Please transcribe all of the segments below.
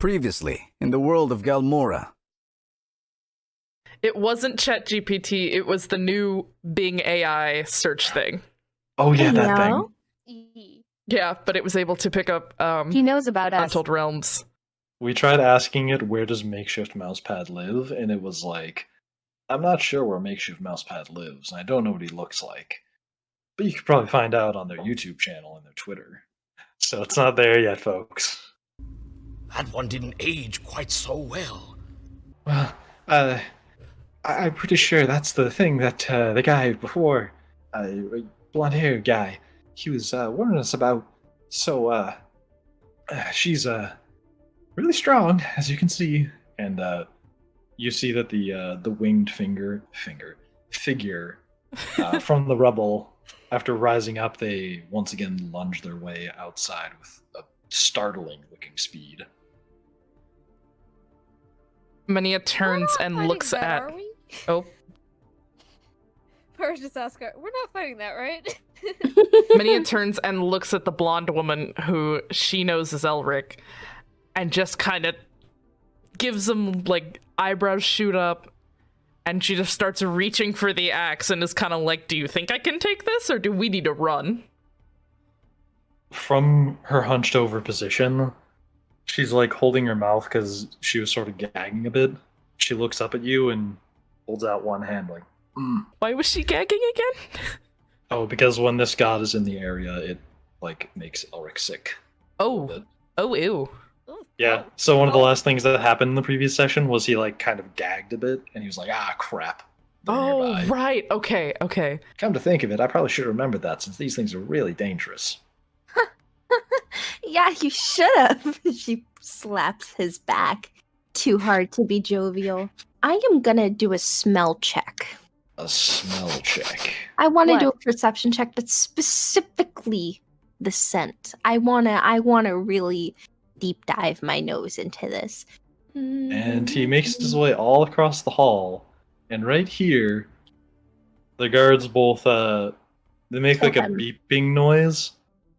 Previously, in the world of Galamora. It wasn't ChatGPT, it was the new Bing AI search thing. Oh yeah, that thing. Yeah, but it was able to pick up He knows about us. Untold Realms. We tried asking it, where does makeshift mousepad live? And it was like, I'm not sure where makeshift mousepad lives, and I don't know what he looks like. But you could probably find out on their YouTube channel and their Twitter. So it's not there yet, folks. That one didn't age quite so well. Well, I'm pretty sure that's the thing that the guy before, blonde-haired guy, he was warning us about. So, she's really strong, as you can see, and you see that the winged figure from the rubble, after rising up, they once again lunge their way outside with a startling-looking speed. Mania turns and looks that, at. Are we? Oh, First, just ask her. We're not fighting that, right? Mania turns and looks at the blonde woman who she knows is Elric, and just kind of gives him like eyebrows shoot up, and she just starts reaching for the axe and is kind of like, "Do you think I can take this, or do we need to run?" From her hunched over position, she's like holding her mouth because she was sort of gagging a bit. She looks up at you and holds out one hand like, Why was she gagging again? Oh, because when this god is in the area, it like makes Elric sick. Oh, ew. Yeah, so one of the last things that happened in the previous session was he like kind of gagged a bit, and he was like, ah, crap. They're Oh, nearby. right. Okay. Come to think of it, I probably should have remembered that, since these things are really dangerous. Yeah, you should have. She slaps his back. Too hard to be jovial. I am gonna do a smell check. A smell check. I want to What? do a perception check, but specifically the scent. I wanna really deep dive my nose into this. And he makes his way all across the hall, and right here, the guards both, they make like a beeping noise,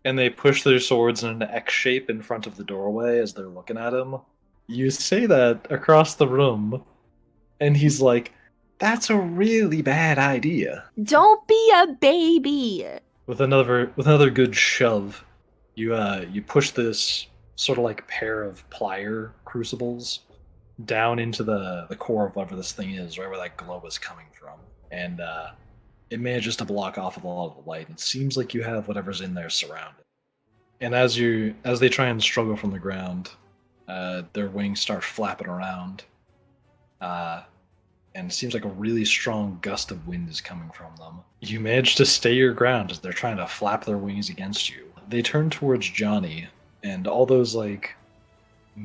and they push their swords in an X shape in front of the doorway as they're looking at him. You say that across the room, and he's like, that's a really bad idea. Don't be a baby. With another good shove, you push this sort of like pair of plier crucibles down into the core of whatever this thing is, right where that glow is coming from, and it manages to block off a lot of the light. It seems like you have whatever's in there surrounded. And as they try and struggle from the ground, their wings start flapping around, and it seems like a really strong gust of wind is coming from them. You manage to stay your ground as they're trying to flap their wings against you. They turn towards Johnny, and all those like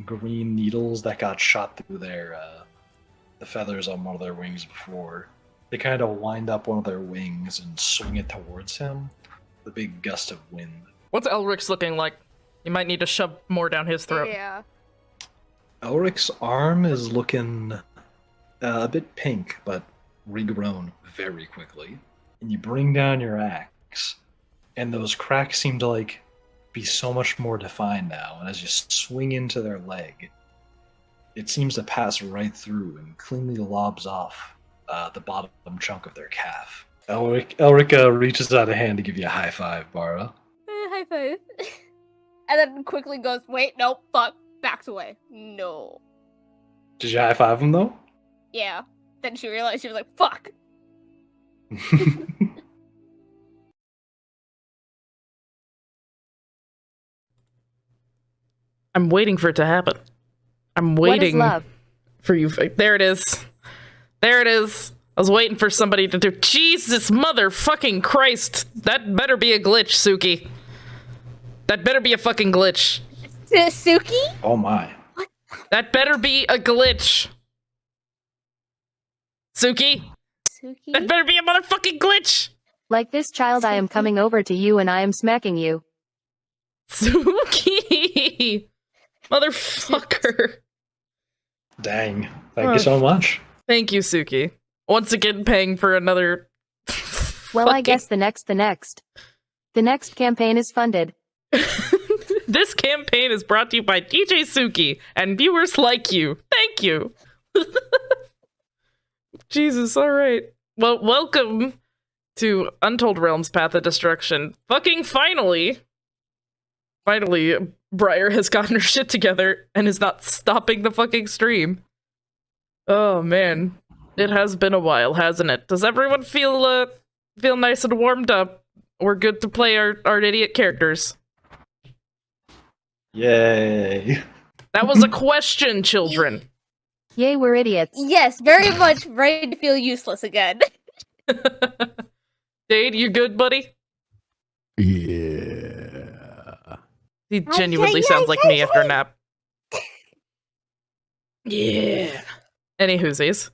green needles that got shot through the feathers on one of their wings before, they kind of wind up one of their wings and swing it towards him. The big gust of wind. What's Elric's looking like? You might need to shove more down his throat. Yeah. Elric's arm is looking a bit pink, but regrown very quickly. And you bring down your axe, and those cracks seem to like be so much more defined now. And as you swing into their leg, it seems to pass right through and cleanly lobs off the bottom chunk of their calf. Elric reaches out a hand to give you a high five, Bara. High five. And then quickly goes, wait, no, fuck, backs away. No. Did you high five him though? Yeah. Then she realized, she was like, fuck. I'm waiting for it to happen. I'm What is waiting love? for you. There it is. There it is. I was waiting for somebody to do. Jesus motherfucking Christ. That better be a glitch, Suki. That better be a fucking glitch. Suki? Oh my. That better be a glitch. Suki? That Suki? better be a motherfucking glitch. Like this child, I am coming over to you and I am smacking you. Suki! Motherfucker. Dang. Thank you so much. Thank you, Suki. Once again paying for another... Well, I guess the next campaign is funded. This campaign is brought to you by DJ Suki and viewers like you. Thank you. Jesus, alright. Well, welcome to Untold Realms Path of Destruction. Fucking finally, Briar has gotten her shit together and is not stopping the fucking stream. Oh man, it has been a while, hasn't it? Does everyone feel nice and warmed up? We're good to play our idiot characters. Yay. That was a question, children. Yay, we're idiots. Yes, very much ready to feel useless again. Dade, you good, buddy? Yeah. He genuinely sounds like me after a nap. Yeah. Any whoosies.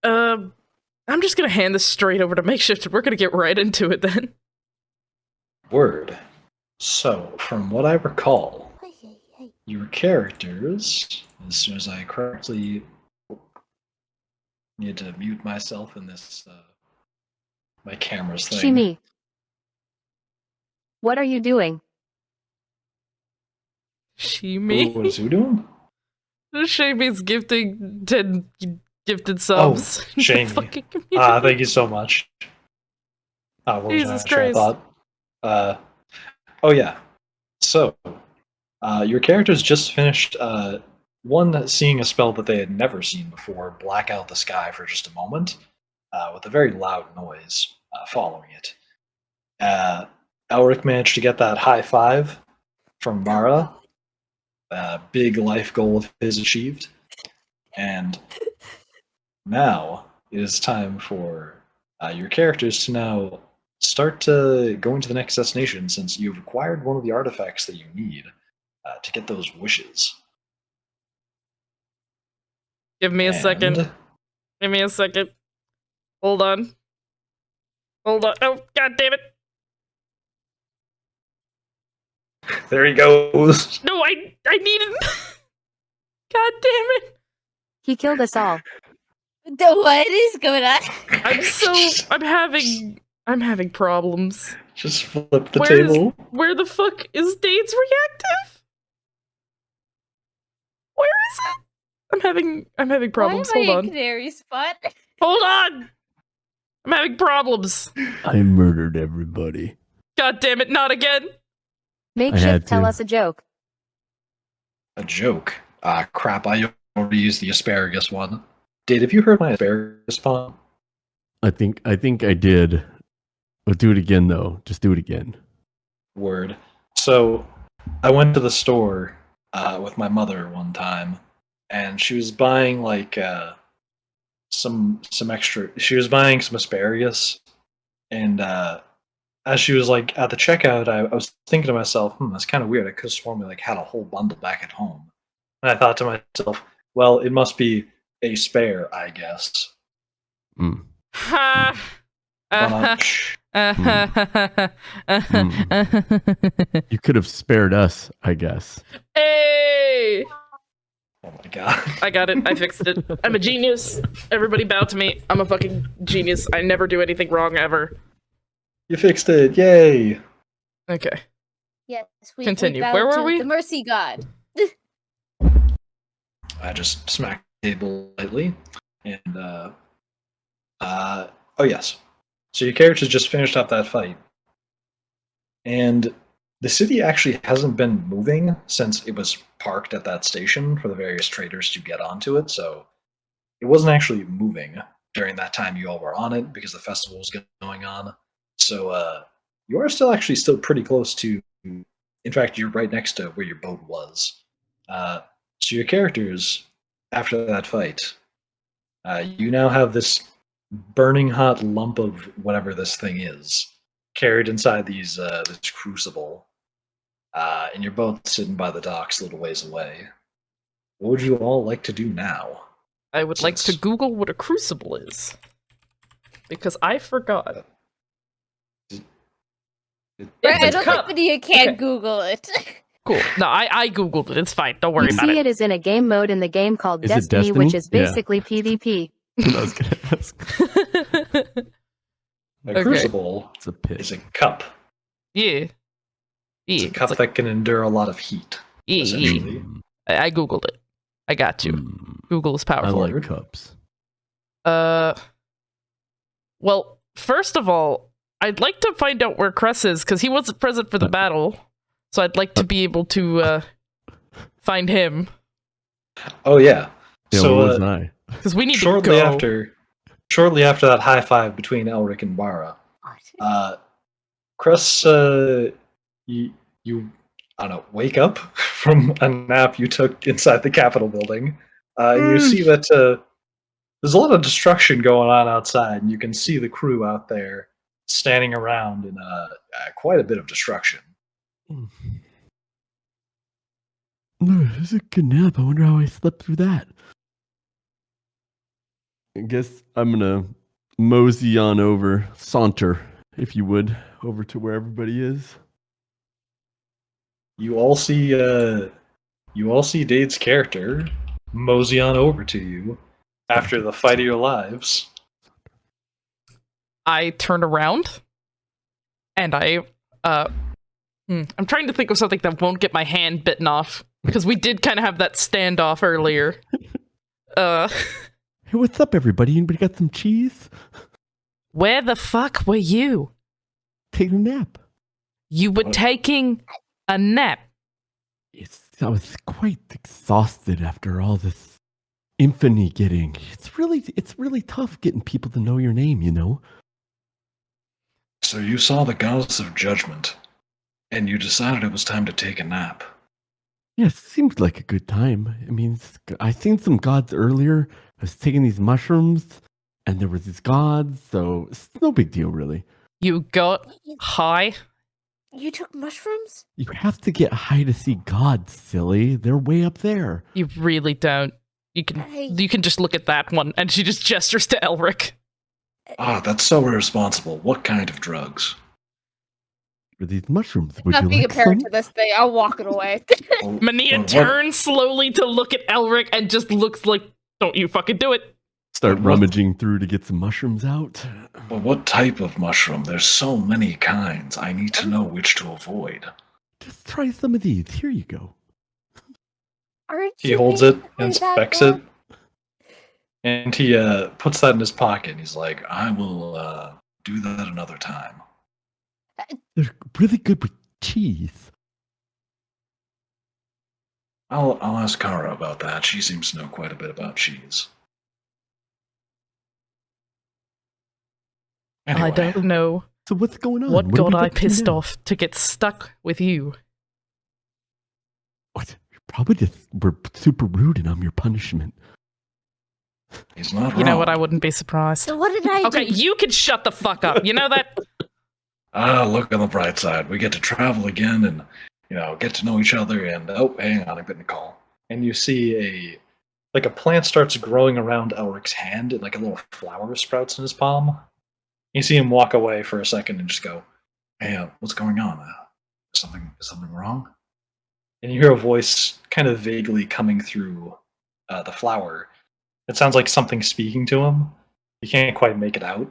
I'm just gonna hand this straight over to Makeshift. We're gonna get right into it then. Word. So, from what I recall, your characters, as soon as I correctly need to mute myself in this, my camera's thing. Shimi, what are you doing? Shimi? What is who doing? Shami's gifting 10 gifted subs. Oh, Shamey. Fucking community. Thank you so much. What was Jesus my train of Christ. thought? Oh yeah. So, your characters just finished one seeing a spell that they had never seen before, black out the sky for just a moment, with a very loud noise following it. Elric managed to get that high five from Mara. Big life goal of his achieved. And now it is time for your characters to now start to go into the next destination, since you've acquired one of the artifacts that you need to get those wishes. Give me a second. Give me a second. Hold on. Hold on. Oh, god damn it. There he goes. No, I need it. God damn it. He killed us all. What is going on? I'm having problems. Just flip the table. Where the fuck is Dade's reactive? Where is it? I'm having problems. Why am I Hold in on. Canary spot? Hold on. I'm having problems. I murdered everybody. God damn it, not again. Makeshift, tell us a joke. A joke? Crap, I already used the asparagus one. Dave, have you heard my asparagus pun? I think I did. But do it again though. Just do it again. Word. So, I went to the store with my mother one time, and she was buying like some extra. She was buying some asparagus, and as she was like at the checkout, I was thinking to myself, that's kind of weird. I could have sworn we like had a whole bundle back at home. And I thought to myself, well, it must be a spare, I guess. Mm. Ha. You could have spared us, I guess. Hey! Oh my god. I got it. I fixed it. I'm a genius. Everybody bow to me. I'm a fucking genius. I never do anything wrong ever. You fixed it! Yay! Okay. Yes, we Continue. bow Where were to we? The mercy god. I just smacked the table lightly, and oh yes. So your characters just finished up that fight, and the city actually hasn't been moving since it was parked at that station for the various traders to get onto it. So it wasn't actually moving during that time you all were on it because the festival was going on. So you are still pretty close to. In fact, you're right next to where your boat was. So your characters, after that fight, you now have this burning hot lump of whatever this thing is carried inside these this crucible, and you're both sitting by the docks a little ways away. What would you all like to do now? I would like to Google what a crucible is. Because I forgot. Right, I It's a don't cup. think Medea can Okay. Google it. Cool. No, I Googled it. It's fine. Don't worry You about see it. it is in a game mode in the game called Is it Destiny, which Destiny? is Yeah. basically PvP. I was gonna ask. A Okay. crucible It's a pit. is a cup. Yeah. It's a Yeah, cup that can endure a lot of heat, yeah. essentially. I googled it. I got you. Google is I powerful. like cups. Well, first of all, I'd like to find out where Kres is because he wasn't present for the battle, so I'd like to be able to find him. Oh yeah. Yeah, So where wasn't I? Because we need shortly to go. shortly after that high five between Elric and Bara, Kres, you I don't know, wake up from a nap you took inside the Capitol building, and you see that there's a lot of destruction going on outside, and you can see the crew out there standing around in quite a bit of destruction. This is a good nap. I wonder how I slept through that. I guess I'm gonna mosey on over, saunter, if you would, over to where everybody is. You all see Dade's character mosey on over to you after the fight of your lives. I turn around and I'm trying to think of something that won't get my hand bitten off because we did kind of have that standoff earlier. Hey, what's up, everybody? Anybody got some cheese? Where the fuck were you? Take a nap. You were taking a nap. I was quite exhausted after all this infamy getting. It's really tough getting people to know your name, you know? So you saw the goddess of judgment, and you decided it was time to take a nap. Yeah, it seemed like a good time. I mean, I seen some gods earlier. I was taking these mushrooms, and there was these gods, so it's no big deal, really. You got high? You took mushrooms? You have to get high to see gods, silly. They're way up there. You really don't. You can just look at that one, and she just gestures to Elric. Ah, that's so irresponsible. What kind of drugs? For these mushrooms, would Not you being like a parent some? to this thing, I'll walk it away. Mania turns slowly to look at Elric and just looks like, don't you fucking do it. Start What- rummaging through to get some mushrooms out. But what type of mushroom? There's so many kinds. I need to know which to avoid. Just try some of these. Here you go. Aren't He you holds it, basically that inspects good? it, and he puts that in his pocket. He's like, I will do that another time. They're really good with cheese. I'll ask Kara about that. She seems to know quite a bit about cheese. Anyway, I don't know So what's going on? what What are we got I up to pissed now? off to get stuck with you. What? You probably just were super rude and I'm your punishment. he's not wrong. You know what? I wouldn't be surprised. So what did I Okay, do? you can shut the fuck up. You know that? Look on the bright side. We get to travel again and, get to know each other. And, oh, hang on, I'm getting a call. And you see a plant starts growing around Elric's hand, and like a little flower sprouts in his palm. You see him walk away for a second and just go, hey, what's going on? Is something wrong? And you hear a voice kind of vaguely coming through the flower. It sounds like something speaking to him. You can't quite make it out.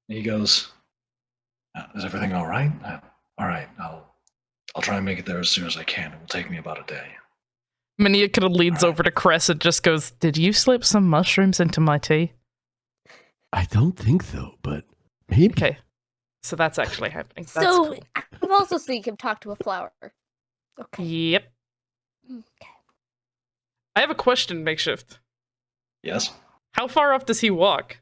And he goes, is everything all right? All right, I'll try and make it there as soon as I can. It will take me about a day. Mania kind of leans over to Kres and just goes, did you slip some mushrooms into my tea? I don't think so, but maybe. Okay. So that's actually happening. That's So cool. I've also seen him talk to a flower. Okay. Yep. Okay. I have a question, Makeshift. Yes? How far up does he walk?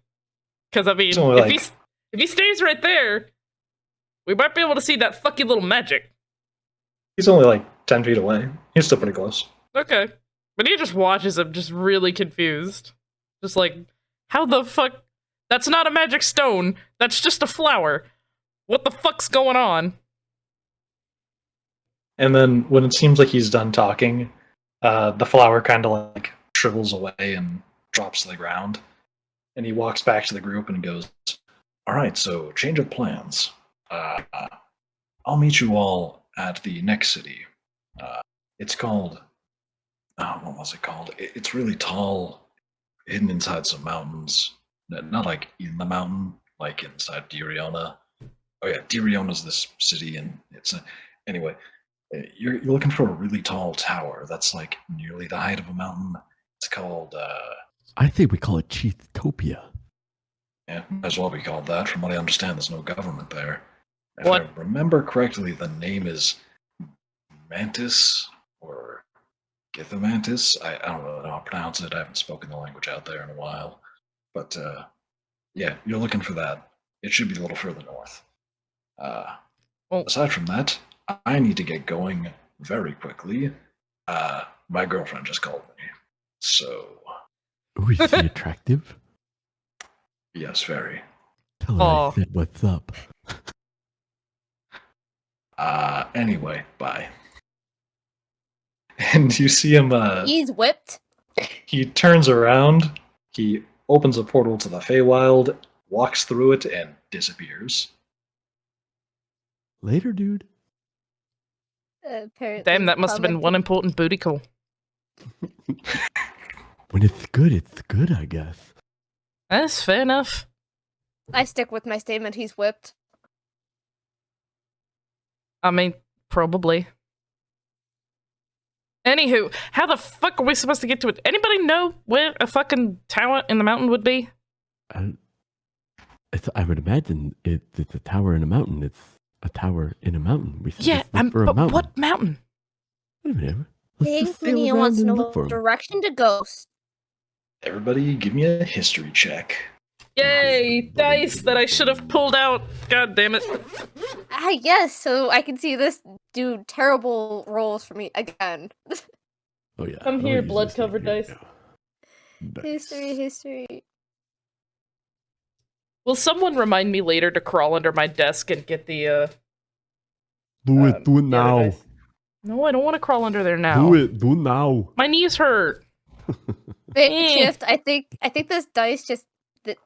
Because, I mean, It's only if he stays right there, we might be able to see that fucking little magic. He's only like 10 feet away. He's still pretty close. Okay. But he just watches him, just really confused. Just like, how the fuck? That's not a magic stone. That's just a flower. What the fuck's going on? And then when it seems like he's done talking, the flower kind of like shrivels away and drops to the ground. And he walks back to the group and goes, all right, so change of plans. I'll meet you all at the next city. It's called, what was it called? It's really tall, hidden inside some mountains. Not like in the mountain, like inside Diriona. Oh yeah, Diriona's this city, and anyway. You're looking for a really tall tower that's like nearly the height of a mountain. It's called, I think we call it Cheatopia. yeah, might as well be called that. From what I understand, there's no government there. If What? I remember correctly, the name is Mantis or Githamantis. I don't really know how to pronounce it. I haven't spoken the language out there in a while. But yeah, you're looking for that. It should be a little further north. Aside from that, I need to get going very quickly. My girlfriend just called me. So, Ooh, is she attractive? yes, very. Tell her Aw. I said what's up. Anyway, bye. And you see him, He's whipped. he turns around, he opens a portal to the Feywild, walks through it, and disappears. Later, dude. Apparently, Damn, that must have been one important booty call. When it's good, I guess. That's fair enough. I stick with my statement. He's whipped. I mean, probably. Anywho, how the fuck are we supposed to get to it? Anybody know where a fucking tower in the mountain would be? I would imagine it's a tower in a mountain. It's a tower in a mountain. We should Yeah, just look for a but mountain. what mountain? Whatever. Let's just Think sail he around wants to and know look for 'em. direction to ghost. Everybody, give me a history check. Yay, dice that I should have pulled out. God damn it. Ah, yes, so I can see this do terrible rolls for me again. Oh yeah. Come I'll here, use blood-covered this thing. dice. Dice. history. Will someone remind me later to crawl under my desk and get the, Do it. Do it the other now. dice? No, I don't want to crawl under there now. Do it. Do it now. My knees hurt. Shift. I think this dice just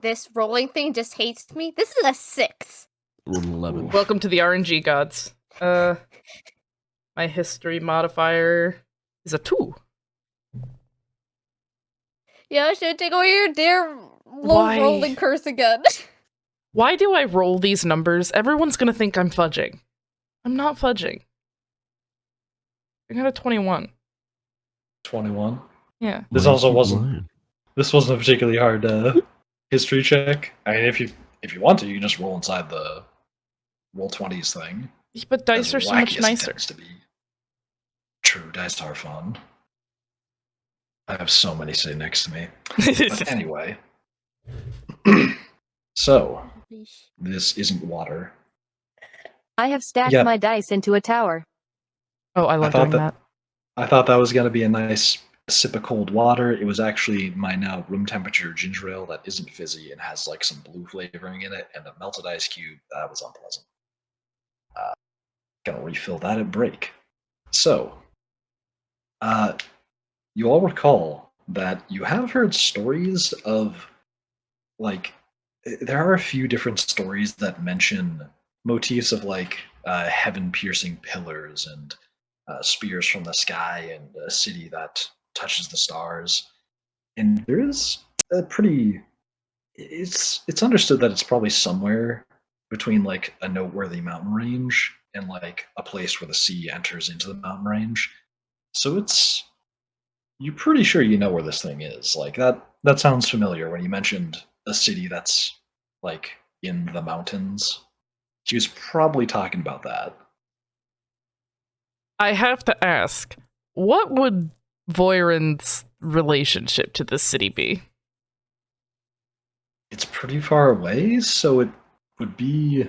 this rolling thing just hates me. This is a 6. Roll 11. Welcome to the RNG gods. My history modifier is a 2. Yeah, should take away your dear low Why? rolling curse again. Why do I roll these numbers? Everyone's gonna think I'm fudging. I'm not fudging. I got a 21. 21. Yeah. This Why also keep wasn't. lying? This wasn't a particularly hard history check. I mean, if you want to, you can just roll inside the roll 20s thing. But dice As are so wacky much as it nicer. tends to be. True, dice are fun. I have so many sitting next to me. But anyway. So, this isn't water. I have stacked Yeah. my dice into a tower. Oh, I love thought doing that. I thought that was going to be a nice sip of cold water. It was actually my now room temperature ginger ale that isn't fizzy and has like some blue flavoring in it and a melted ice cube. That was unpleasant. Gonna refill that at break. So, you all recall that you have heard stories of, like, there are a few different stories that mention motifs of like heaven-piercing pillars and spears from the sky and a city that touches the stars. And there is a pretty. It's understood that it's probably somewhere between like a noteworthy mountain range and like a place where the sea enters into the mountain range. So you're pretty sure you know where this thing is. Like that sounds familiar when you mentioned a city that's like in the mountains. She was probably talking about that. I have to ask, what would Zoyarin's relationship to this city be? It's pretty far away, so it would be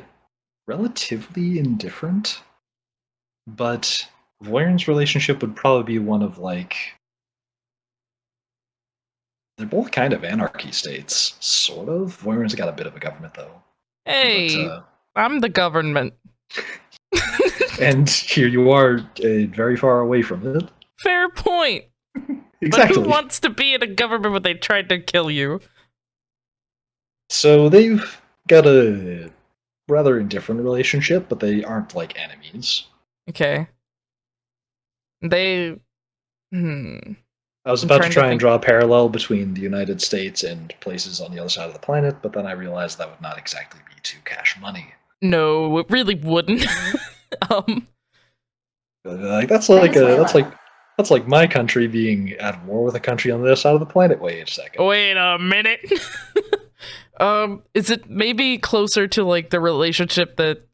relatively indifferent. But Zoyarin's relationship would probably be one of like. They're both kind of anarchy states, sort of. Zoyarin's got a bit of a government, though. Hey, But, I'm the government. and here you are, very far away from it. Fair point. Exactly. But who wants to be in a government when they tried to kill you? So they've got a rather indifferent relationship, but they aren't like enemies. Okay. They... I was I'm about to trying to try and think. draw a parallel between the United States and places on the other side of the planet, but then I realized that would not exactly be to cash money. No, it really wouldn't. Like that's like my country being at war with a country on the other side of the planet. Wait a second. Wait a minute. Is it maybe closer to like the relationship that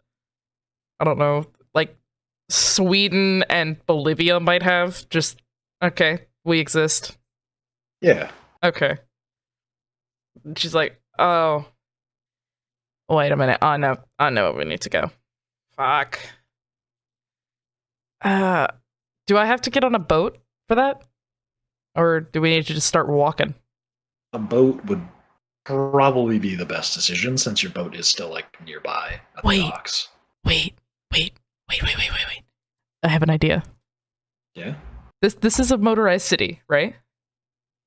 I don't know, like Sweden and Bolivia might have? Just okay, we exist. Yeah. Okay. She's like, oh, wait a minute. I know where we need to go. Fuck. Do I have to get on a boat for that? Or do we need to just start walking? A boat would probably be the best decision since your boat is still like nearby at the docks. Wait. I have an idea. Yeah. This is a motorized city, right?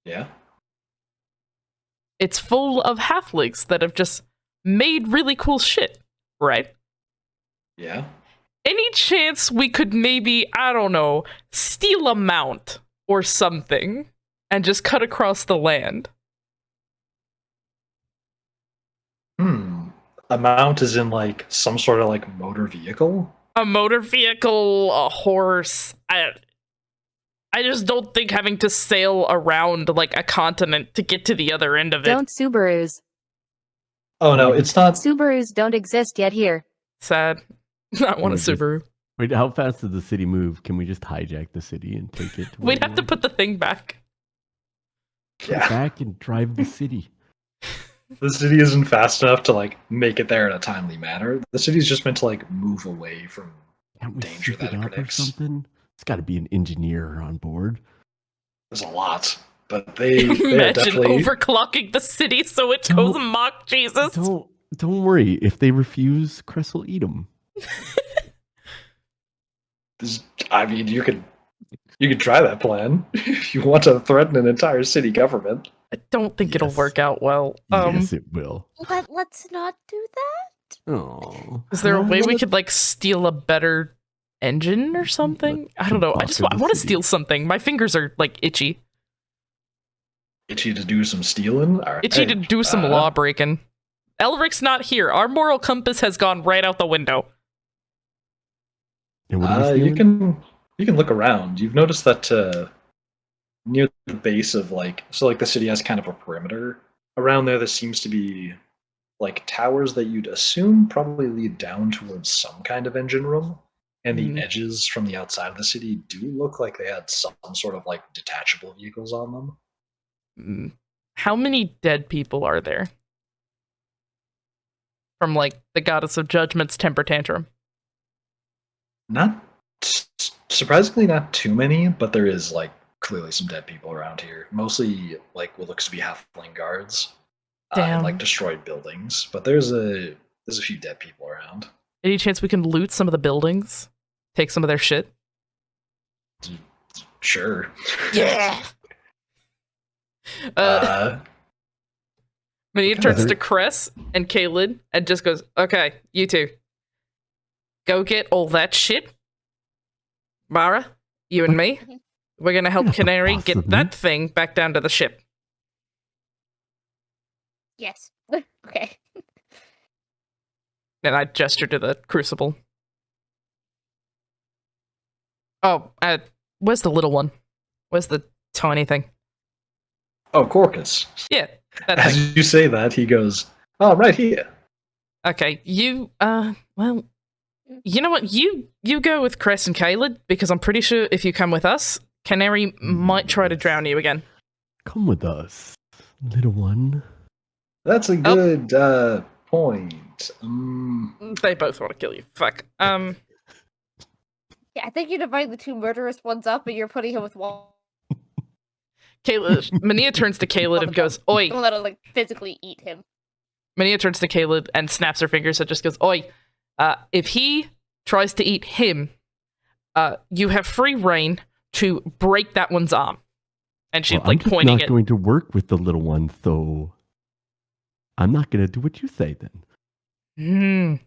Yeah. It's full of halflings that have just made really cool shit, right? Yeah. Any chance we could maybe, I don't know, steal a mount or something and just cut across the land? A mount is in like some sort of like motor vehicle? A motor vehicle, a horse. I just don't think having to sail around like a continent to get to the other end of it. Don't Subarus. Oh no, it's not. Subarus don't exist yet here. Sad. I want a Subaru. Wait, how fast does the city move? Can we just hijack the city and take it? To We'd have to put the thing back. Yeah. Back and drive the city. The city isn't fast enough to like make it there in a timely manner. The city's just meant to like move away from Can't we danger soup that it it up or predicts. something? It's got to be an engineer on board. There's a lot, but they are Imagine definitely. overclocking the city so it goes mock Jesus. Don't worry. If they refuse, Kres will eat them. I mean, you could try that plan if you want to threaten an entire city government. I don't think it'll Yes. work out well. Yes, it will. Let's not do that. Oh, Is there a way we could like steal a better engine or something? I don't know. I want to steal something. My fingers are like itchy. Itchy to do some stealing. All right. Itchy to do some law breaking. Elric's not here. Our moral compass has gone right out the window. And what are we You stealing? can look around. You've noticed that near the base of like the city has kind of a perimeter around there. There seems to be like towers that you'd assume probably lead down towards some kind of engine room, and the edges from the outside of the city do look like they had some sort of like detachable vehicles on them. How many dead people are there? From like the goddess of judgment's temper tantrum. Not surprisingly, not too many, but there is like clearly some dead people around here. Mostly like what looks to be halfling guards, and like destroyed buildings. But there's a few dead people around. Any chance we can loot some of the buildings? Take some of their shit? Sure. Yeah. Mania turns to Kres and Kaelid and just goes, "Okay, you two, go get all that shit. Mara, you and me, we're gonna help Canary get possibly. that thing back down to the ship." Yes. Okay. And I gesture to the crucible. Oh, where's the little one? Where's the tiny thing? Oh, Corkus. Yeah, that As thing. you say that, he goes, "Oh, right here." Okay, you, well, you know what? You go with Kres and Kaelid, because I'm pretty sure if you come with us, Canary might try to drown you again. Come with us, little one. That's a good point. They both want to kill you. Fuck. Yeah, I think you divide the two murderous ones up, and you're putting him with one. Kaelid, Mania turns to Kaelid and goes, "Oi." Don't let him like physically eat him. Mania turns to Kaelid and snaps her fingers and just goes, "Oi, if he tries to eat him, you have free reign to break that one's arm." And she's Well, like I'm just pointing not going to work with the little one, so I'm not going to do what you say then.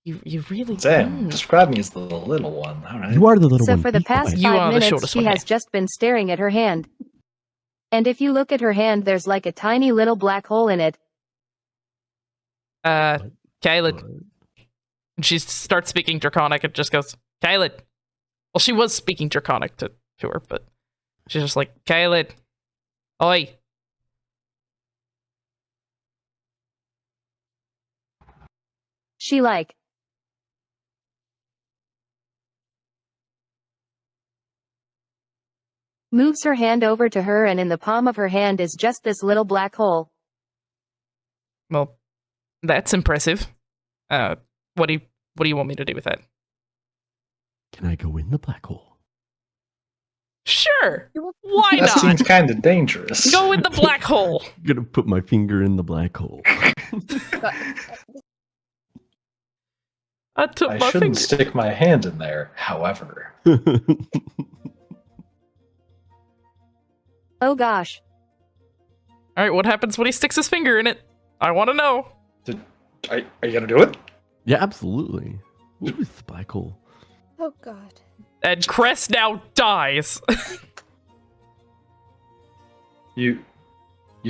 You really Sam, describe me as the little one. All right. You are the little So one. for the Be past quiet. You are 5 the minutes, shortest she one, has just been staring at her hand. And if you look at her hand, there's like a tiny little black hole in it. Kaelid. And she starts speaking Draconic and just goes, "Kaelid, Well, she was speaking Draconic to her, but she's just like, Kaelid, oi. She like. Moves her hand over to her, and in the palm of her hand is just this little black hole. Well, that's impressive. What do you want me to do with that? Can I go in the black hole? Sure. Why That not? seems kind of dangerous. Go in the black hole. I'm gonna put my finger in the black hole. I took I my shouldn't finger. stick my hand in there, however. Oh gosh. All right, what happens when he sticks his finger in it? I want to know. Are you gonna do it? Yeah, absolutely. What is the black hole? Oh god. And Kres now dies. You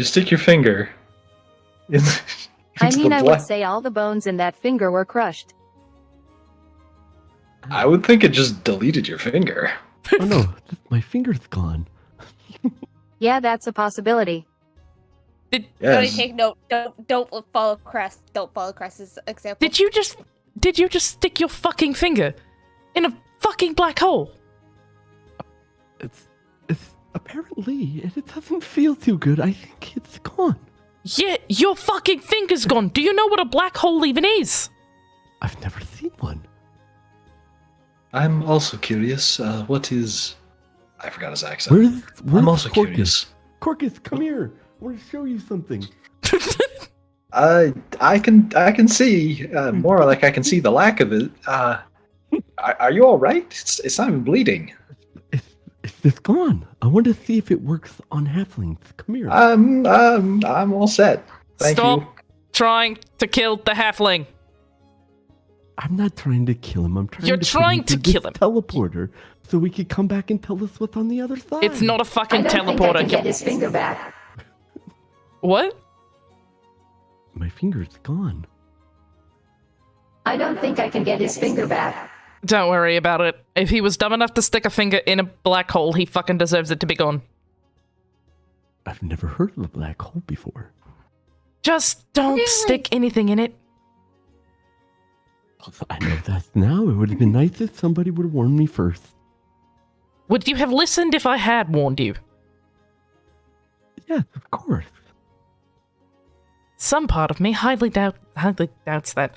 stick your finger in. I into mean, the I black- would say all the bones in that finger were crushed. I would think it just deleted your finger. Oh no, my finger's gone. Yeah, that's a possibility. Johnny, Yes. take note. Don't follow Crest. Don't follow Crest's example. Did you just stick your fucking finger in a fucking black hole? It's apparently it doesn't feel too good. I think it's gone. Yeah, your fucking finger's gone. Do you know what a black hole even is? I've never seen one. I'm also curious. What is? I forgot his accent. Where's I'm also Corkus? curious. Corkus, come here. I want to show you something. I can see more like I can see the lack of it. Are you all right? It's not even bleeding. It's gone. I want to see if it works on halflings. Come here. I'm all set. Thank Stop you. trying to kill the halfling. I'm not trying to kill him. I'm trying You're to trying put him to through kill this him. teleporter so we could come back and tell us what's on the other side. It's not a fucking teleporter. Get his finger back. What? My finger's gone. I don't think I can get his finger back. Don't worry about it. If he was dumb enough to stick a finger in a black hole, he fucking deserves it to be gone. I've never heard of a black hole before. Just don't Really? stick anything in it. I know that now. It would have been nice if somebody would have warned me first. Would you have listened if I had warned you? Yes, of course. Some part of me highly doubts that.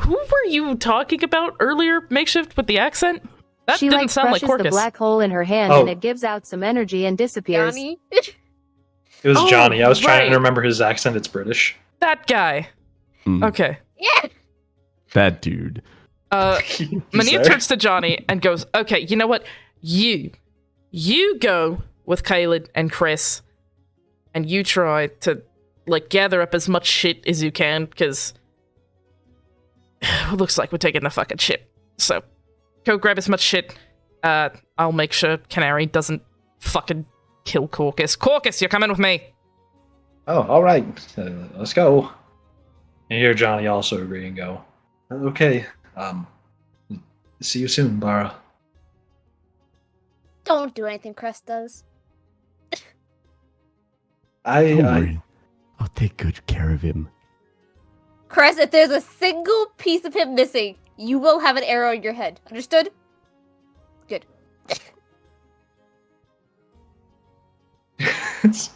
Who were you talking about earlier, Makeshift, with the accent? That She didn't like sound like crushes the Corkus. black hole in her hand, Oh. and it gives out some energy and disappears. Johnny? It was Oh, Johnny. I was trying right. to remember his accent. It's British. That guy. Mm, Okay. Yeah. That dude. He's Mania there. turns to Johnny and goes, okay, you know what? You go with Kaelid and Kres, and you try to, like, gather up as much shit as you can, because it looks like we're taking the fucking ship. So, go grab as much shit. I'll make sure Canary doesn't fucking kill Corkus. Corkus, you're coming with me! Oh, all right. Let's go. And here, Johnny also agree and go. Okay. See you soon, Bara. Don't do anything Crest does. Don't I worry. I'll take good care of him. Crest, if there's a single piece of him missing, you will have an arrow in your head. Understood? Good.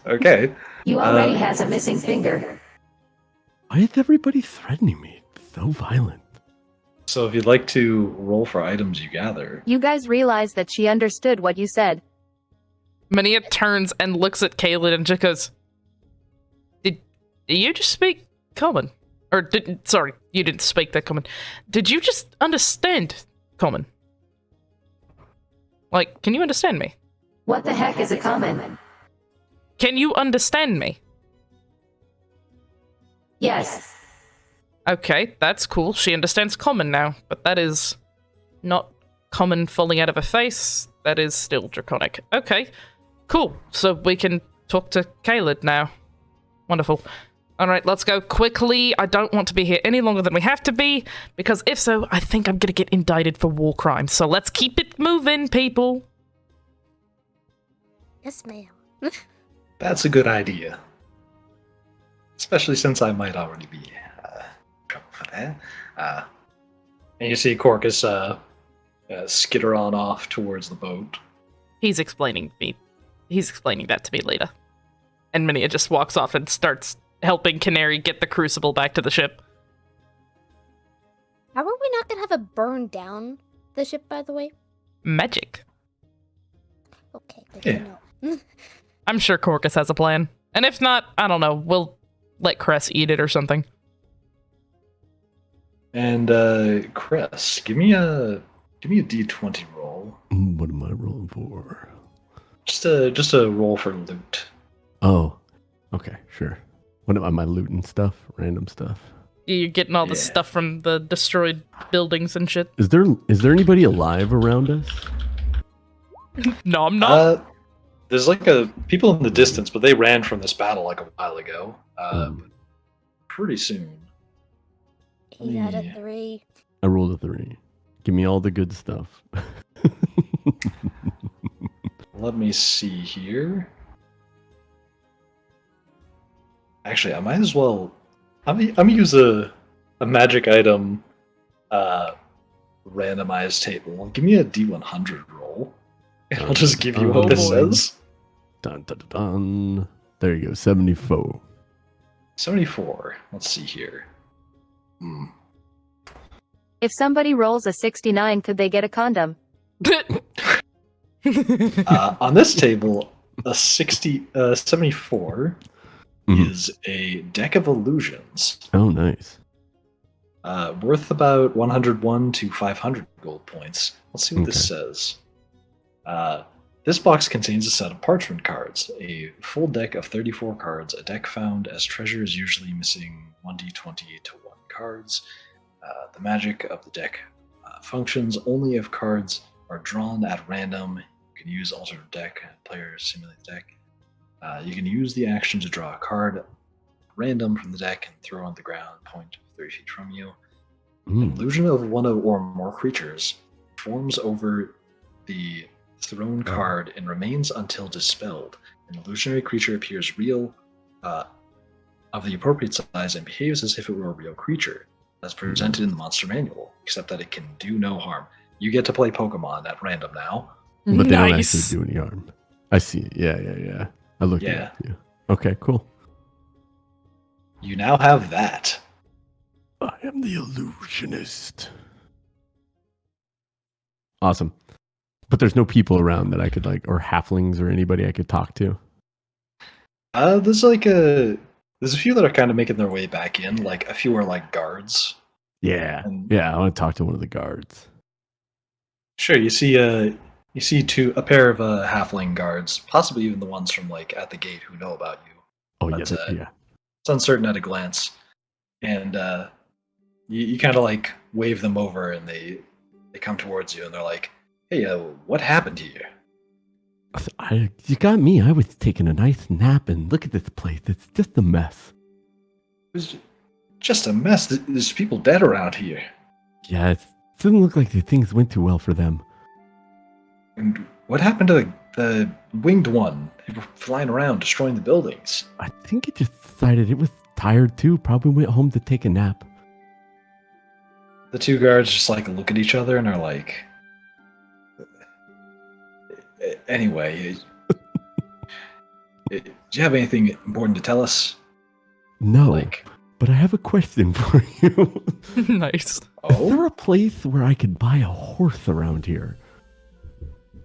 okay. You already has a missing finger. Why is everybody threatening me? It's so violent. So if you'd like to roll for items you gather, You guys realize that she understood what you said. Mania turns and looks at Kaelid and just goes, Did you just speak common? Or, sorry, you didn't speak that common. Did you just understand common? Like, can you understand me? What the heck is a common? Can you understand me? Yes. Okay, that's cool. She understands common now, but that is not common falling out of her face. That is still draconic. Okay, cool. So we can talk to Kaelid now. Wonderful. All right, let's go quickly. I don't want to be here any longer than we have to be, because if so, I think I'm gonna get indicted for war crimes. So let's keep it moving, people. Yes, ma'am. That's a good idea. Especially since I might already be in trouble for that. And you see Corkus skitter on off towards the boat. He's explaining that to me later. And Minia just walks off and starts helping Canary get the crucible back to the ship. How are we not gonna have it burn down the ship, by the way? Magic. Okay, good Yeah. to know. I'm sure Corkus has a plan. And if not, I don't know, we'll let Kres eat it or something. And Kres, give me a D20 roll. What am I rolling for? Just a roll for loot. Oh, okay, sure. What am I looting stuff? Random stuff. You're getting all the Yeah. stuff from the destroyed buildings and shit. Is there anybody alive around us? No, I'm not. There's like people in the distance, but they ran from this battle like a while ago. Pretty soon. 8 out of Yeah. 3. I rolled a 3. Give me all the good stuff. Let me see here. Actually, I might as well. I'm gonna use a magic item randomized table. Give me a D100 roll, and I'll just give you Oh, what this boy. says. Dun, dun, dun, dun. There you go, 74. 74. Let's see here. If somebody rolls a 69, could they get a condom? On this table, a 74 Mhm. is a deck of illusions, Oh, nice. worth about 101 to 500 gold points. Let's see what this Okay. says. This box contains a set of parchment cards, a full deck of 34 cards. A deck found as treasure is usually missing 1d20 to 1 cards. The magic of the deck functions only if cards are drawn at random. You can use alternate deck, players simulate the deck. You can use the action to draw a card random from the deck and throw on the ground, point 30 feet from you. An illusion of one or more creatures forms over the thrown card and remains until dispelled. An illusionary creature appears real, of the appropriate size, and behaves as if it were a real creature, as presented in the monster manual, except that it can do no harm. You get to play Pokemon at random now. But they don't Nice. actually do any harm. I see. Yeah. I looked it Yeah. up. Yeah. Okay, cool. You now have that. I am the illusionist. Awesome. But there's no people around that I could or halflings or anybody I could talk to. There's a few that are kind of making their way back in. Like a few are like guards. Yeah. And- Yeah, I want to talk to one of the guards. Sure, you see a pair of halfling guards, possibly even the ones from like at the gate who know about you. Oh, yeah. That's Yeah. It's uncertain at a glance, and you kind of like wave them over, and they come towards you, and they're like, "Hey, what happened here?" You got me. I was taking a nice nap, and look at this place. It's just a mess. It was just a mess. There's people dead around here. Yeah, it doesn't look like the things went too well for them. And what happened to the winged one? They were flying around, destroying the buildings. I think it just decided it was tired too. Probably went home to take a nap. The two guards just like look at each other and are like, "Anyway, do you have anything important to tell us?" No, Like, but I have a question for you. Nice. Is oh, there a place where I could buy a horse around here?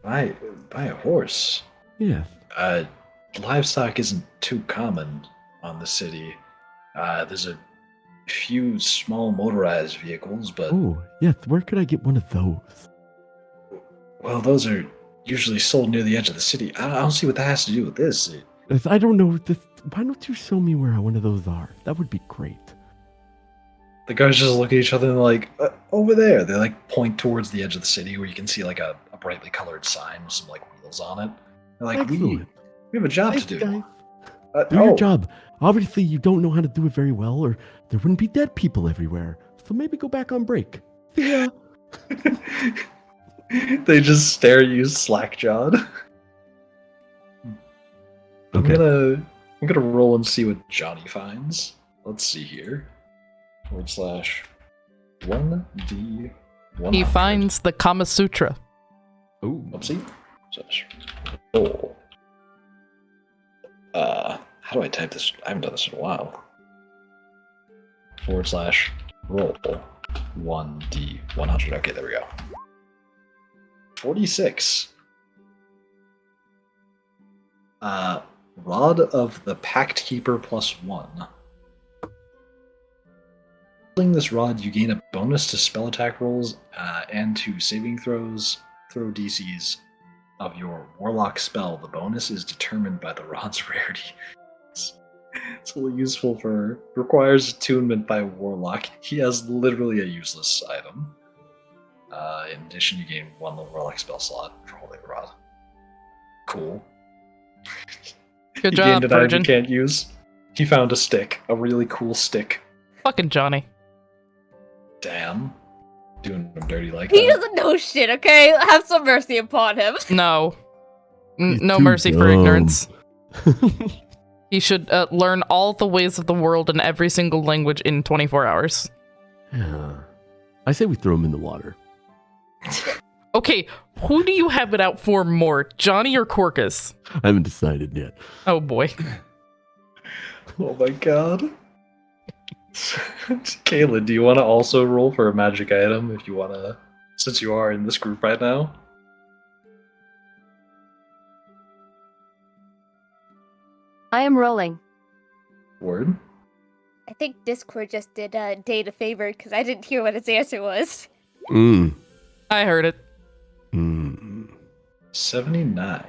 buy a horse. Yes. Livestock isn't too common on the city. There's a few small motorized vehicles, but Oh, yes. Where could I get one of those? well, those are usually sold near the edge of the city. I don't see what that has to do with this. I don't know. Why don't you show me where one of those are? That would be great. The guys just look at each other and they're like, over there. They like point towards the edge of the city where you can see like a brightly colored sign with some like wheels on it. They're like, we Excellent. have a job Thanks, to do. guys. Do your job. Obviously, you don't know how to do it very well, or there wouldn't be dead people everywhere. So maybe go back on break. See ya. They just stare at you slack-jawed. Okay. I'm gonna roll and see what Johnny finds. Let's see here. /1d100. He finds the Kama Sutra. Ooh. Oopsie. Roll. How do I type this? I haven't done this in a while. /roll 1d100. Okay, there we go. 46. Rod of the Pact Keeper +1. Holding this rod, you gain a bonus to spell attack rolls and to saving throw DCs of your warlock spell. The bonus is determined by the rod's rarity. It's really useful for requires attunement by warlock. He has literally a useless item. In addition, you gain 1 warlock spell slot for holding the rod. Cool. Good He job, gained an item Virgin. he can't use. He found a stick, a really cool stick. Fucking Johnny. Damn. Doing him dirty like He that. doesn't know shit, okay? Have some mercy upon him. No. He's No too mercy for dumb. ignorance. He should learn all the ways of the world in every single language in 24 hours. Yeah. I say we throw him in the water. Okay, who do you have it out for more, Johnny or Corkus? I haven't decided yet. Oh boy. Oh my god. Kaelid, do you want to also roll for a magic item if you want to, since you are in this group right now? I am rolling. Word? I think Discord just did Dade a favor because I didn't hear what his answer was. I heard it. 79.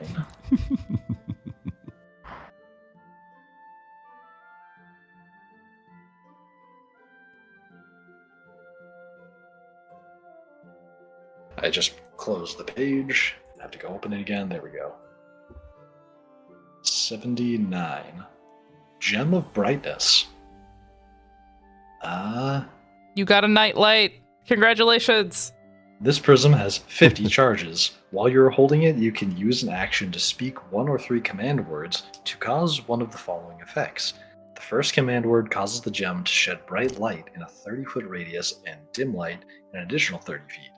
I just closed the page. I have to go open it again. There we go. 79. Gem of Brightness. You got a nightlight. Congratulations. This prism has 50 charges. While you're holding it, you can use an action to speak 1 or 3 command words to cause one of the following effects. The first command word causes the gem to shed bright light in a 30-foot radius and dim light in an additional 30 feet.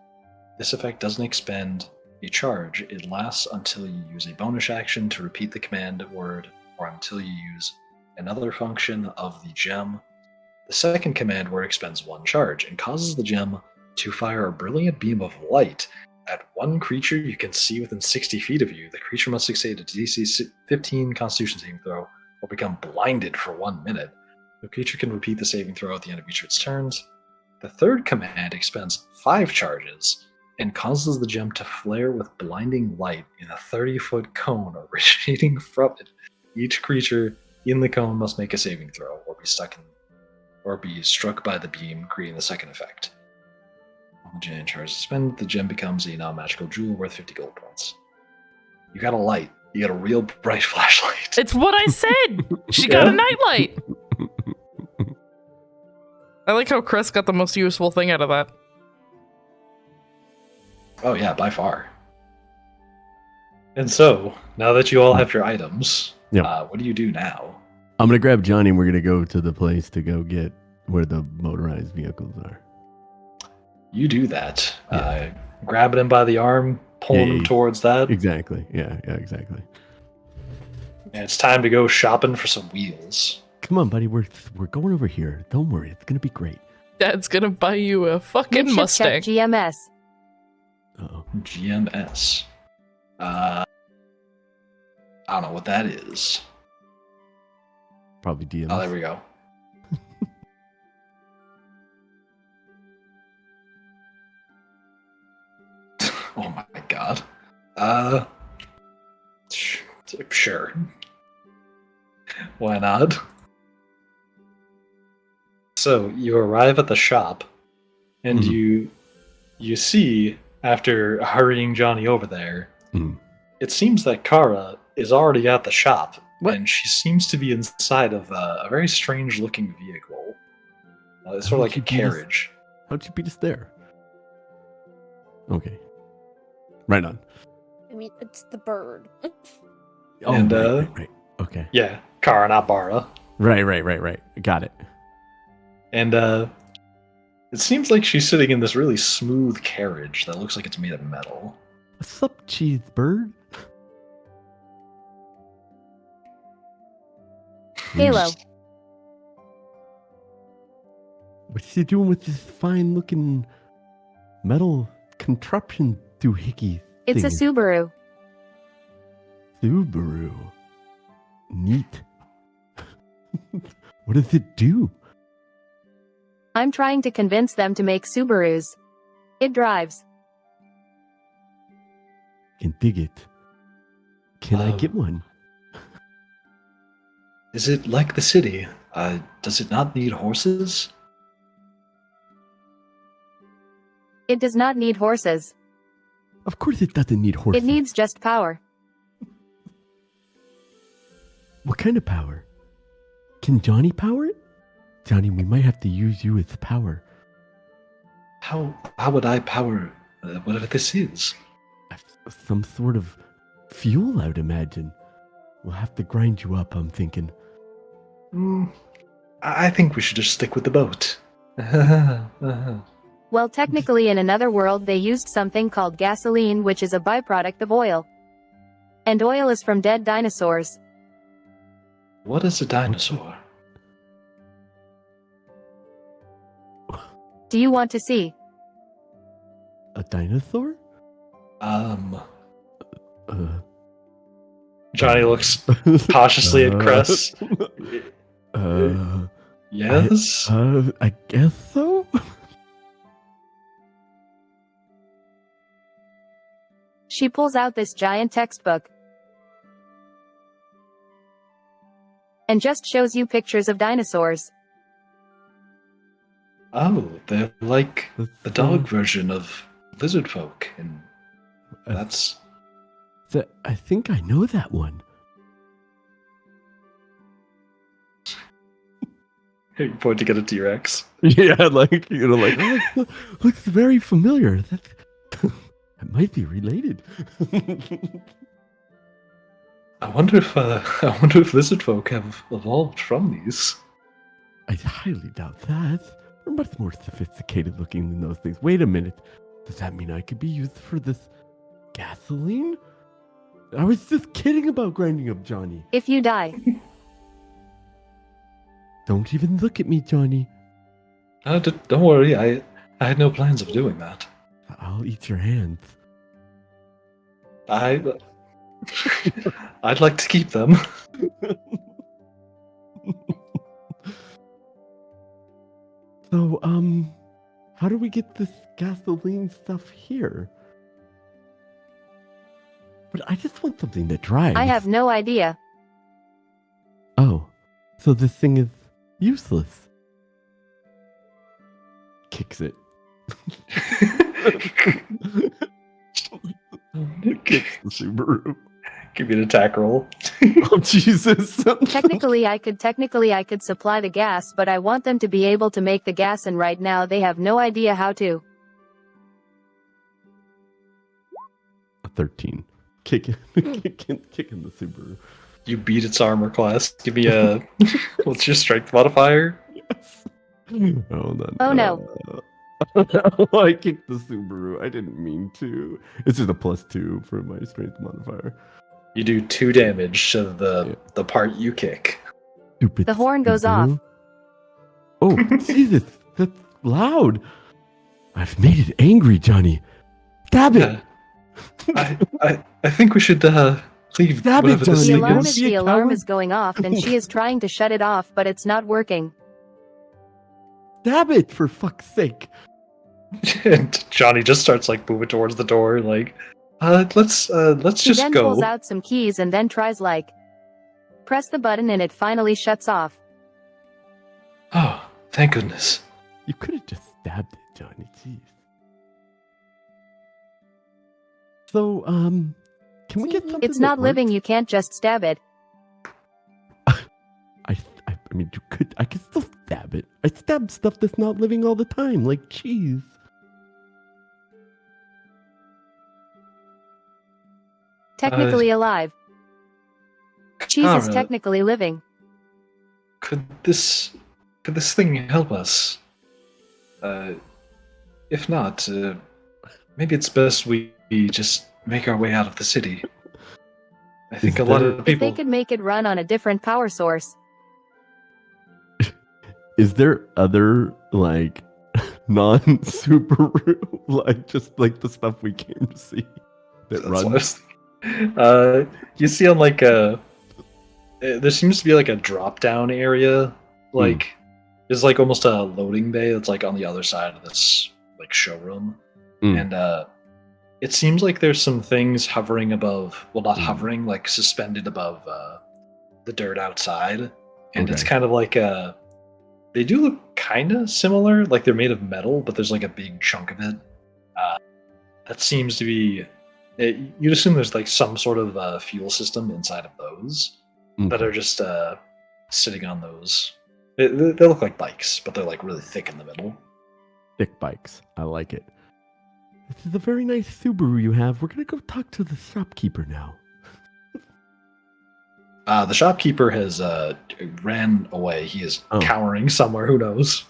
This effect doesn't expend a charge. It lasts until you use a bonus action to repeat the command word or until you use another function of the gem. The second command word expends 1 charge and causes the gem to fire a brilliant beam of light at one creature you can see within 60 feet of you. The creature must succeed a DC 15 Constitution saving throw or become blinded for 1 minute. The creature can repeat the saving throw at the end of each of its turns. The third command expends 5 charges and causes the gem to flare with blinding light in a 30-foot cone originating from it. Each creature in the cone must make a saving throw or be struck by the beam, creating the second effect. When the gem charge is suspended, the gem becomes a non-magical jewel worth 50 gold points. You got a light. You got a real bright flashlight. It's what I said. She got a nightlight. I like how Kres got the most useful thing out of that. Oh yeah, by far. And so, now that you all have your items, what do you do now? I'm going to grab Johnny and we're going to go to the place to go get where the motorized vehicles are. You do that. Grabbing him by the arm, pulling him towards that. Exactly. Yeah, exactly. And it's time to go shopping for some wheels. Come on, buddy. We're going over here. Don't worry. It's going to be great. Dad's gonna buy you a fucking Midship Mustang. check GMS. Uh-oh. GMS. I don't know what that is. Probably DMS. Oh, there we go. Oh my god. Sure. Why not? So you arrive at the shop, and you see, after hurrying Johnny over there, it seems that Kara is already at the shop, What? and she seems to be inside of a very strange-looking vehicle. It's sort of How'd like a you beat us- carriage. How'd you beat us there? Okay. Right on. I mean, it's the bird. Oh, And, right. Okay. Yeah, Kara, not Bara. Right. Got it. And it seems like she's sitting in this really smooth carriage that looks like it's made of metal. What's up, cheese bird? Halo. What's he doing with this fine-looking metal contraption doohickey It's a thing? Subaru. Subaru. Neat. What does it do? I'm trying to convince them to make Subarus. It drives. Can dig it. Can I Oh. get one? Is it like the city? Does it not need horses? It does not need horses. Of course it doesn't need horses. It needs just power. What kind of power? Can Johnny power it? Johnny, we might have to use you as power. How would I power whatever this is? Some sort of fuel, I would imagine. We'll have to grind you up, I'm thinking. I think we should just stick with the boat. Well, technically, in another world, they used something called gasoline, which is a byproduct of oil. And oil is from dead dinosaurs. What is a dinosaur? Do you want to see? A dinosaur? Johnny looks cautiously at Kres. Yes? I guess so? She pulls out this giant textbook and just shows you pictures of dinosaurs. Oh, they're like That's, the dog version of lizard folk, and that's... I think I know that one. You're pointing at a T-Rex. Yeah, like, looks very familiar. That might be related. I wonder if lizard folk have evolved from these. I highly doubt that. They're much more sophisticated looking than those things. Wait a minute. Does that mean I could be used for this gasoline? I was just kidding about grinding up Johnny. If you die, Don't even look at me, Johnny. Don't worry, I had no plans of doing that. I'll eat your hands. I'd like to keep them. So, how do we get this gasoline stuff here? But I just want something that drives. I have no idea. Oh, so this thing is useless. Kicks it. Kicks the Subaru. Give me an attack roll. Oh, Jesus. Technically, I could supply the gas, but I want them to be able to make the gas, and right now they have no idea how to. A 13. Kicking the Subaru. You beat its armor class. Give me a... What's your strength modifier? Yes. Oh, no. Oh, no. I kicked the Subaru. I didn't mean to. It's just a +2 for my strength modifier. You do 2 damage to the part you kick. Stupid The horn goes Subaru. off. Oh, Jesus. That's loud. I've made it angry, Johnny. Stab it. I think we should leave Stab it, whatever this Johnny. thing Don't is. be a The alarm coward. is going off, and she is trying to shut it off, but it's not working. Stab it, for fuck's sake. And Johnny just starts like moving towards the door, like, let's She just then go. pulls out some keys and then tries press the button, and it finally shuts off. Oh, thank goodness. You could have just stabbed it, Johnny. Jeez. So, can we get something It's that not living, works? you can't just stab it. I mean, I could still stab it. I stab stuff that's not living all the time, like cheese. Technically alive. Cheese is Kara, technically living. Could this thing help us? If not, maybe it's best we just make our way out of the city. I think a lot of If people. they could make it run on a different power source. Is there other, like, non-Subaru, like, just like the stuff we came to see that That's what I runs? was you see on like there seems to be like a drop down area, like there's like almost a loading bay that's like on the other side of this like showroom, and it seems like there's some things hovering above, well not hovering, like suspended above the dirt outside, and it's Okay. kind of like they do look kind of similar, like they're made of metal, but there's like a big chunk of it that seems to be. You'd assume there's like some sort of fuel system inside of those that are just sitting on those. They look like bikes, but they're like really thick in the middle. Thick bikes. I like it. This is a very nice Subaru you have. We're gonna go talk to the shopkeeper now. The shopkeeper has ran away. He is cowering somewhere. Who knows?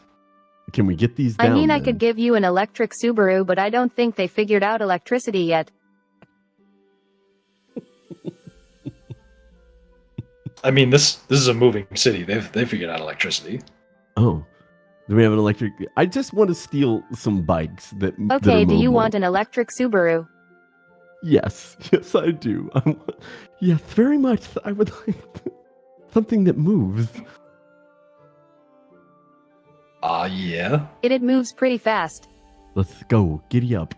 Can we get these down? I mean, I then? could give you an electric Subaru, but I don't think they figured out electricity yet. I mean, this is a moving city. They figured out electricity. Oh. Do we have an electric? I just want to steal some bikes that. Okay, do you want an electric Subaru? Yes, yes, I do. Yes, very much. I would like something that moves. Yeah. It moves pretty fast. Let's go. Giddy up.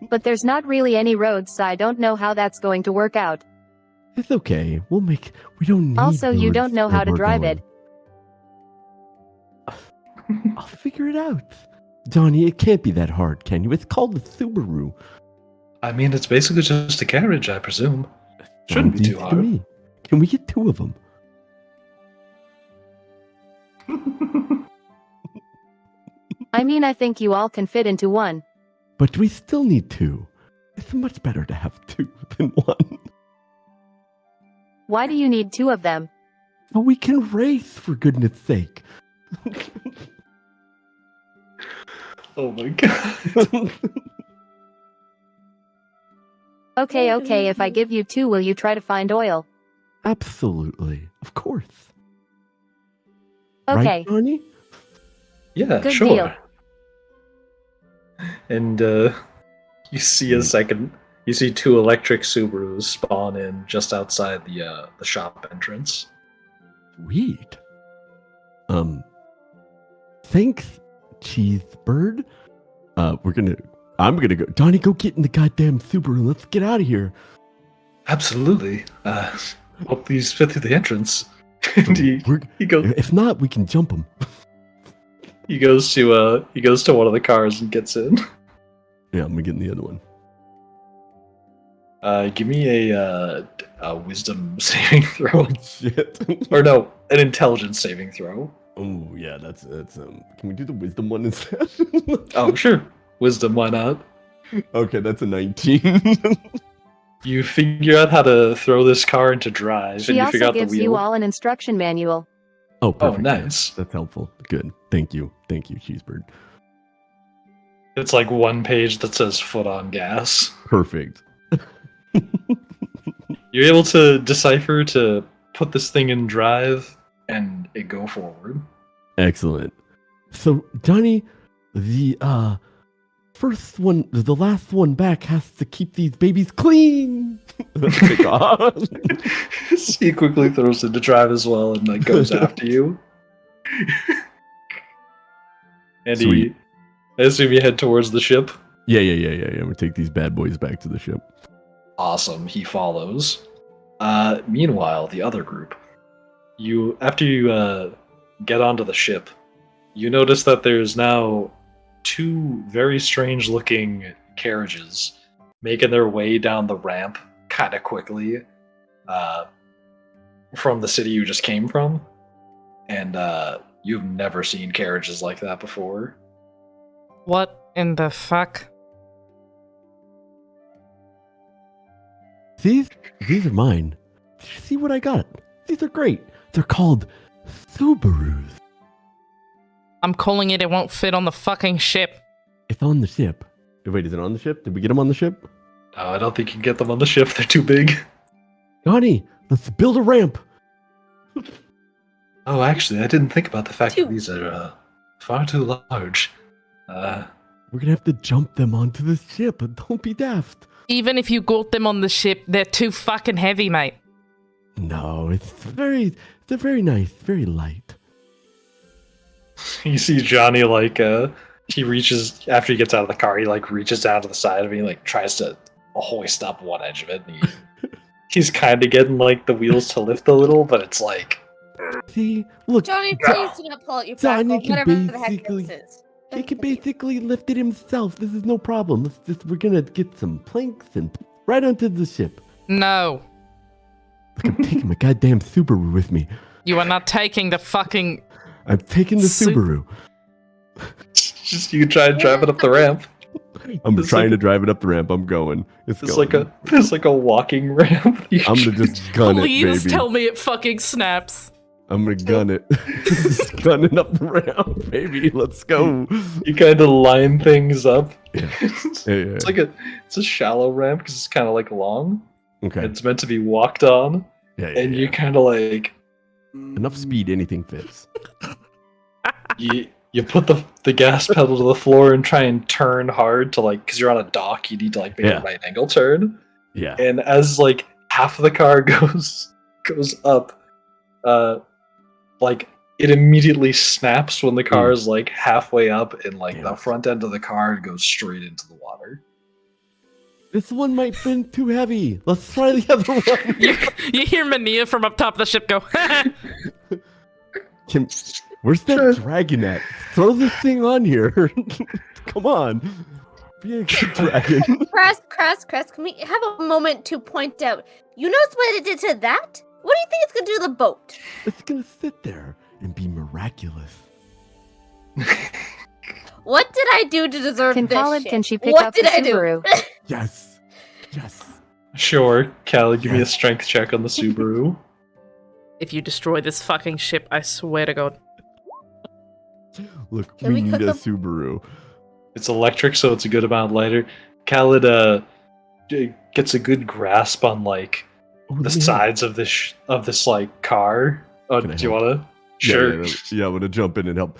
But there's not really any roads, so I don't know how that's going to work out. It's okay. We don't need. Also, you roads don't know where how to we're drive going. it. I'll figure it out. Johnny, it can't be that hard, can you? It's called the Subaru. I mean, it's basically just a carriage, I presume. Shouldn't be Sounds too easy hard. to me. Can we get 2 of them? I mean, I think you all can fit into one. But we still need 2. It's much better to have 2 than 1. Why do you need 2 of them? But we can race, for goodness sake. Oh my god. Okay, if I give you 2, will you try to find oil? Absolutely. Of course. Okay. Right, Johnny? Yeah, Good sure. deal. And you see a second. You see 2 electric Subarus spawn in just outside the shop entrance. Sweet. Thanks, Cheesebird. I'm gonna go. Johnny, go get in the goddamn Subaru. Let's get out of here. Absolutely. Hope these fit through the entrance. And he goes. If not, we can jump them. He goes to one of the cars and gets in. Yeah, I'm gonna get in the other one. Give me a wisdom saving throw. Oh, shit. Or no, an intelligence saving throw. Oh yeah, that's Can we do the wisdom one instead? Oh sure, wisdom. Why not? Okay, that's a 19. You figure out how to throw this car into drive, She and you figure also out the gives wheel. you all an instruction manual. Oh, perfect. nice. That's helpful. Good. Thank you, Cheesebird. It's like one page that says "foot on gas." Perfect. You're able to decipher to put this thing in drive and it go forward. Excellent. So, Johnny, the last one back has to keep these babies clean. Take off. He quickly throws into drive as well and like goes after you. And Sweet. I assume you head towards the ship. Yeah. I'm gonna take these bad boys back to the ship. Awesome. He follows. Meanwhile, the other group. After you get onto the ship, you notice that there's now 2 very strange looking carriages making their way down the ramp kind of quickly. from the city you just came from, and you've never seen carriages like that before. What in the fuck? These are mine. Did you see what I got? These are great. They're called Subarus. I'm calling it won't fit on the fucking ship. It's on the ship. Wait, is it on the ship? Did we get them on the ship? I don't think you can get them on the ship. They're too big. Johnny, let's build a ramp. Oh, actually, I didn't think about the fact that these are far too large. We're gonna have to jump them onto the ship. Don't be daft. Even if you got them on the ship, they're too fucking heavy, mate. No, they're very nice, very light. You see Johnny, like, he reaches, after he gets out of the car, he, like, reaches down to the side of me, like, tries to hoist up one edge of it. And he's kind of getting, like, the wheels to lift a little, but it's like... See, look, Johnny, please do not pull out your Johnny backbone, can whatever the heck basically- this is. he can basically lift it himself. This is no problem. We're gonna get some planks and right onto the ship. No. Look, I'm taking my goddamn Subaru with me. You are not taking the fucking... I'm taking the Subaru. Just you try and drive it up the ramp. I'm It's trying like- to drive it up the ramp. I'm going. It's going. There's like a walking ramp. I'm gonna just gun it, Please baby. tell me it fucking snaps. I'm gonna gun it. Just gunning up the ramp, baby. Let's go. You kind of line things up. Yeah. It's like it's a shallow ramp because it's kind of like long. Okay. It's meant to be walked on, Yeah, and you kind of like enough speed, anything fits. you put the gas pedal to the floor and try and turn hard to like because you're on a dock. You need to like make a right angle turn. Yeah. And as like half of the car goes up, like it immediately snaps when the car is like halfway up, and like the front end of the car goes straight into the water. This one might have been too heavy. Let's try the other one. You hear Mania from up top of the ship go, Where's that dragon at? Throw this thing on here. Come on. Be a good dragon. Kres, can we have a moment to point out? You notice what it did to that? What do you think it's gonna do to the boat? It's gonna sit there and be miraculous. What did I do to deserve Can this Kaelid, shit? can she pick what up did the I do? Subaru? Yes. Yes. Sure, Kaelid, give me a strength check on the Subaru. if you destroy this fucking ship, I swear to God. Look, Can we we need cook a them? Subaru. It's electric, so it's a good amount lighter. Kaelid gets a good grasp on like Oh, the let me help. sides of this like car. Oh, Can I do you help? want to? Sure. Yeah, I'm gonna jump in and help.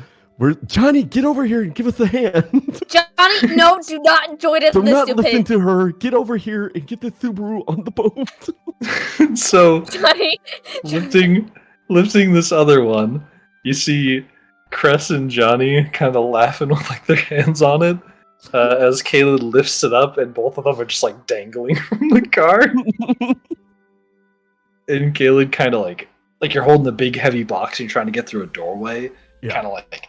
Johnny, get over here and give us a hand. Johnny, no, do not join us Do in this not listen stupid. to her. Get over here and get the Subaru on the boat. So Johnny, lifting this other one, you see Kres and Johnny kind of laughing with like their hands on it as Kaelid lifts it up, and both of them are just like dangling from the car. And Kaelid kind of like you're holding a big heavy box and you're trying to get through a doorway. Yeah. Kind of like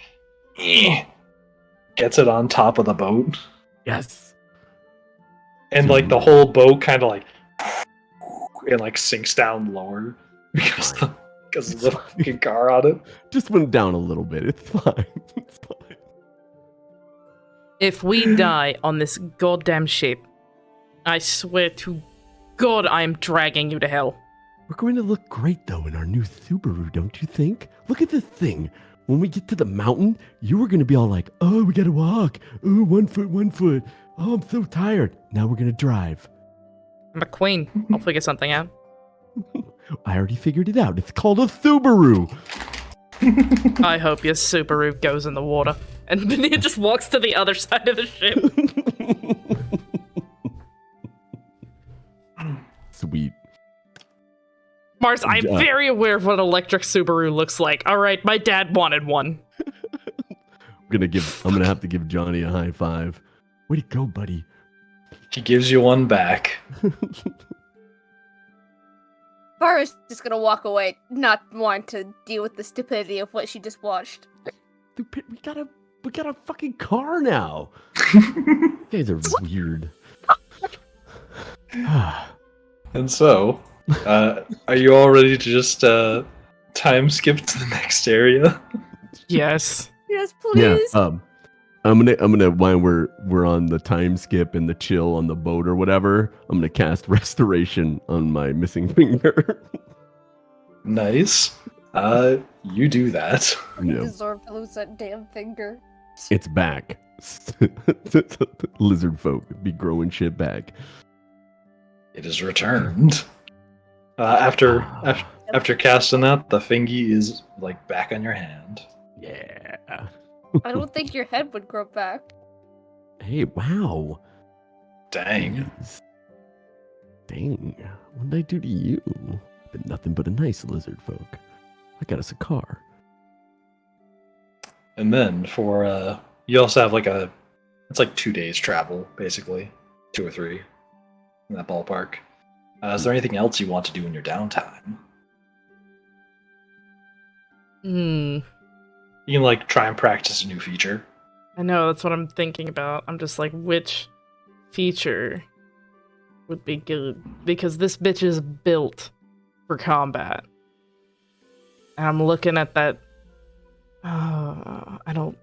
gets it on top of the boat, Yes. and like the whole boat kind of like and like sinks down lower because of the fucking car on it. Just went down a little bit. It's fine. It's fine. If we die on this goddamn ship, I swear to God I am dragging you to hell. We're going to look great though in our new Subaru, don't you think? Look at this thing. When we get to the mountain, you were going to be all like, oh, we got to walk. Oh, 1 foot, 1 foot. Oh, I'm so tired. Now we're going to drive. I'm a queen. I'll figure something out. I already figured it out. It's called a Subaru. I hope your Subaru goes in the water. And Benia just walks to the other side of the ship. Sweet. Mars, I'm Yeah. very aware of what an electric Subaru looks like. All right, my dad wanted one. I'm gonna have to give Johnny a high five. Way to go, buddy. He gives you one back. Vara's just gonna walk away, not want to deal with the stupidity of what she just watched. Stupid. We got a fucking car now. You guys are weird. And so, Are you all ready to just time skip to the next area? Yes. Yes, Yeah. please. I'm gonna while we're on the time skip and the chill on the boat or whatever, I'm gonna cast restoration on my missing finger. Nice. You do that. You Yeah. deserve to lose that damn finger. It's back. Lizard folk be growing shit back. It is returned. After casting that, the fingy is like back on your hand. Yeah. I don't think your head would grow back. Hey, wow. Dang. Jeez. Dang. What did I do to you? Been nothing but a nice lizard folk. I got us a car. And then for you also have it's like 2 days travel, basically. 2 or 3 in that ballpark. Is there anything else you want to do in your downtime? You can like try and practice a new feature. I know, that's what I'm thinking about. I'm just like, which feature would be good? Because this bitch is built for combat. And I'm looking at that. I don't.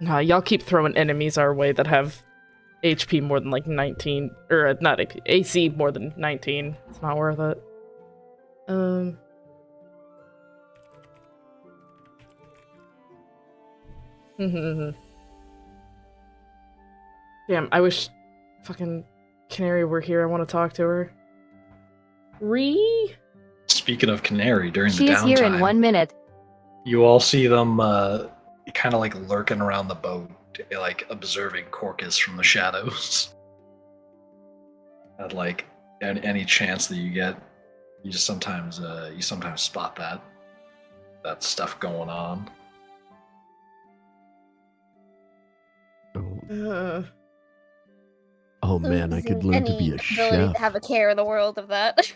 Nah, y'all keep throwing enemies our way that have HP more than like 19. Or not AP, AC more than 19. It's not worth it. Damn, I wish fucking Canary were here. I want to talk to her. Speaking of Canary, during She the is here in downtime, 1 minute. you all see them kind of like lurking around the boat, like observing Corkus from the shadows. At like any chance that you get, you just sometimes spot that stuff going on. Oh man, I could learn to be a ability chef. to have a care in the world of that.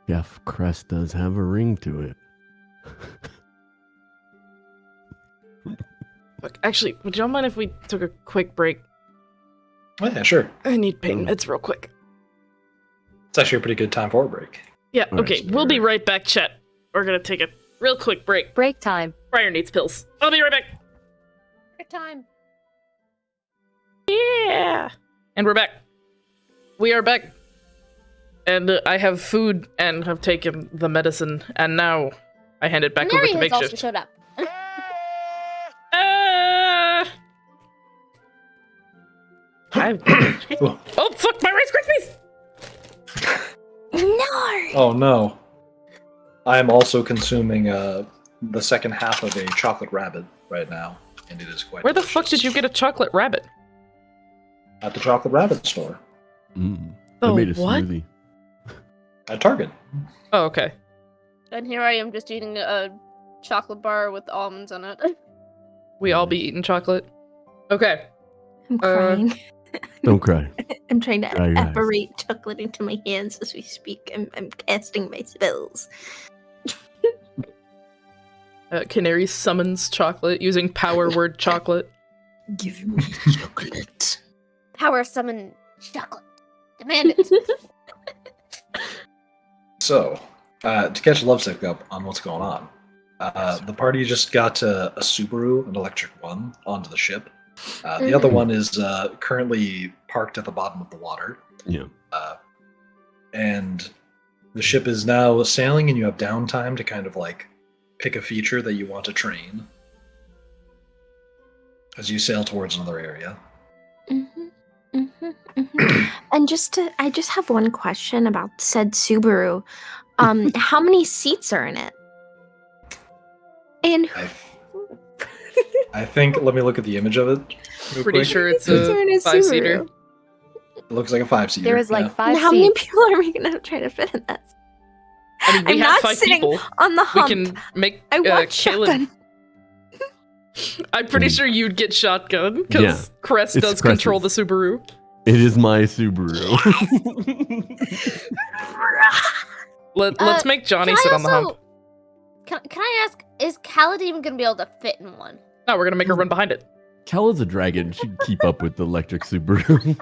Chef Kres does have a ring to it. Look, actually, would y'all mind if we took a quick break? Oh, yeah, sure. I need pain meds real quick. It's actually a pretty good time for a break. Yeah, All right, okay, we'll be right back, chat. We're gonna take a real quick break. Break time. Briar needs pills. I'll be right back. Good time. Yeah. And we're back. We are back. And I have food and have taken the medicine, and now I hand it back Canary over to has also Makeshift. showed up. Oh, fuck, my Rice Krispies! No! Oh no. I am also consuming the second half of a chocolate rabbit right now, and it is quite Where the delicious. fuck did you get a chocolate rabbit? At the chocolate rabbit store. I Oh, made a what? smoothie. At Target. Oh, okay. And here I am just eating a chocolate bar with almonds in it. We all be eating chocolate. Okay. I'm crying. Don't cry. I'm trying to Dry your eyes. apparate chocolate into my hands as we speak. I'm casting my spells. Canary summons chocolate using power word chocolate. Give me chocolate. Power summon chocolate. Demand it. So, to catch a lovesick up on what's going on, the party just got a Subaru, an electric one, onto the ship. The other one is currently parked at the bottom of the water. Yeah. And the ship is now sailing, and you have downtime to kind of like pick a feature that you want to train as you sail towards another area. And I just have one question about said Subaru. How many seats are in it? And I think, let me look at the image of it. real Pretty quick. sure it's Seats are in a a 5-seater. Subaru. It looks like a 5-seater. There is like yeah. 5 how many seats. people are we gonna try to fit in this? I mean, we I'm have not 5 sitting people. on the We hump. can make I want Kaelid. shotgun. I'm pretty sure you'd get shotgun because Yeah, Kres it's does control the Kres's. Subaru. It is my Subaru. Let's make Johnny Can I sit on the hump. also- Can I ask, is Kaelid even going to be able to fit in one? No, we're gonna make her run behind it. Kel's a dragon. She'd keep up with the electric Subaru.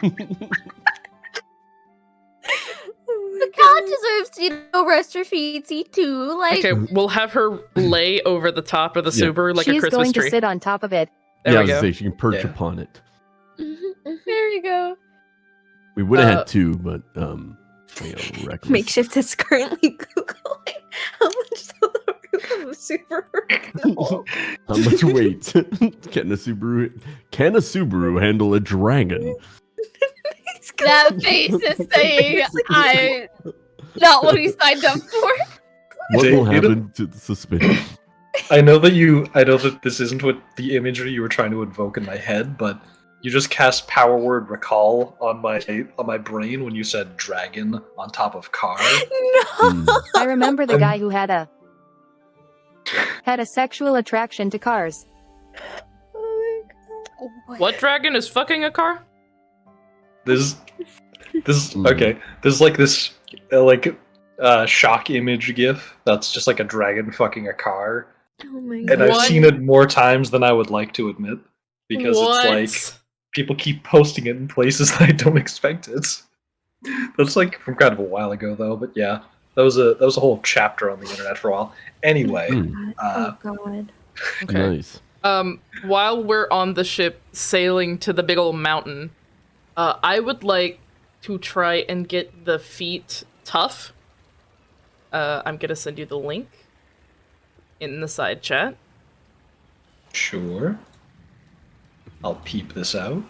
The cow deserves to, rest her feetsy too. Like, Okay, we'll have her lay over the top of the Yeah. Subaru like a She's Christmas going tree. to sit on top of it. There yeah, I we was go. gonna say she can perch Yeah. upon it. there you go. We would have Uh, had two, but reckless. Makeshift is currently googling how much the roof of a Subaru. How much weight can a Subaru handle a dragon? That face is saying, I not what he signed up for. What Jake, will you don't- happen to the suspension? I know that this isn't what the imagery you were trying to invoke in my head, but you just cast power word recall on my brain when you said dragon on top of car. Hmm. I remember the guy who had a sexual attraction to cars. What dragon is fucking a car? This Mm. okay. There's like this shock image gif that's just like a dragon fucking a car, Oh my and god. I've What? seen it more times than I would like to admit because What? it's like people keep posting it in places that I don't expect it. That's like from kind of a while ago though, but yeah, that was a whole chapter on the internet for a while. Anyway, Hmm. Oh god. Okay. Nice. While we're on the ship sailing to the big old mountain, I would like to try and get the feet tough. I'm gonna send you the link in the side chat. sure. I'll peep this out.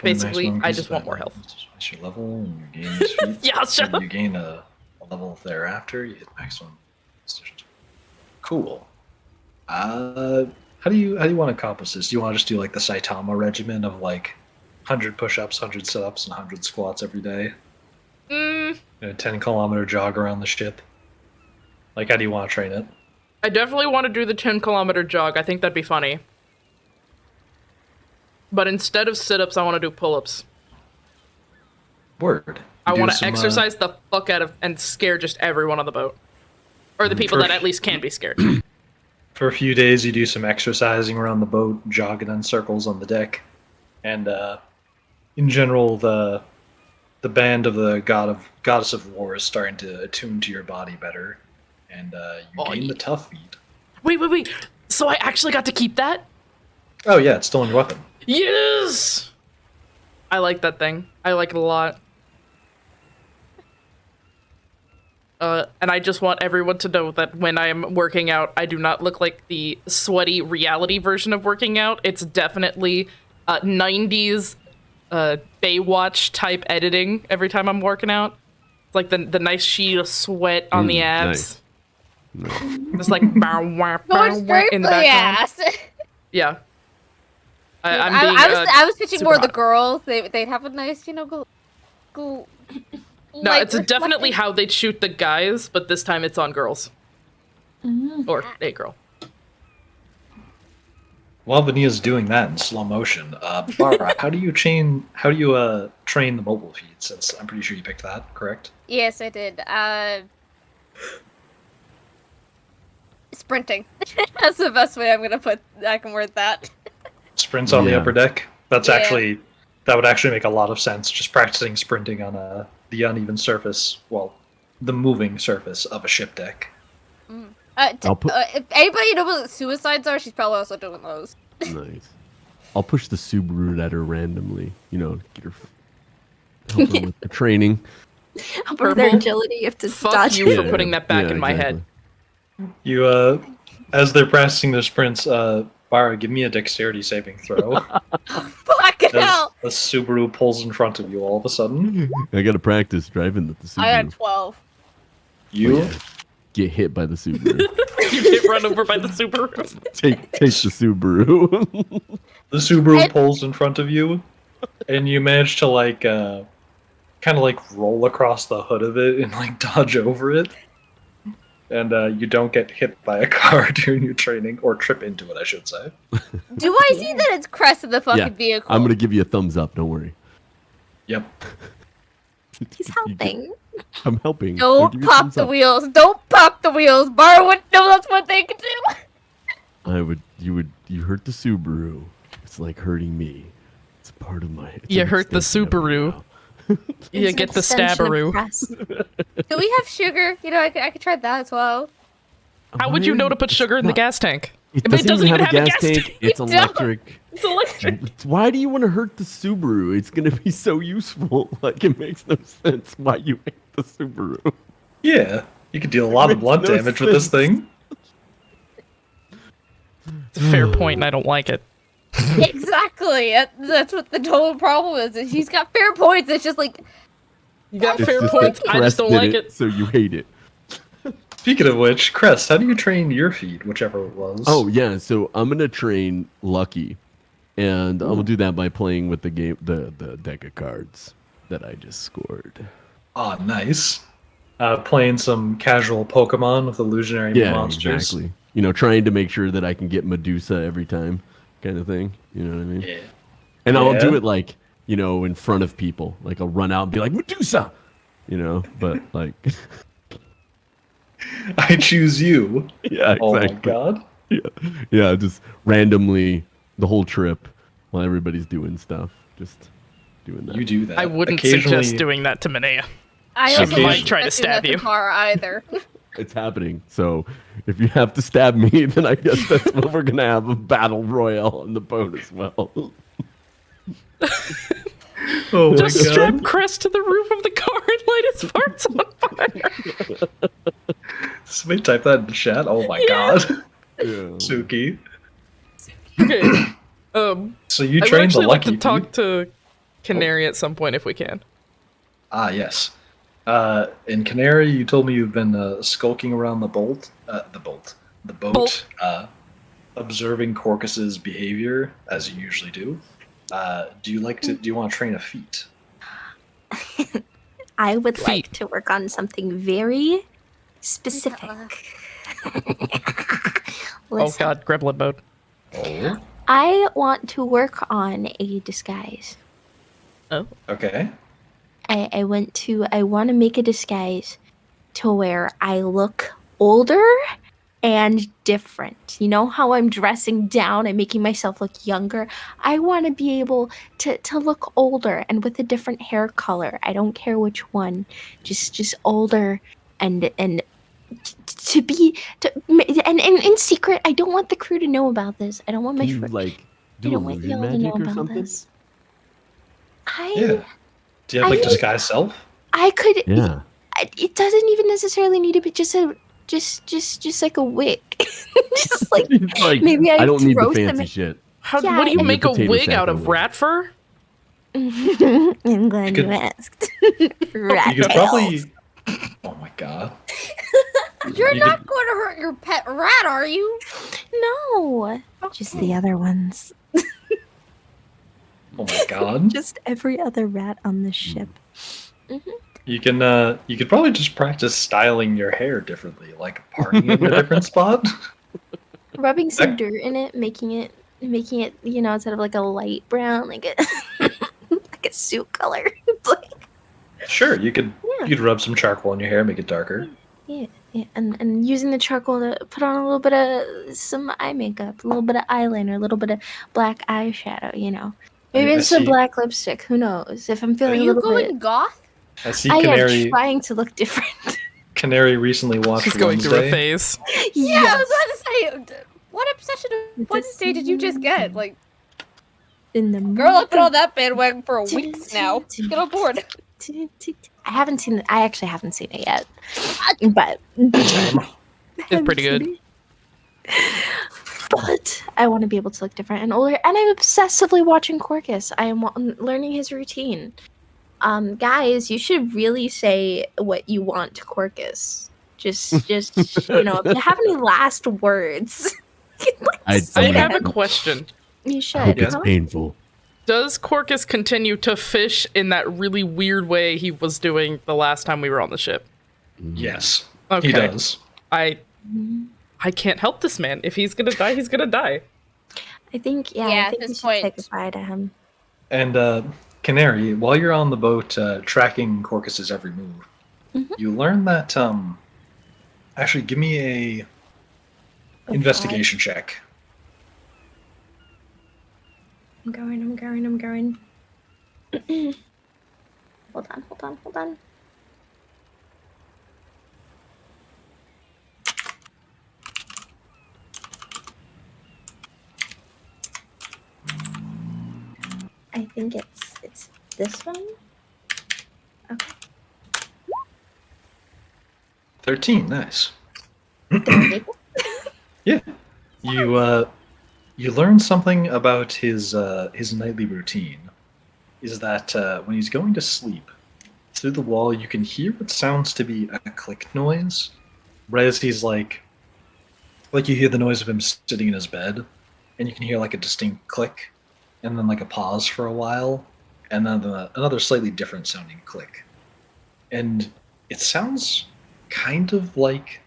Basically, I just want more health. What's your level and you gain these feats? Yeah, shut and up. you gain a level thereafter. You hit maximum. Cool. How do you want to accomplish this? Do you want to just do like the Saitama regimen of like 100 push-ups, 100 sit-ups, and 100 squats every day? Mm, A 10-kilometer jog around the ship. Like, how do you want to train it? I definitely want to do the 10-kilometer jog. I think that'd be funny. But instead of sit-ups, I want to do pull-ups. Word. I Do want to some, exercise the fuck out of and scare just everyone on the boat. Or the people that at least can be scared. For a few days, you do some exercising around the boat, jogging in circles on the deck, and in general, the band of the goddess of war is starting to attune to your body better, and you gain the tough feat. Wait. So I actually got to keep that? Oh yeah, it's still in your weapon. Yes! I like that thing. I like it a lot. And I just want everyone to know that when I am working out, I do not look like the sweaty reality version of working out. It's definitely 90s Baywatch type editing every time I'm working out. It's like the nice sheet of sweat on the abs. Nice. Just like bow, wah, bow, Going wah straight in for the the background. ass. Yeah. I'm I, being, I was pitching super more the hot. girls. They'd have a nice, go. No, it's definitely how they'd shoot the guys, but this time it's on girls. Or a girl. While Vania's doing that in slow motion, Bara, how do you train the mobile feed? Since I'm pretty sure you picked that, correct? Yes, I did. Sprinting. That's the best way I can word that. Sprints on the Yeah. upper deck. That Yeah. would actually make a lot of sense. Just practicing sprinting on the uneven surface, well, the moving surface of a ship deck. I'll put- If anybody knows what suicides are, she's probably also doing those. Nice. I'll push the Subaru at her randomly. Get her help her with the training. Help with their Purple? agility, you have to Fuck dodge you it. for putting that back Yeah, in my exactly. head. You, as they're practicing their sprints, Bara, give me a dexterity saving throw. Fucking As hell! a Subaru pulls in front of you all of a sudden. I gotta practice driving the Subaru. I had 12. You Yeah. Get hit by the Subaru. You get run over by the Subaru. take the Subaru. The Subaru And- pulls in front of you, and you manage to kind of roll across the hood of it and dodge over it. And you don't get hit by a car during your training, or trip into it, I should say. Do I see that it's Kres in the fucking Yeah, vehicle? I'm gonna give you a thumbs up. Don't worry. Yep. He's helping. I'm helping. Don't Give you a pop thumbs the up. wheels. Don't pop the wheels. Bar wouldn't know that's what they could do. I would you hurt the Subaru. It's like hurting me. It's part of my. You hurt the Subaru. You It's get an the extension of Stabberoo. Kres. Do we have sugar? You know, I could try that as well. How would you know to put sugar in the gas tank? It But doesn't even have a gas tank. It's don't. electric. It's electric. Why do you want to hurt the Subaru? It's gonna be so useful. Like it makes no sense why you hate the Subaru. Yeah, you could deal a lot of Makes blunt no damage with this sense. thing. It's a fair point, and I don't like it. Exactly. That's what the total problem is. He's got fair points. It's just like You got It's fair just points. that I just Kres don't did like it. So you hate it. Speaking of which, Kres, how do you train your feet, whichever it was? Oh yeah, so I'm gonna train Lucky, and I will do that by playing with the deck of cards that I just scored. Ah, nice. Playing some casual Pokemon with illusionary Yeah, monsters. exactly. You know, trying to make sure that I can get Medusa every time, kind of thing. You know what I mean? Yeah. And I'll do Yeah. it like, you know, in front of people. Like I'll run out and be like Medusa, you know. But like, I choose you. yeah, exactly. Oh my god. Yeah, just randomly the whole trip while everybody's doing stuff, just doing that. You do that. I wouldn't Occasionally- suggest doing that to Minea. I She also might wouldn't try to suggest stab doing you. that to Tara either. It's happening. So if you have to stab me, then I guess that's what we're gonna have a battle royale on the boat as well. Oh my Just strap god. Kres to the roof of the car and light his parts on fire. Somebody type that in the chat. Oh my Yeah. god. Yeah. Suki. Okay. So you I would trained the actually like lucky to talk feet? to Canary at some point if we can. Ah, yes. In Canary, you told me you've been skulking around the boat, Bolt. observing Corkus's behavior as you usually do. Do you want to train a feat? I would Feet. like to work on something very specific. Oh Listen, god, gremlin mode. Oh. I want to work on a disguise. Okay. I want to make a disguise to where I look older and different. You know how I'm dressing down and making myself look younger? I want to be able to look older and with a different hair color. I don't care which one. Just older and in secret. I don't want the crew to know about this. I don't want my Do you friends. like I do don't want illusion y'all to know magic or about something? this. Yeah. Do you have like I- disguise self? I could. Yeah. It doesn't even necessarily need to be just like a wig. just like It's like, maybe I don't need the throw some- fancy shit. Yeah, What do you I- make a Potato wig sack out or of? wig. Rat fur? I'm glad You you, could- asked. Rat You could tails. probably. Oh my god. You're You not could- going to hurt your pet rat, are you? No, just the other ones. Oh my god. Just every other rat on the ship. You could probably just practice styling your hair differently, like parting it in a different spot. Rubbing some That- dirt in it, making it, you know, instead of like a light brown, like a like a suit color. Like, Sure, you could Yeah. you could rub some charcoal in your hair, make it darker. yeah, and using the charcoal to put on a little bit of some eye makeup, a little bit of eyeliner, a little bit of black eyeshadow, you know. Maybe I it's some see. black lipstick. Who knows? If I'm Are feeling a you little going bit, goth? I see I am Canary trying to look different. Canary recently watched She's going through a Wednesday. phase. Yeah, I was about to say, what obsession of Wednesday did you just get? Like, In the girl, I've been on that bandwagon for a week now. Get on board. I haven't seen it. I actually haven't seen it yet, but It's pretty good. But I want to be able to look different and older, and I'm obsessively watching Corkus. I am learning his routine. Guys, you should really say what you want to Corkus. Just you know, if you have any last words, I I don't have a know. question. you I should. hope it's Huh? painful. Does Corkus continue to fish in that really weird way he was doing the last time we were on the ship? Yes, Okay. he does. I can't help this man. If he's gonna die, he's gonna die. I think, yeah, Yeah, I at think we this should say point- goodbye to him. And Canary, while you're on the boat tracking Corkus's every move, Mhm. you learn that actually give me a investigation check. I'm going. Hold on. I think it's this one. Okay. 13, nice. Did I make it? Yeah. You learn something about his nightly routine. Is that when he's going to sleep, through the wall you can hear what sounds to be a click noise. Right as he's like you hear the noise of him sitting in his bed, and you can hear like a distinct click, and then like a pause for a while, and then another slightly different sounding click. And it sounds kind of like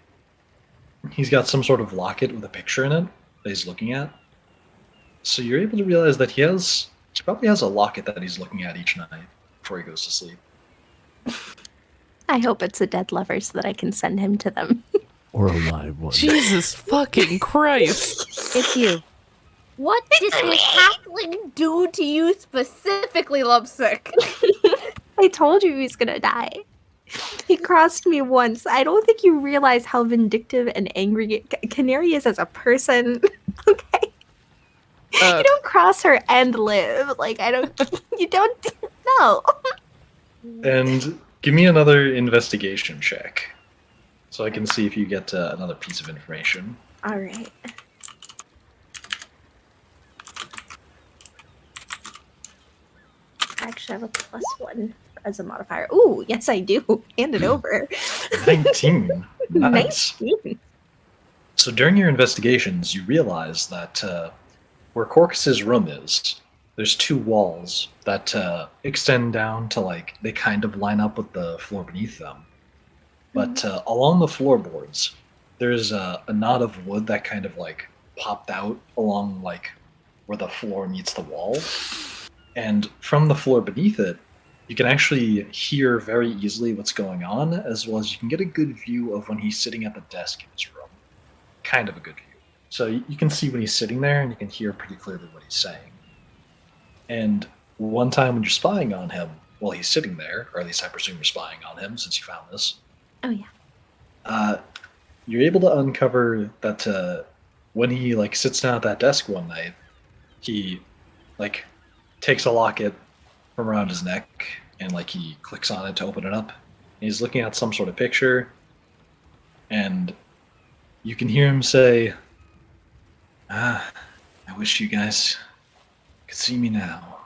he's got some sort of locket with a picture in it that he's looking at. So you're able to realize that he probably has a locket that he's looking at each night before he goes to sleep. I hope it's a dead lover so that I can send him to them. Or a live one. Jesus fucking Christ. It's you. What did this halfling do to you specifically, Lovesick? I told you he was gonna die. He crossed me once. I don't think you realize how vindictive and angry Canary is as a person. Okay. You don't cross her and live. Like, you don't know. And give me another investigation check, so I can see if you get another piece of information. All right. I actually have a +1 as a modifier. Ooh, yes, I do. Hand it over. 19. Nice. 19. So during your investigations, you realize that where Corkus's room is, there's two walls that extend down to they kind of line up with the floor beneath them. But along the floorboards, there's a knot of wood that kind of popped out along where the floor meets the wall. And from the floor beneath it, you can actually hear very easily what's going on, as well as you can get a good view of when he's sitting at the desk in his room. Kind of a good view. So you can see when he's sitting there, and you can hear pretty clearly what he's saying. And one time when you're spying on him while he's sitting there, or at least I presume you're spying on him since you found this. Oh, yeah. You're able to uncover that when he sits down at that desk one night, he takes a locket from around his neck and he clicks on it to open it up. And he's looking at some sort of picture, and you can hear him say, I wish you guys could see me now.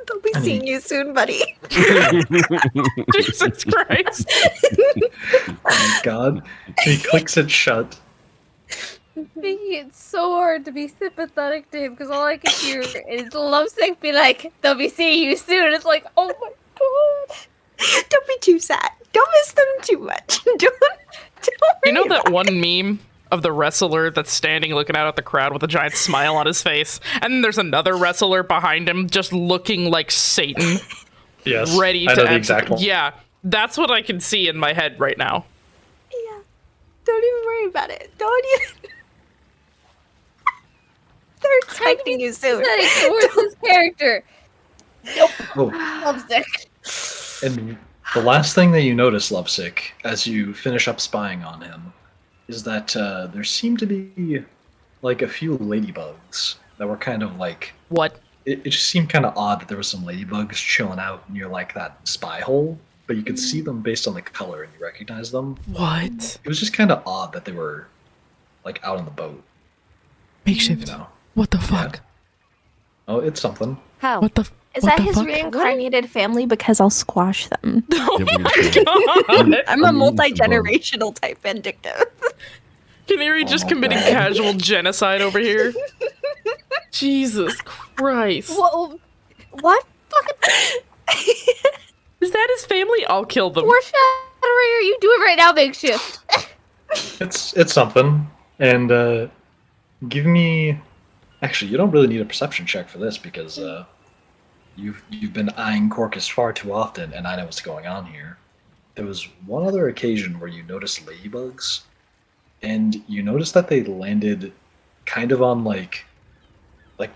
They'll be seeing you soon, buddy. Jesus Christ. Oh my god. He clicks it shut. It's so hard to be sympathetic to him because all I can hear is Lovesick be like, they'll be seeing you soon. It's like, oh my god. Don't be too sad. Don't miss them too much. Don't You know worry that about one meme of the wrestler that's standing looking out at the crowd with a giant smile on his face, and then there's another wrestler behind him just looking like Satan, Yes. ready I to know the exact one. Yeah, that's what I can see in my head right now. Yeah. Don't even worry about it. Don't even. They're expecting you soon. Sympathetic towards his character. Oh. Lovesick. And the last thing that you notice, Lovesick, as you finish up spying on him, is that there seemed to be a few ladybugs that were kind of What? it just seemed kind of odd that there were some ladybugs chilling out near that spy hole, but you could see them based on the color and you recognize them. What? It was just kind of odd that they were out on the boat. Makeshift. You know? What the fuck? Oh, it's something. How? What the? Is what that the his fuck? reincarnated family? Because I'll squash them. Oh Yeah, my we're god! I'm a I'm used to multi-generational type vindictive. Canary just Oh, committing God. casual genocide over here. Jesus Christ! What fucking Is that his family? I'll kill them. foreshadowing are you doing right now, Makeshift? It's something. And give me. Actually, you don't really need a perception check for this because you've been eyeing Corkus far too often, and I know what's going on here. There was one other occasion where you noticed ladybugs, and you noticed that they landed kind of on like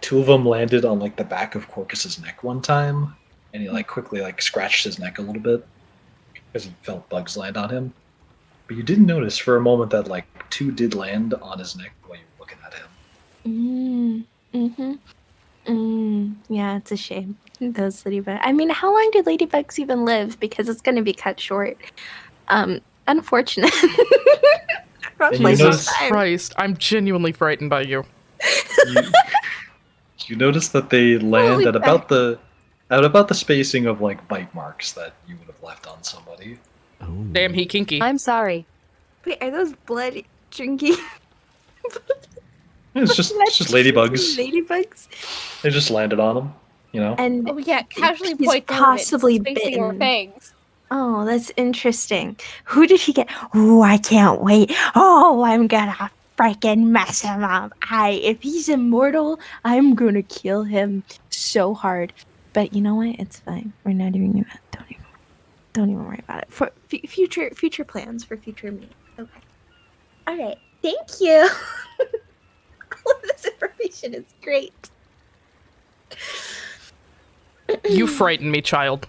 two of them landed on like the back of Corkus's neck one time, and he like quickly like scratched his neck a little bit because he felt bugs land on him. But you didn't notice for a moment that like two did land on his neck while you were looking at him. Yeah, it's a shame. Those ladybugs. I mean, how long do ladybugs even live? Because it's going to be cut short. Unfortunate. And you Jesus notice- Christ, I'm genuinely frightened by you. You notice that they land Holy at about the spacing of like bite marks that you would have left on somebody. Oh. Damn, he kinky. I'm sorry. Wait, are those blood drinking? It's just ladybugs. Ladybugs. They just landed on them, you know. And Oh yeah, casually he's point down possibly it's facing your bitten. fangs. oh, that's interesting. Who did he get? Oh, I can't wait. Oh, I'm gonna freaking mess him up. If he's immortal, I'm gonna kill him so hard. But you know what? It's fine. We're not even gonna. Don't even worry about it. For future plans for future me. Okay. All right. Thank you. All of this information is great. You frighten me, child.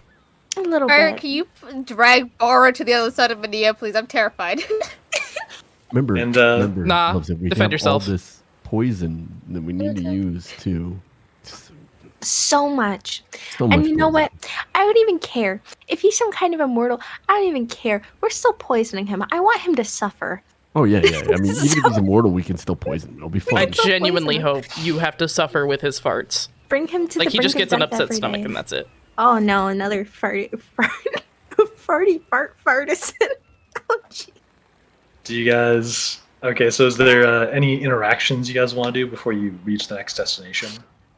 A little Alright, bit. can you drag Bora to the other side of Medea, please? I'm terrified. Remember, Nah, Loves, we defend have yourself. all this poison that we need to use to. So much. So much And you know poison. what? I don't even care. If he's some kind of immortal, I don't even care. We're still poisoning him. I want him to suffer. Oh yeah. I mean, even if he's immortal, we can still poison him. It'll be I fine. so genuinely poisonous. hope you have to suffer with his farts. Bring him to Like, the he brink just of gets an death upset every stomach day. and that's it. Oh no, another farty fartison. Oh gee. Do you guys? Okay, so is there any interactions you guys want to do before you reach the next destination?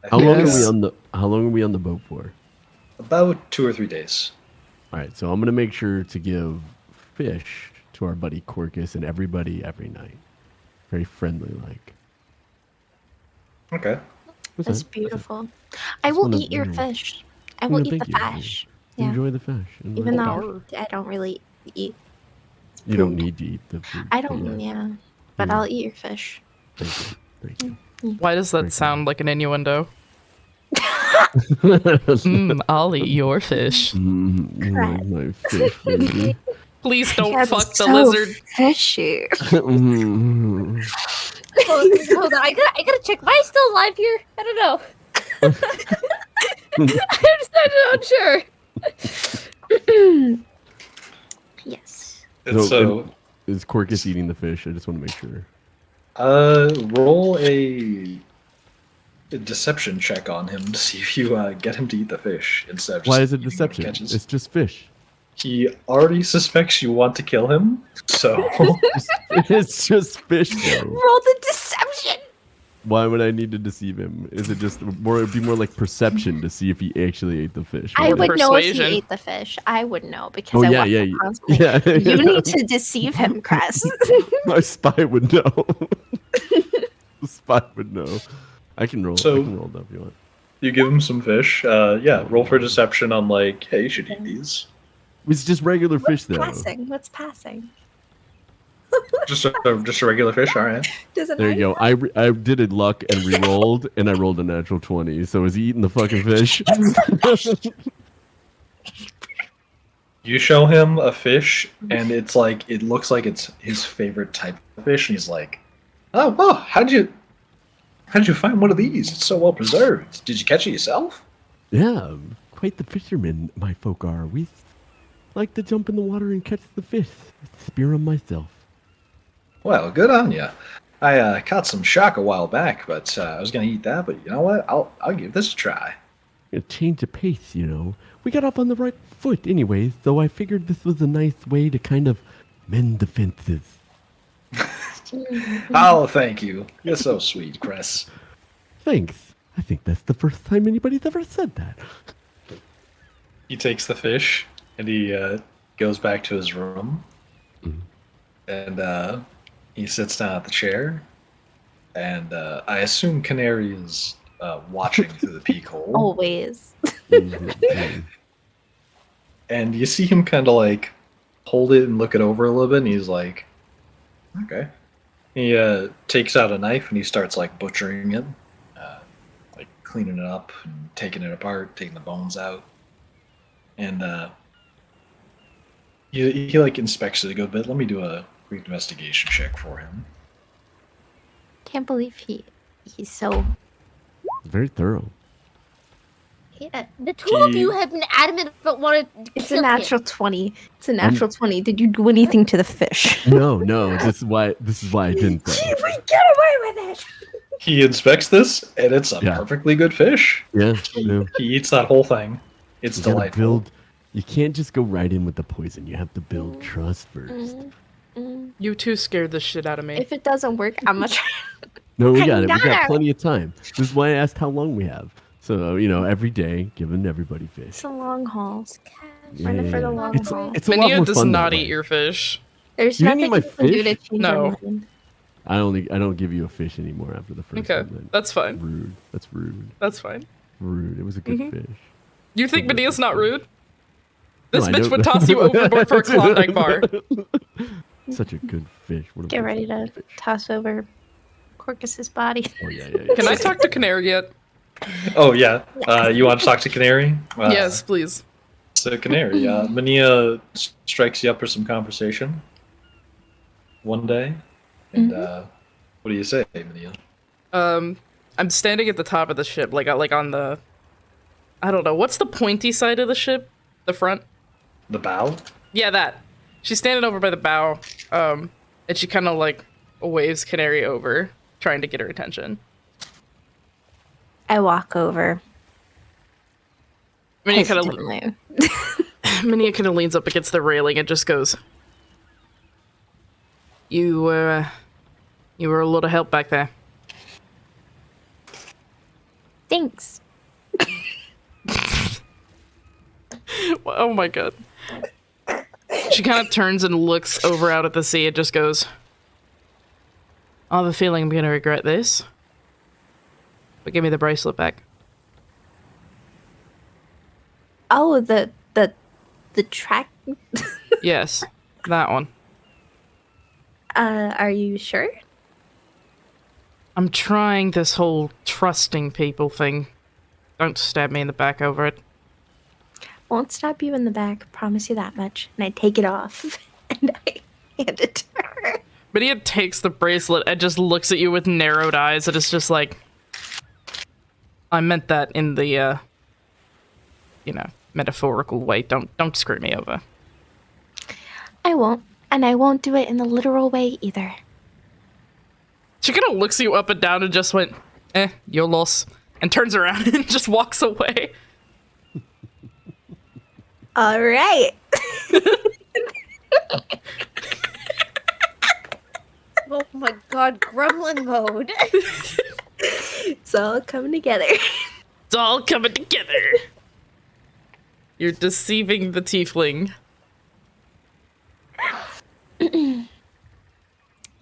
I How think long are it's we on the? How long are we on the boat for? About 2 or 3 days. All right, so I'm gonna make sure to give fish to our buddy Corkus and everybody every night. Very friendly, like. Okay. That's beautiful. I will eat your fish. I will eat the fish. Yeah. Enjoy the fish. and Even like though I don't really eat. you don't food. need to eat the food. I but don't. yeah. Yeah. But Mm. I'll eat your fish. Thank you. Thank Why does that Very sound like an innuendo? I'll eat your fish. Like my fish, baby. Please don't That's fuck the so lizard. Fishy. Mm. Hold on, I gotta check. Am I still alive here? I don't know. I'm just not sure. Yes. So, Is Corkus eating the fish? I just want to make sure. roll a deception check on him to see if you get him to eat the fish instead of just Why is it eating what he deception? catches. It's just fish. He already suspects you want to kill him, so It's just fish, though. Roll the deception. Why would I need to deceive him? Is it just more? It'd be more like perception to see if he actually ate the fish. I wouldn't would it? know if he Persuasion. ate the fish. I would know because Oh I yeah, watch yeah, him yeah. constantly. Yeah. You need to deceive him, Kres. My spy would know. The spy would know. I can roll. So- I can roll that if you want. you give him some fish. Yeah, roll for deception on like, hey, you should eat these. It's just regular fish, though. Passing. What's passing? Just a regular fish, all right. Does it There you go. I did it luck and re-rolled, and I rolled a natural 20. So is he eating the fucking fish? You show him a fish, and it's like it looks like it's his favorite type of fish, and he's like, "Oh, well, how'd you find one of these? It's so well preserved. Did you catch it yourself?" Yeah, quite the fishermen, my folk are. We like to jump in the water and catch the fish. Spear 'em myself. Well, good on you. I caught some shark a while back, but I was gonna eat that. But you know what? I'll give this a try. A change of pace, you know. We got off on the right foot anyways, so I figured this was a nice way to kind of mend the fences. Oh, thank you. You're so sweet, Kres. Thanks. I think that's the first time anybody's ever said that. He takes the fish and he goes back to his room, and he sits down at the chair. And I assume Canary is watching through the peephole. Always. Mhm. And you see him kind of like hold it and look it over a little bit, and he's like, okay. He takes out a knife and he starts like butchering it, like cleaning it up and taking it apart, taking the bones out, and he like inspects it a good bit. Let me do a quick investigation check for him. Can't believe he's so. Very thorough. Yeah, the two of you have been adamant about wanting to It's kill a him. natural 20. It's a natural 20. Did you do anything to the fish? No, this is why I didn't say. We get away with it. He inspects this, and it's a Yeah. perfectly good fish. Yeah. No. He eats that whole thing. It's You gotta delightful. build. You can't just go right in with the poison. You have to build trust first. You two scared the shit out of me. If it doesn't work, I'm gonna try. No, we got it. We Kinda. got plenty of time. This is why I asked how long we have. So every day, giving everybody fish. It's a long haul. Yeah, Running for the long it's, haul. it's a lot Minia more does fun that not way. eat your fish. There's You didn't nothing eat my you can do to fish? change No. our mind. I don't give you a fish anymore after the first Okay, one. Then. that's fine. Rude. That's rude. That's fine. Rude. It was a good Mhm. fish. You think Delicious Media's not fish. rude? This No, I bitch don't- would toss you overboard for a Klondike bar. Such a good fish. What a Get good ready to fish. toss over Corkus's body. Oh yeah. Can I talk to Canary yet? Oh yeah. You want to talk to Canary? Yes, please. So Canary, Minia strikes you up for some conversation one day, and what do you say, Minia? I'm standing at the top of the ship, like on the, I don't know, what's the pointy side of the ship? The front? The bow? Yeah, that. She's standing over by the bow, and she kind of like waves Canary over, trying to get her attention. I walk over. Minia kind hesitantly. of leans up against the railing and just goes, You were a lot of help back there. Thanks. Oh my god. She kind of turns and looks over out at the sea and just goes, I have a feeling I'm gonna regret this. But give me the bracelet back. Oh, the track. Yes, that one. Are you sure? I'm trying this whole trusting people thing. Don't stab me in the back over it. Won't stab you in the back. Promise you that much. And I take it off and I hand it to her. But he takes the bracelet and just looks at you with narrowed eyes and it's just like, I meant that in the, metaphorical way. Don't screw me over. I won't. And I won't do it in the literal way either. She kind of looks you up and down and just went, your loss. And turns around and just walks away. All right. Oh my god, gremlin mode. It's all coming together. It's all coming together. You're deceiving the tiefling.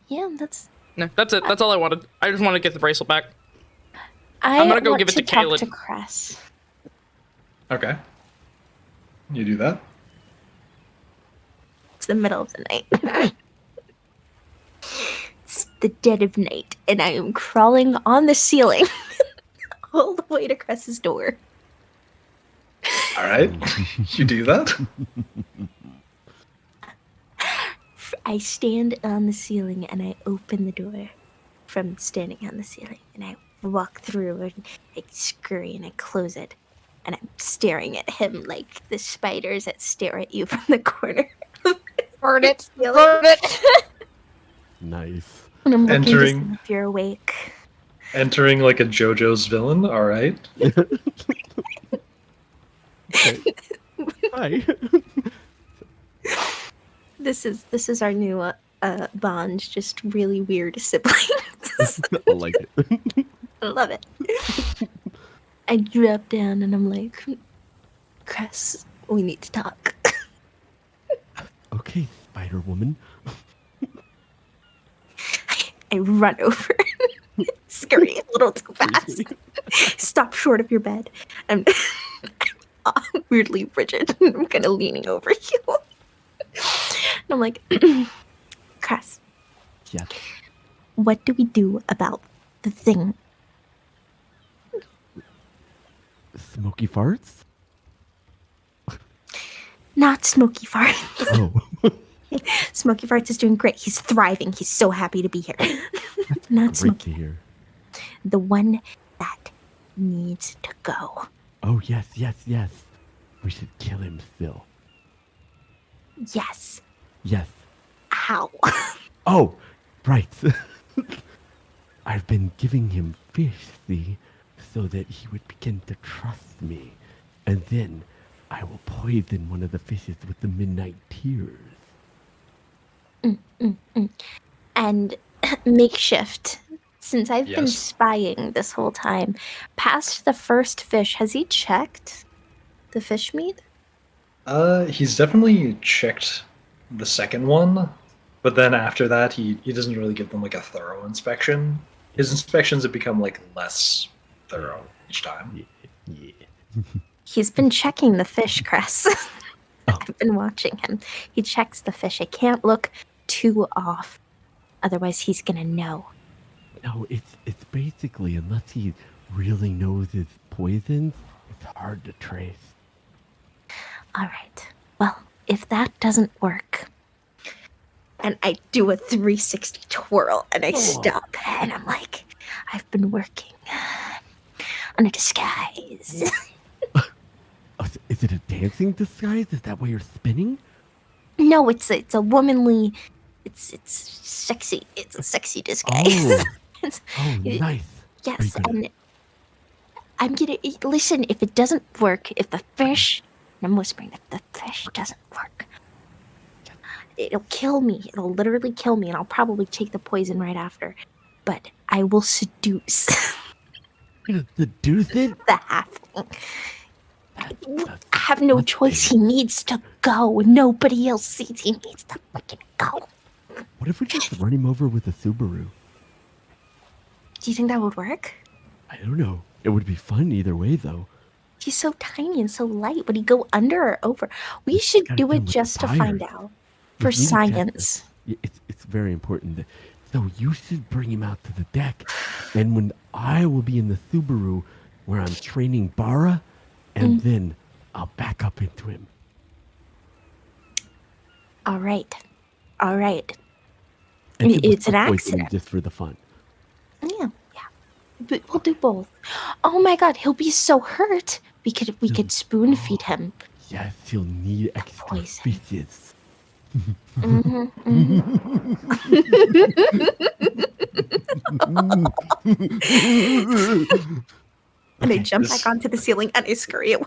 Yeah, that's. No, that's it. That's all I wanted. I just want to get the bracelet back. I'm gonna go want give it to talk Kaelid. to Kres. Okay. You do that. It's the middle of the night. It's the dead of night, and I am crawling on the ceiling all the way to Kres's door. All right. You do that. I stand on the ceiling and I open the door from standing on the ceiling, and I walk through and I scurry and I close it, and I'm staring at him like the spiders that stare at you from the corner. Burn it. Burn it. Nice. And I'm looking to see Entering- if you're awake. Entering like a JoJo's villain. All right. Okay. Hi. This is our new bond, just really weird siblings. I like it. I love it. I drop down and I'm like, Kres, we need to talk. Okay, Spider Woman. I run over, scurry a little too fast. Stop short of your bed. I'm weirdly rigid. I'm kind of leaning over you. And I'm like, Kres, Yes. what do we do about the thing? Smoky farts? Not Smoky Farts. Oh, Smoky Farts is doing great. He's thriving. He's so happy to be here. Not great Smoky. to hear. The one that needs to go. Oh, yes. We should kill him still. Yes. Yes. How? Oh, right. I've been giving him fish, see, so that he would begin to trust me. And then I will poison one of the fishes with the midnight tears. And makeshift. Since I've been Yes. spying this whole time, past the first fish, has he checked the fish meat? He's definitely checked the second one, but then after that, he doesn't really give them like a thorough inspection. His inspections have become like less thorough each time. Yeah. He's been checking the fish, Kres. I've been watching him. He checks the fish. It can't look too off. Otherwise, he's gonna know. No, it's basically, unless he really knows his poisons, it's hard to trace. All right. Well, if that doesn't work, and I do a 360 twirl and I stop and I'm like, I've been working on a disguise. Oh, is it a dancing disguise? Is that why you're spinning? No, it's a womanly. It's sexy. It's a sexy disguise. Oh, It's- oh, nice. yes, Are you gonna- and I'm gonna listen. If it doesn't work, if the fish, and I'm whispering, if the fish doesn't work, it'll kill me. It'll literally kill me, and I'll probably take the poison right after. But I will seduce You're gonna seduce it? the halfling. That's- I have no that's choice. big. He needs to go. Nobody else sees. He needs to fucking go. What if we just run him over with a Subaru? Do you think that would work? I don't know. It would be fun either way, though. He's so tiny and so light. Would he go under or over? We should gotta do do it it with just to tires. find out. We For need to check science. It's very important. So you should bring him out to the deck, and when I will be in the Subaru where I'm training Bara, and then I'll back up into him. All right. All right. And it was It's an food poisoning accident. just for the fun. Yeah. But we'll do both. Oh my god, he'll be so hurt. We could spoon feed him. Yes, he'll need extra Poison. fishes. And I Okay, jump this- back onto the ceiling and I scurry away.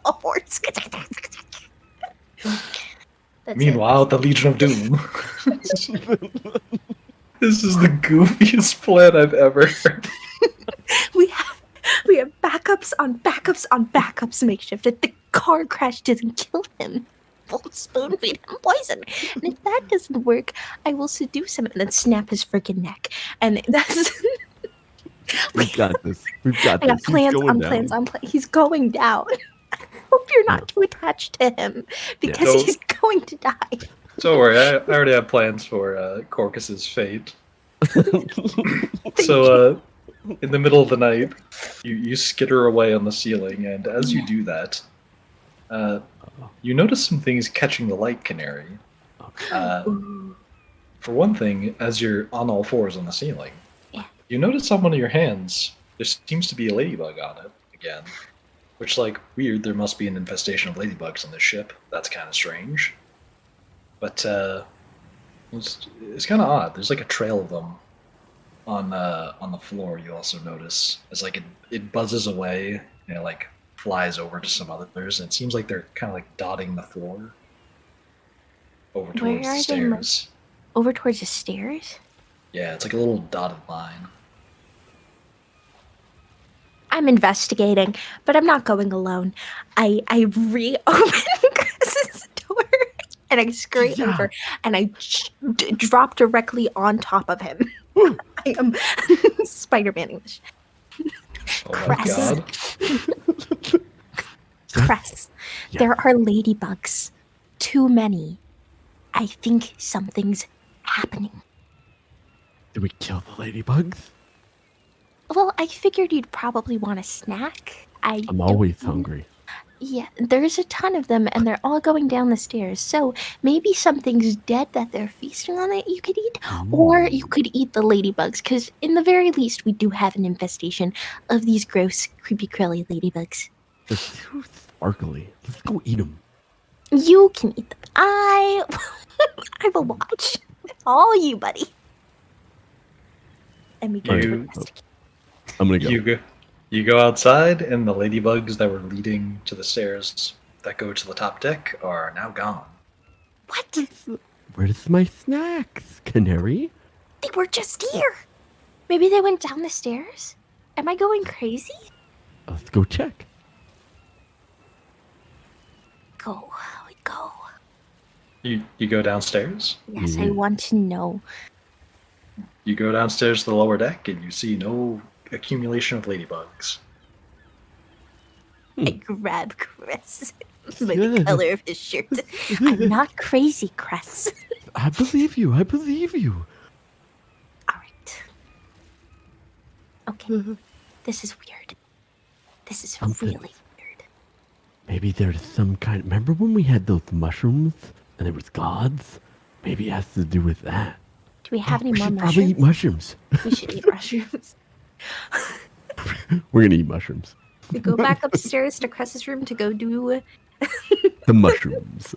All fours. That's Meanwhile, the Legion of Doom. This is the goofiest plan I've ever heard. it. We have backups on backups on backups makeshift. If the car crash doesn't kill him, we'll spoon feed him poison. And if that doesn't work, I will seduce him and then snap his freaking neck. And that's We've got this. We've got I got this. He's plans going on down. plans on plans. He's going down. I hope you're not too attached to him because So- he's going to die. Don't worry, I already have plans for Corkus's fate. So, in the middle of the night, you skitter away on the ceiling, and as you do that, you notice some things catching the light, Canary. For one thing, as you're on all fours on the ceiling, Yeah. you notice on one of your hands there seems to be a ladybug on it again. Which, like, weird, there must be an infestation of ladybugs on this ship. That's kind of strange. But it's kind of odd. There's like a trail of them on the floor. You also notice as like it buzzes away and it like flies over to some others. And it seems like they're kind of like dotting the floor over Where towards are the they, stairs. Over towards the stairs? Yeah, it's like a little dotted line. I'm investigating, but I'm not going alone. I reopen Chris's door and I scurry Yeah. over and I drop directly on top of him. I am Spider-Maning this. Oh my Cress. god. Cress. Yeah. There are ladybugs. Too many. I think something's happening. Do we kill the ladybugs? Well, I figured you'd probably want a snack. I'm don't always know. hungry. Yeah, there's a ton of them, and they're all going down the stairs. So maybe something's dead that they're feasting on that you could eat, or you could eat the ladybugs. Because in the very least, we do have an infestation of these gross, creepy, crawly ladybugs. They're too sparkly. Let's go eat them. You can eat them. I will watch all you, buddy. And we go to You- investigate. I'm gonna go. You go outside, and the ladybugs that were leading to the stairs that go to the top deck are now gone. What? Where's my snacks, Canary? They were just here. Maybe they went down the stairs? Am I going crazy? Let's go check. Go. We go. You go downstairs. Yes, I want to know. You go downstairs to the lower deck, and you see no accumulation of ladybugs. I grab Kres by the color of his shirt. I'm not crazy, Kres. I believe you. I believe you. All right. Okay. This is weird. This is Something. really weird. Maybe there's some kind. Remember when we had those mushrooms and there was gods? Maybe it has to do with that. Do we have any We more should probably eat mushrooms? mushrooms. We should eat mushrooms. We're gonna eat mushrooms. We go back upstairs to Kres's room to go do. The mushrooms.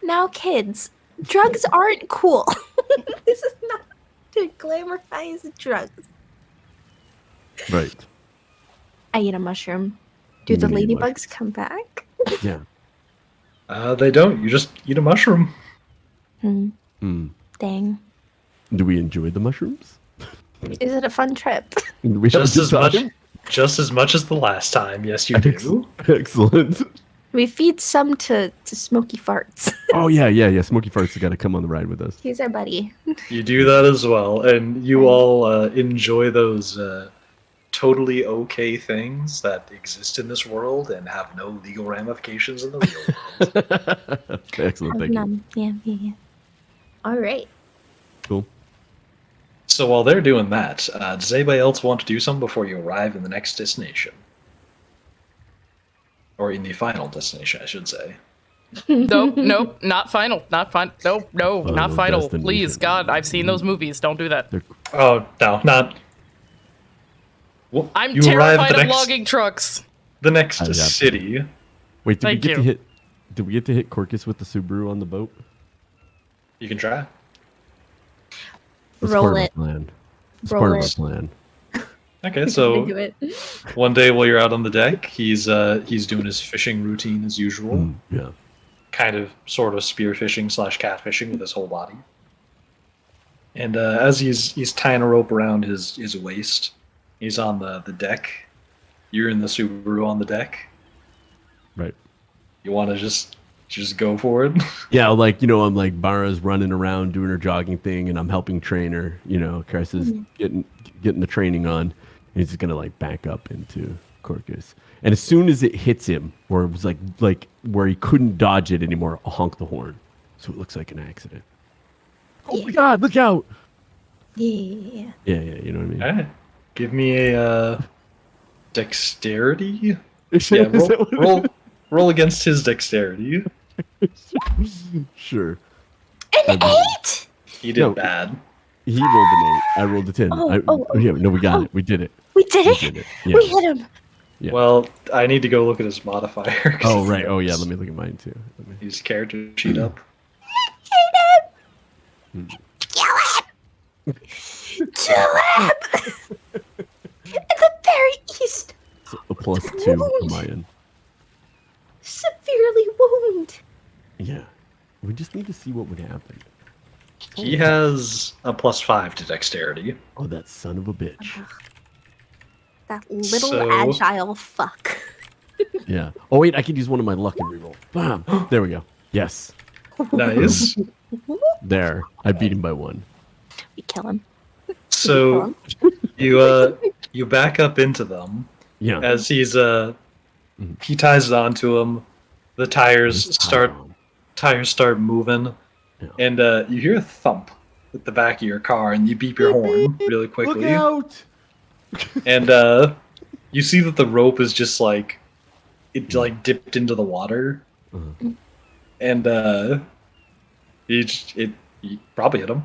Now, kids, drugs aren't cool. This is not to glamorize drugs. Right. I eat a mushroom. Do the You eat ladybugs mushrooms. come back? Yeah. They don't. You just eat a mushroom. Mm. Dang. Do we enjoy the mushrooms? Is it a fun trip? Do we have a Just good as much, time? just as much as the last time. Yes, you do. Excellent. We feed some to Smoky Farts. Oh yeah. Smoky Farts got to come on the ride with us. He's our buddy. You do that as well, and you all enjoy those totally okay things that exist in this world and have no legal ramifications in the real world. Excellent. Thank you. Yeah. All right. Cool. So while they're doing that, does anybody else want to do something before you arrive in the next destination? Or in the final destination, I should say. Nope, not final. Not final. No, not Final final. destination. Please, God, I've seen those movies. Don't do that. Oh, no, not... Well, I'm you arrive at terrified the of next, logging trucks. the next I got you. city. Wait, did we Thank get to you. hit? Did we get to hit Corkus with the Subaru on the boat? You can try. That's Roll part it. Of our plan. It's Roll part it. of our plan. Okay, so do it. one day while you're out on the deck, he's doing his fishing routine as usual. Yeah. Kind of, sort of spearfishing / catfishing with his whole body. And as he's tying a rope around his waist, he's on the deck. You're in the Subaru on the deck. Right. You want to just go for it? Yeah, like, I'm like, Bara's running around doing her jogging thing, and I'm helping train her. Kres is getting the training on. And he's just gonna like back up into Corkus. And as soon as it hits him, or it was like where he couldn't dodge it anymore, I'll honk the horn. So it looks like an accident. Oh my God, look out! Yeah. Yeah, you know what I mean? Alright. Give me a dexterity. Is Yeah, that what- roll against his dexterity. Sure. An 8? He did No. bad. He rolled an 8. I rolled a 10. Oh, Yeah, no, we got it. We did it. We did We it. did it. Yeah. We hit him. Yeah. Well, I need to go look at his modifier. 'cause Oh, right. Oh, yeah. Let me look at mine too. His character sheet up. Kill him. Kill him. At the very east. So a +2 on my end. Severely wound. Yeah. We just need to see what would happen. He has a +5 to dexterity. Oh, that son of a bitch. That little So- agile fuck. Yeah. Oh, wait. I could use one of my luck and reroll. Bam. There we go. Yes. Nice. There. I beat him by 1. We kill him. So you back up into them Yeah. as he ties it onto him. The tires start moving, Yeah. and you hear a thump at the back of your car, and you beep your horn really Look quickly. out! And you see that the rope is just like it like dipped into the water, and you probably hit him.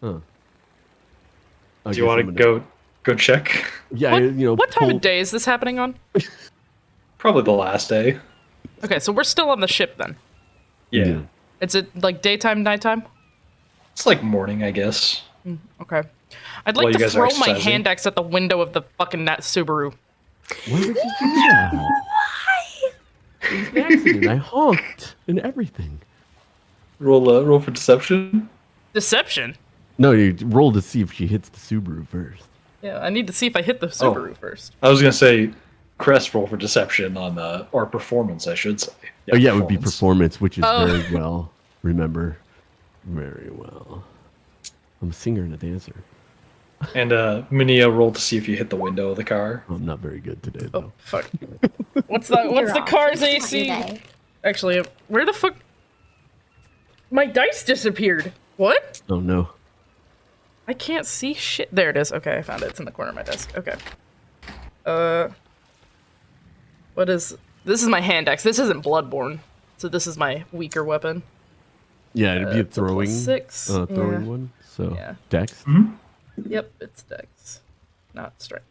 Huh. Do you want to go check? Yeah, What, what time pull- of day is this happening on? Probably the last day. Okay, so we're still on the ship then. Yeah. Is it like daytime, nighttime? It's like morning, I guess. Okay. I'd While like you to guys are throw my exercising. hand axe at the window of the fucking that Subaru. Why would you do that? It was an accident. I honked and everything. Roll for deception. Deception? No, you roll to see if she hits the Subaru first. Yeah, I need to see if I hit the Subaru first. I was gonna say, Crest roll for deception on or performance, I should say. Oh yeah, it would be performance, which is Oh. very well. Remember, very well. I'm a singer and a dancer. And Minia, roll to see if you hit the window of the car. I'm not very good today though. Oh, fuck. What's the car's You're AC? day. Actually, where the fuck? My dice disappeared. What? Oh no. I can't see shit. There it is. Okay, I found it. It's in the corner of my desk. Okay. What is... This is my hand axe. This isn't Bloodborne. So this is my weaker weapon. Yeah, it'd be a It's a plus throwing, 6. throwing Yeah. one. So Yeah. Dex. Yep, it's dex. Not strength.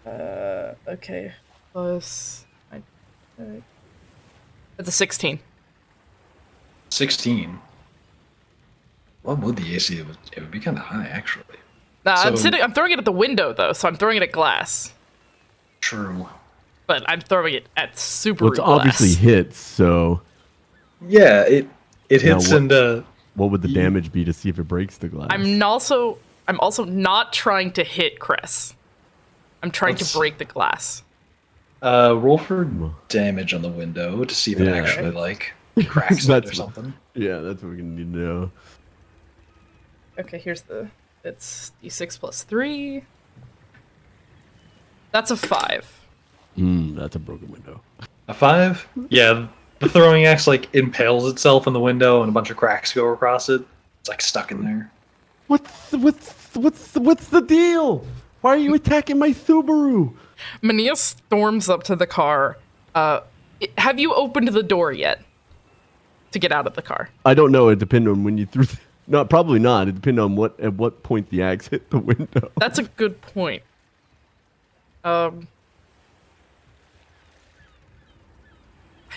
Okay. Plus... It's a 16. 16. What would the AC? It would be kind of high, actually. Nah, I'm So- I'm throwing it at the window, though, so I'm throwing it at glass. True. But I'm throwing it at super Well, it's glass. obviously hits. So Yeah, it hits what- and what would the damage be to see if it breaks the glass? I'm also not trying to hit Kres. I'm trying Let's- to break the glass. roll for damage on the window to see if it Yeah. actually like cracks it or That's- something. Yeah, that's what we need to know. Okay, here's the... It's d6 plus 3. That's a 5. That's a broken window. A 5? Yeah, the throwing axe like impales itself in the window and a bunch of cracks go across it. It's like stuck in there. What's the deal? Why are you attacking my Subaru? Mania storms up to the car. Have you opened the door yet? To get out of the car. I don't know. It depends on when you threw. No, probably not. It depends on at what point the axe hit the window. That's a good point. I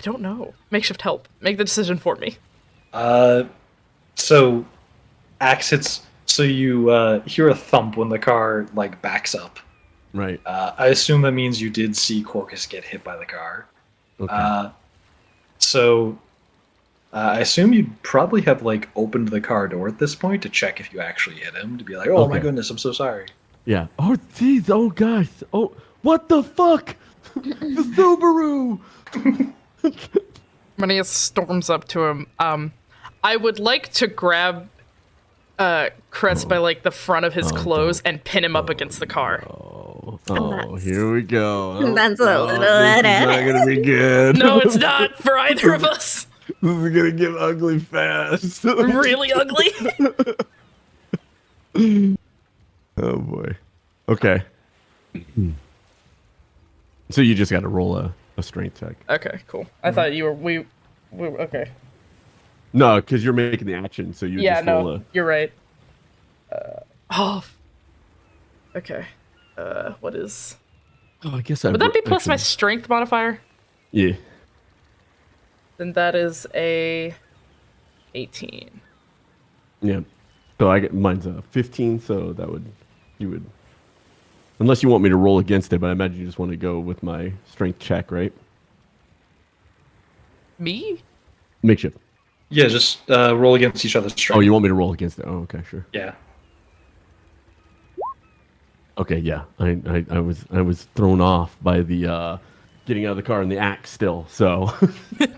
don't know. Makeshift help. Make the decision for me. So axe hits. So you hear a thump when the car like backs up. Right. I assume that means you did see Corkus get hit by the car. Okay. I assume you'd probably have like opened the car door at this point to check if you actually hit him, to be like, oh my Okay. goodness, I'm so sorry. Yeah. Oh, geez. Oh, guys. Oh, what the fuck? The Subaru. Mania storms up to him. I would like to grab Kres by like the front of his clothes and pin him up against the car. Oh, here we go. That's a little This is not gonna be good. No, it's not for either of us. This is gonna get ugly fast. Really ugly. Oh boy. Okay. So you just got to roll a strength check. Okay, cool. I thought you were we okay. No, because you're making the action, so you Yeah, just roll no, you're right. Okay. What is? Oh, I guess Would that be plus my strength modifier? Yeah. Then that is a 18. Yeah. So I get mine's a 15, so you would, unless you want me to roll against it, but I imagine you just want to go with my strength check, right? Me? Makeshift. Yeah, just roll against each other's strength. Oh, you want me to roll against it? Oh, okay, sure. Yeah. Okay, yeah. I was thrown off by the getting out of the car and the axe still. So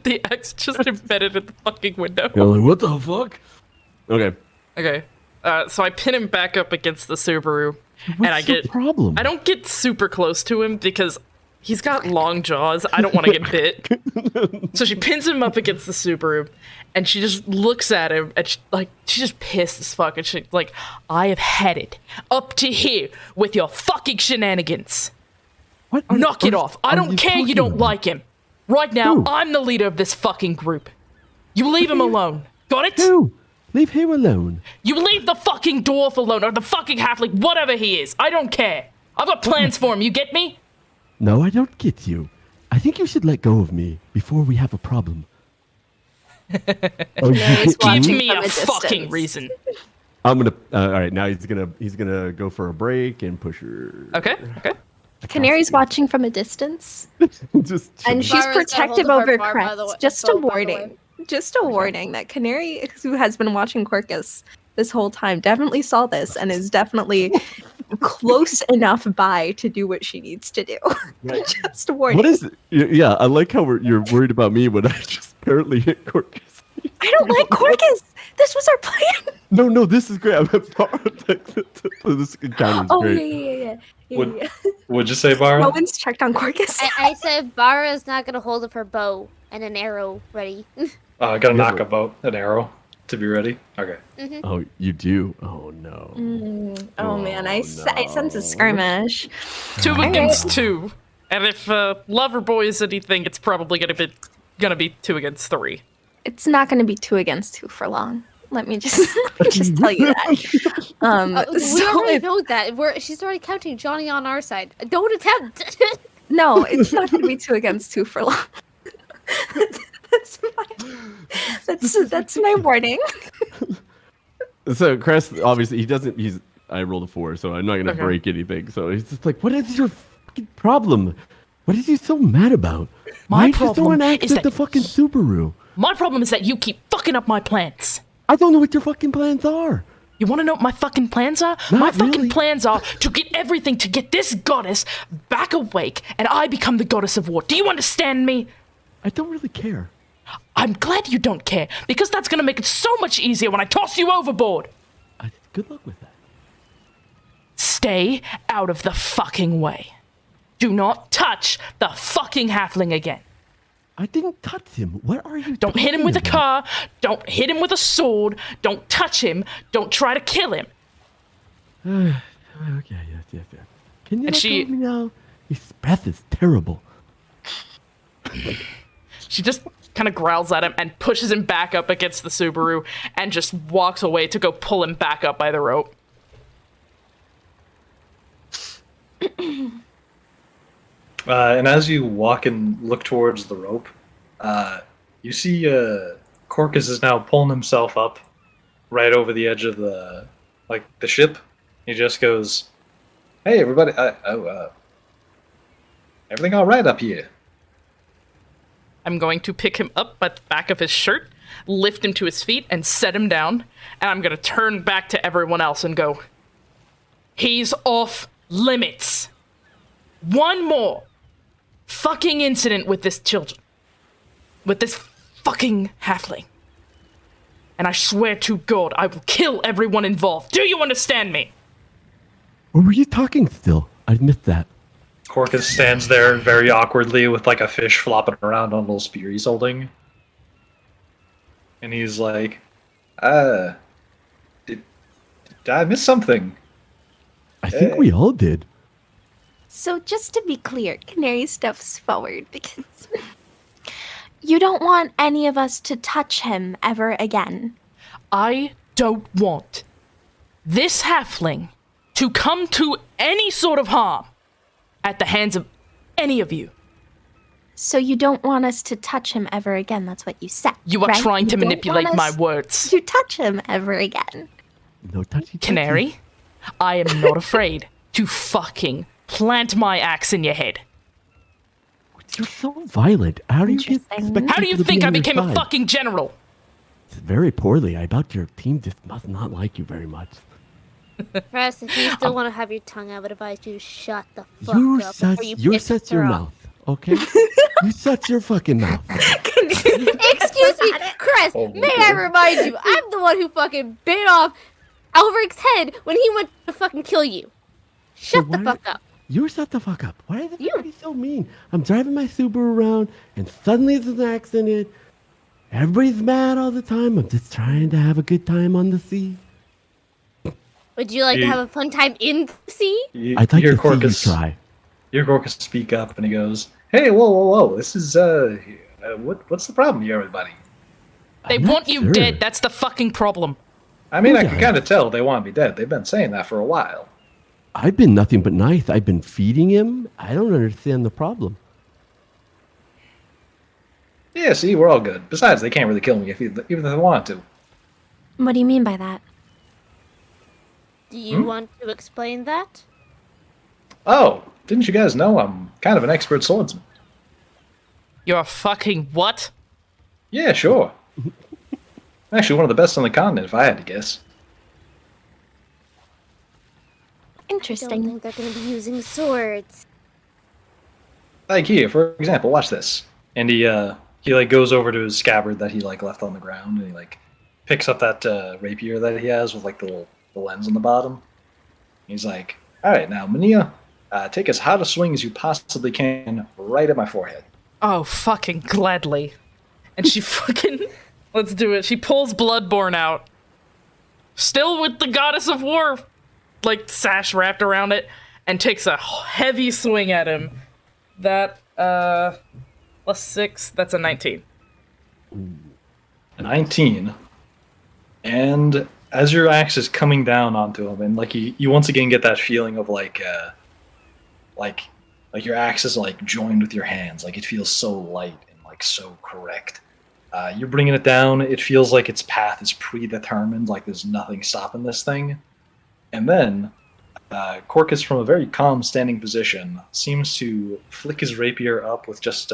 The X just embedded in the fucking window. you're like, what the fuck? Okay. Okay. So I pin him back up against the Subaru, and I What's the get problem? I don't get super close to him because He's got long jaws. I don't want to get bit. So she pins him up against the Subaru, and she just looks at him, and she's just pissed as fuck. And she's like, I have had it up to here with your fucking shenanigans. What? Knock it off. I don't care you don't about? like him. Right now, Who? I'm the leader of this fucking group. You leave him alone. Got it? Who? Leave him alone. You leave the fucking dwarf alone, or the fucking halfling, whatever he is. I don't care. I've got plans for him. You get me? No, I don't get you. I think you should let go of me before we have a problem. Oh, He's Give watching me from a a fucking distance. reason. I'm gonna. All right, now he's gonna go for a break and push her. Okay. Canary's watching from a distance, Just and chilling. she's Barra's got hold protective of her over bar, by the way- Kres. Just a bow, by the way. warning. Just a warning that Canary, who has been watching Corkus this whole time, definitely saw this and is definitely close enough by to do what she needs to do. Right. Just a warning. What is? Yeah, I like how you're worried about me when I just apparently hit Corkus. I don't like Corkus. This was our plan. No, this is great. I'm this encounter is Oh great. yeah. What'd you say, Bara? No one's checked on Corkus. I said Vara's not gonna hold up her bow and an arrow ready. I gotta knock a bow, an arrow, to be ready. Okay. Oh, you do? Oh no. Oh man, I sense a no. skirmish. 2 against 2. And if Loverboy is anything, it's probably gonna be 2 against 3. It's not going to be 2 against 2 for long. Let me just tell you that. We So already if- know that. She's already counting Johnny on our side. Don't attempt. no, it's not going to be 2 against 2 for long. That's my warning. So Kres, obviously, he doesn't. I rolled a 4, so I'm not gonna Okay. break anything. So he's just like, "What is your fucking problem? What is he so mad about? My Why just problem someone act is at the that- fucking Subaru? My problem is that you keep fucking up my plans. I don't know what your fucking plans are. You want to know what my fucking plans are? Not My fucking really. plans are to get everything to get this goddess back awake, and I become the goddess of war. Do you understand me? I don't really care. I'm glad you don't care, because that's gonna make it so much easier when I toss you overboard. Good luck with that. Stay out of the fucking way. Do not touch the fucking halfling again. I didn't touch him. What are you? Don't hit him with a talking car. Don't hit him with a sword. Don't touch him. Don't try to kill him. about? Okay, yes. Can you And let she- go of me now? His breath is terrible. She just kind of growls at him and pushes him back up against the Subaru and just walks away to go pull him back up by the rope. And as you walk and look towards the rope, you see Corkus is now pulling himself up right over the edge of the ship. He just goes, "Hey, everybody! Everything all right up here?" I'm going to pick him up by the back of his shirt, lift him to his feet, and set him down. And I'm going to turn back to everyone else and go, he's off limits. One more fucking incident with this fucking halfling. And I swear to God, I will kill everyone involved. Do you understand me? Or were you talking still? I missed that. Corkus stands there very awkwardly with like a fish flopping around on a little spear he's holding. And he's like, did I miss something? I think we all did. So just to be clear, Canary steps forward because you don't want any of us to touch him ever again. I don't want this halfling to come to any sort of harm at the hands of any of you. So you don't want us to touch him ever again. That's what you said. You are right? trying to You don't manipulate want my us words. to touch him ever again. No touchy. Canary, I am not afraid to fucking plant my axe in your head. You're so violent. How do you get? Interesting. expect How do you people to be think I on your became a side? fucking general? Very poorly. I bet your team just must not like you very much. Kres, if you still want to have your tongue, I would advise you to shut the fuck You up shut. before you You piss shut her your off. mouth, okay? You shut your fucking mouth. Excuse me, Kres, Oh, may I remind you, I'm the one who fucking bit off Elric's head when he went to fucking kill you. Shut the why- fuck up. You shut the fuck up. Why is You- everybody so mean? I'm driving my Subaru around, and suddenly there's an accident. Everybody's mad all the time. I'm just trying to have a good time on the sea. Would you like to You- have a fun time in the sea? I'd like hear to see you Corkus, try. you hear Corkus speak up, and he goes, "Hey, whoa! This is what's the problem here, everybody? They I'm not want you sure. dead. That's the fucking problem. I mean, I Who can does? kind of tell they want me dead. They've been saying that for a while. I've been nothing but nice. I've been feeding him. I don't understand the problem. Yeah, see, we're all good. Besides, they can't really kill me even if they want to. What do you mean by that? Do you want to explain that? Oh, didn't you guys know I'm kind of an expert swordsman? You're a fucking what? Yeah, sure. Actually, one of the best on the continent, if I had to guess. I don't Interesting. think they're going to be using swords. Like here, for example, watch this. And he like goes over to his scabbard that he like left on the ground, and he like picks up that rapier that he has with like the lens on the bottom. He's like, "All right, now, Mania, take as hard a swing as you possibly can right at my forehead." Oh, fucking gladly. And she fucking... Let's do it. She pulls Bloodborne out. Still with the Goddess of War, like, sash wrapped around it, and takes a heavy swing at him. That, +6, that's a 19. 19. And as your axe is coming down onto him, and like you once again get that feeling of like your axe is like joined with your hands, like it feels so light and like so correct. You're bringing it down. It feels like its path is predetermined, like there's nothing stopping this thing. And then Corkus, from a very calm standing position, seems to flick his rapier up with just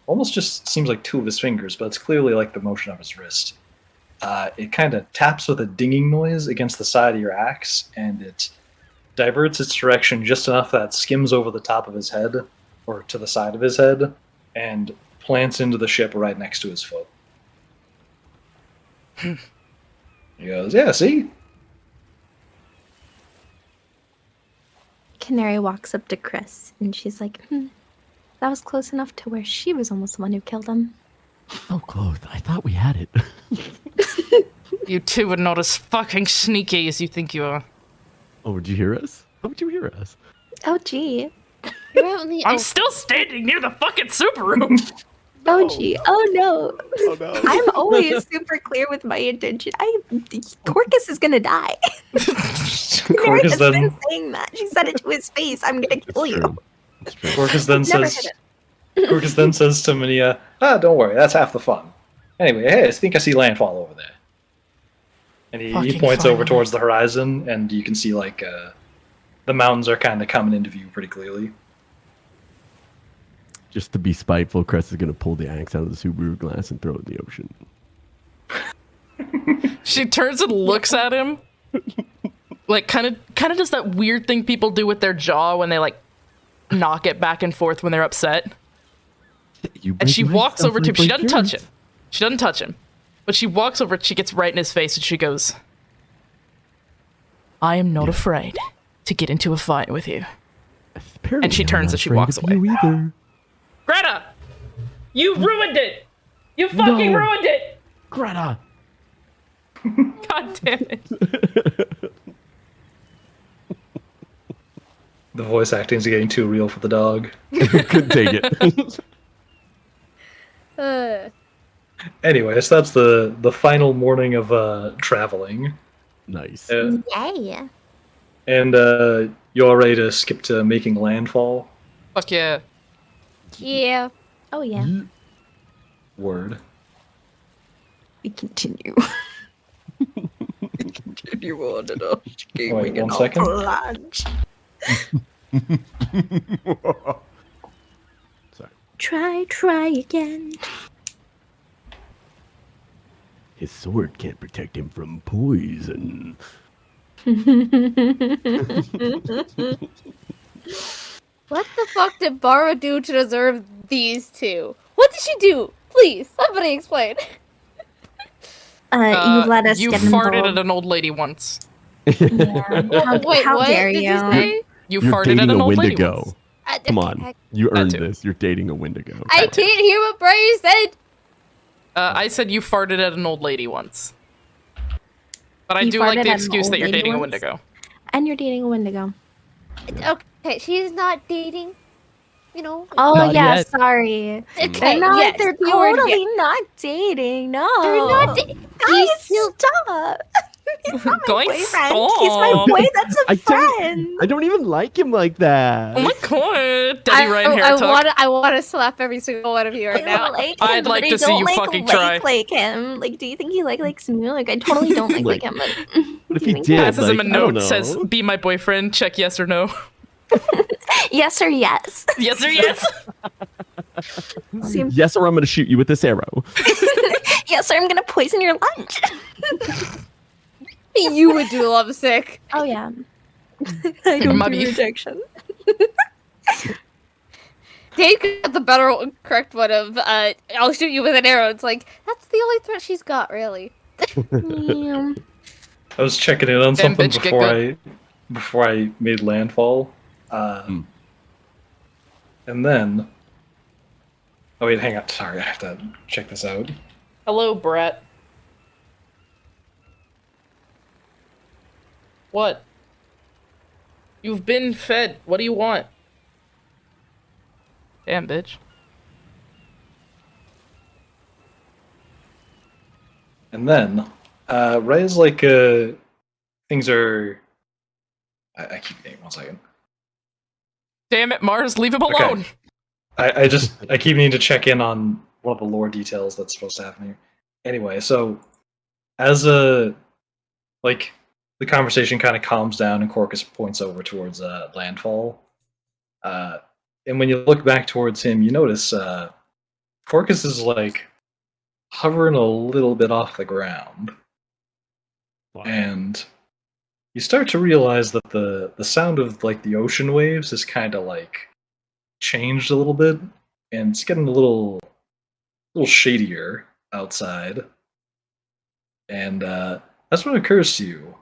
almost just seems like two of his fingers, but it's clearly like the motion of his wrist. It kind of taps with a dinging noise against the side of your axe, and it diverts its direction just enough that it skims over the top of his head, or to the side of his head, and plants into the ship right next to his foot. He goes, "Yeah, see? Canary walks up to Kres and she's like, that was close enough to where she was almost the one who killed him. So close. I thought we had it. You two are not as fucking sneaky as you think you are. Oh, would you hear us? How would you hear us? Oh, gee. You're out in the I'm still standing near the fucking Subaru! Oh, gee. Oh, no. Oh no. I'm always super clear with my intention. Corkus is gonna die. Canary Corkus has been then, saying that. She said it to his face. I'm gonna kill you. It's true. Corkus then Never says, hit Corkus then says to Mania, "Don't worry, that's half the fun. Anyway, hey, I think I see landfall over there." And he Fucking points over finally. towards the horizon, and you can see like the mountains are kind of coming into view pretty clearly. Just to be spiteful, Kres is gonna pull the axe out of the Subaru glass and throw it in the ocean. She turns and looks at him. Like, kind of does that weird thing people do with their jaw when they, like, knock it back and forth when they're upset. And she walks over to him. She doesn't touch him. She doesn't touch him. But she walks over, she gets right in his face, and she goes, "I am not afraid to get into a fight with you." Apparently And she I'm turns not and she afraid walks of you either. Greta! You ruined it! You fucking No. ruined it! Greta! God damn it. The voice acting is getting too real for the dog. Couldn't take it. Anyway, so that's the final morning of traveling. Nice. Yeah. And you all ready to skip to making landfall? Fuck yeah. Yeah. Oh, yeah. Word. We continue. We continue on and on. Wait, 1 second. Sorry. Try again. His sword can't protect him from poison. What the fuck did Bara do to deserve these two? What did she do? Please, somebody explain. You let us You get farted involved. at an old lady once. Yeah. Wait, how what dare did you? you say? You You're farted dating at an a old lady Wendigo. once. Come on. You That earned too. this. You're dating a Wendigo. I can't hear what Bryce said. I said you farted at an old lady once. But I You do like farted the at an excuse old that you're lady dating a once? Wendigo. And you're dating a Wendigo. Okay, she's not dating. You know. Oh Not yeah, yet. sorry. Okay, They're not. yes, They're keyword totally yes. not dating. No, They're not dating. Guys, He's still. stop. He's not my Guys, boyfriend. He's my stop. boy. That's a friend. I don't even like him like that. Oh my god, Daddy Ryan hair I tuck. want to slap every single one of you right I now. don't like him, I'd like but to I see don't you like fucking try. like him. Like, do you think he likes me? Like, I totally don't like him. But What if do he you think did? Passes him a Like, I don't note, says, know. be my boyfriend, check yes or no. yes or yes? Yes or yes? Seem- Yes, or I'm going to shoot you with this arrow. yes, or I'm gonna poison your lunch. You would do lovesick. Oh yeah. I don't Muddy. do rejection. Dave got the better correct one of I'll shoot you with an arrow. It's like that's the only threat she's got, really. Yeah. I was checking in on Damn something bitch, get before I made landfall. And then, oh wait, hang on. Sorry, I have to check this out. Hello, Brett. What? You've been fed. What do you want? Damn, bitch. And then, right as like things are, I keep thinking 1 second. Damn it, Mars, leave him Okay. alone. I keep needing to check in on one of the lore details that's supposed to happen here. Anyway, so as like the conversation kind of calms down and Corkus points over towards landfall, and when you look back towards him, you notice Corkus is like hovering a little bit off the ground, and you start to realize that the sound of like the ocean waves is kind of like changed a little bit, and it's getting a little shadier outside. And that's what occurs to you.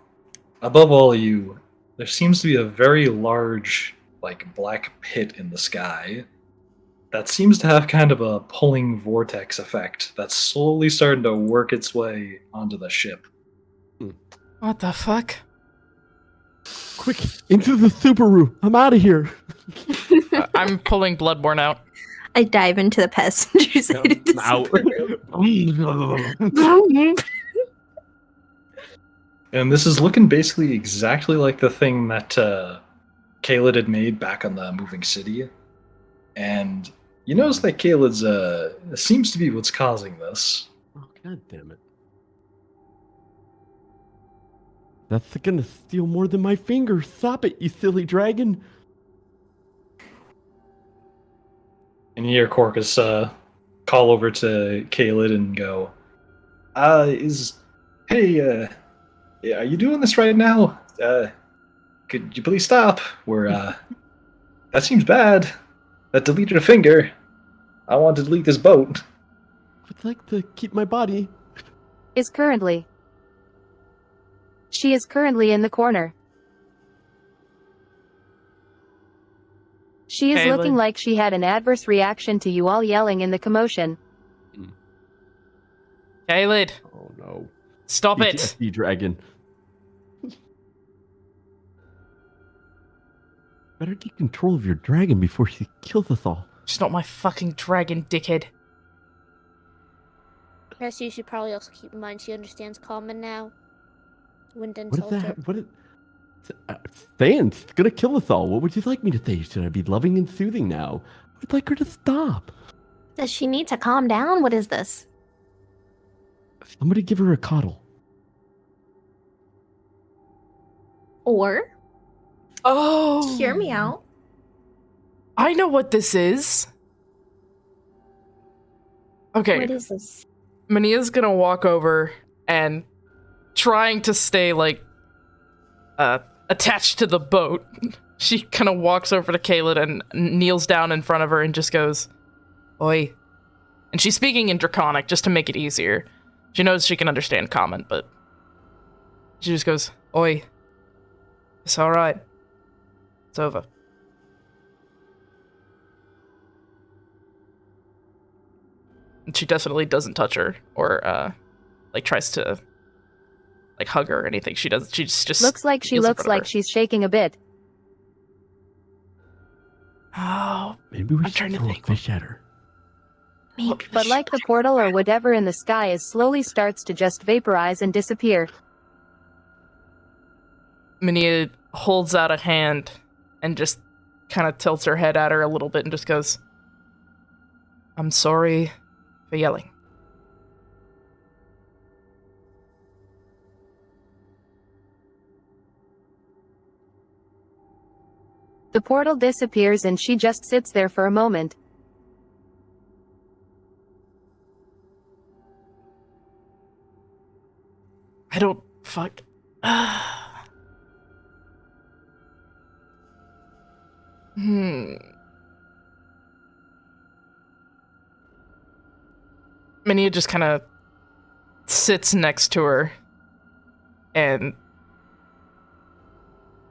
Above all of you, there seems to be a very large, like, black pit in the sky that seems to have kind of a pulling vortex effect that's slowly starting to work its way onto the ship. What the fuck? Quick, into the Subaru. I'm out of here. I'm pulling Bloodborne out. I dive into the passenger side of the Out. Subaru. And this is looking basically exactly like the thing that Kaelid had made back on the moving city. And you notice that Kaelid's seems to be what's causing this. Oh, God damn it. That's gonna steal more than my fingers. Stop it, you silly dragon. And you hear Corkus call over to Kaelid and go, hey, are you doing this right now? Could you please stop? That seems bad. That deleted a finger. I want to delete this boat. I'd like to keep my body. She is currently in the corner. She is Kaelid. looking like she had an adverse reaction to you all yelling in the commotion. Kaelid, Oh no. stop it. PTSD dragon. Better get control of your dragon before she kills us all. She's not my fucking dragon, dickhead. Yes, you should probably also keep in mind she understands common now. Wouldn't What is insult her. that? What is... Stan, it's gonna kill us all. What would you like me to say? Should I be loving and soothing now? I'd like her to stop. Does she need to calm down? What is this? Somebody give her a coddle. Or Oh. hear me out. I know what this is. Okay. What is this? Mania's gonna walk over and trying to stay like attached to the boat. She kind of walks over to Kaelid and kneels down in front of her and just goes, "Oi." And she's speaking in Draconic just to make it easier. She knows she can understand Common, but she just goes, "Oi. It's all right. It's over. And she definitely doesn't touch her or like tries to like hug her or anything. She doesn't. She just Looks like she feels in looks front of like her. she's shaking a bit. Oh, Maybe we I'm should trying to throw a think. fish at her. Maybe But like the portal or whatever in the sky is slowly starts to just vaporize and disappear. Minia holds out a hand and just kind of tilts her head at her a little bit and just goes, "I'm sorry for yelling." The portal disappears and she just sits there for a moment. I don't fuck. Minia just kind of sits next to her and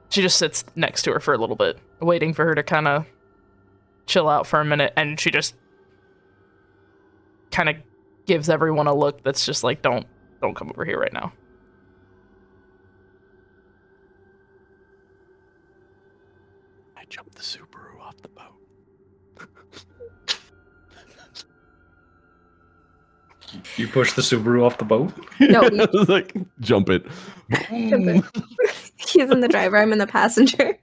she just sits next to her for a little bit, waiting for her to kind of chill out for a minute, and she just kind of gives everyone a look that's just like, don't come over here right now. I jumped the Subaru off the boat. You push the Subaru off the boat? No, I was like, jump it. he's in the driver. I'm in the passenger.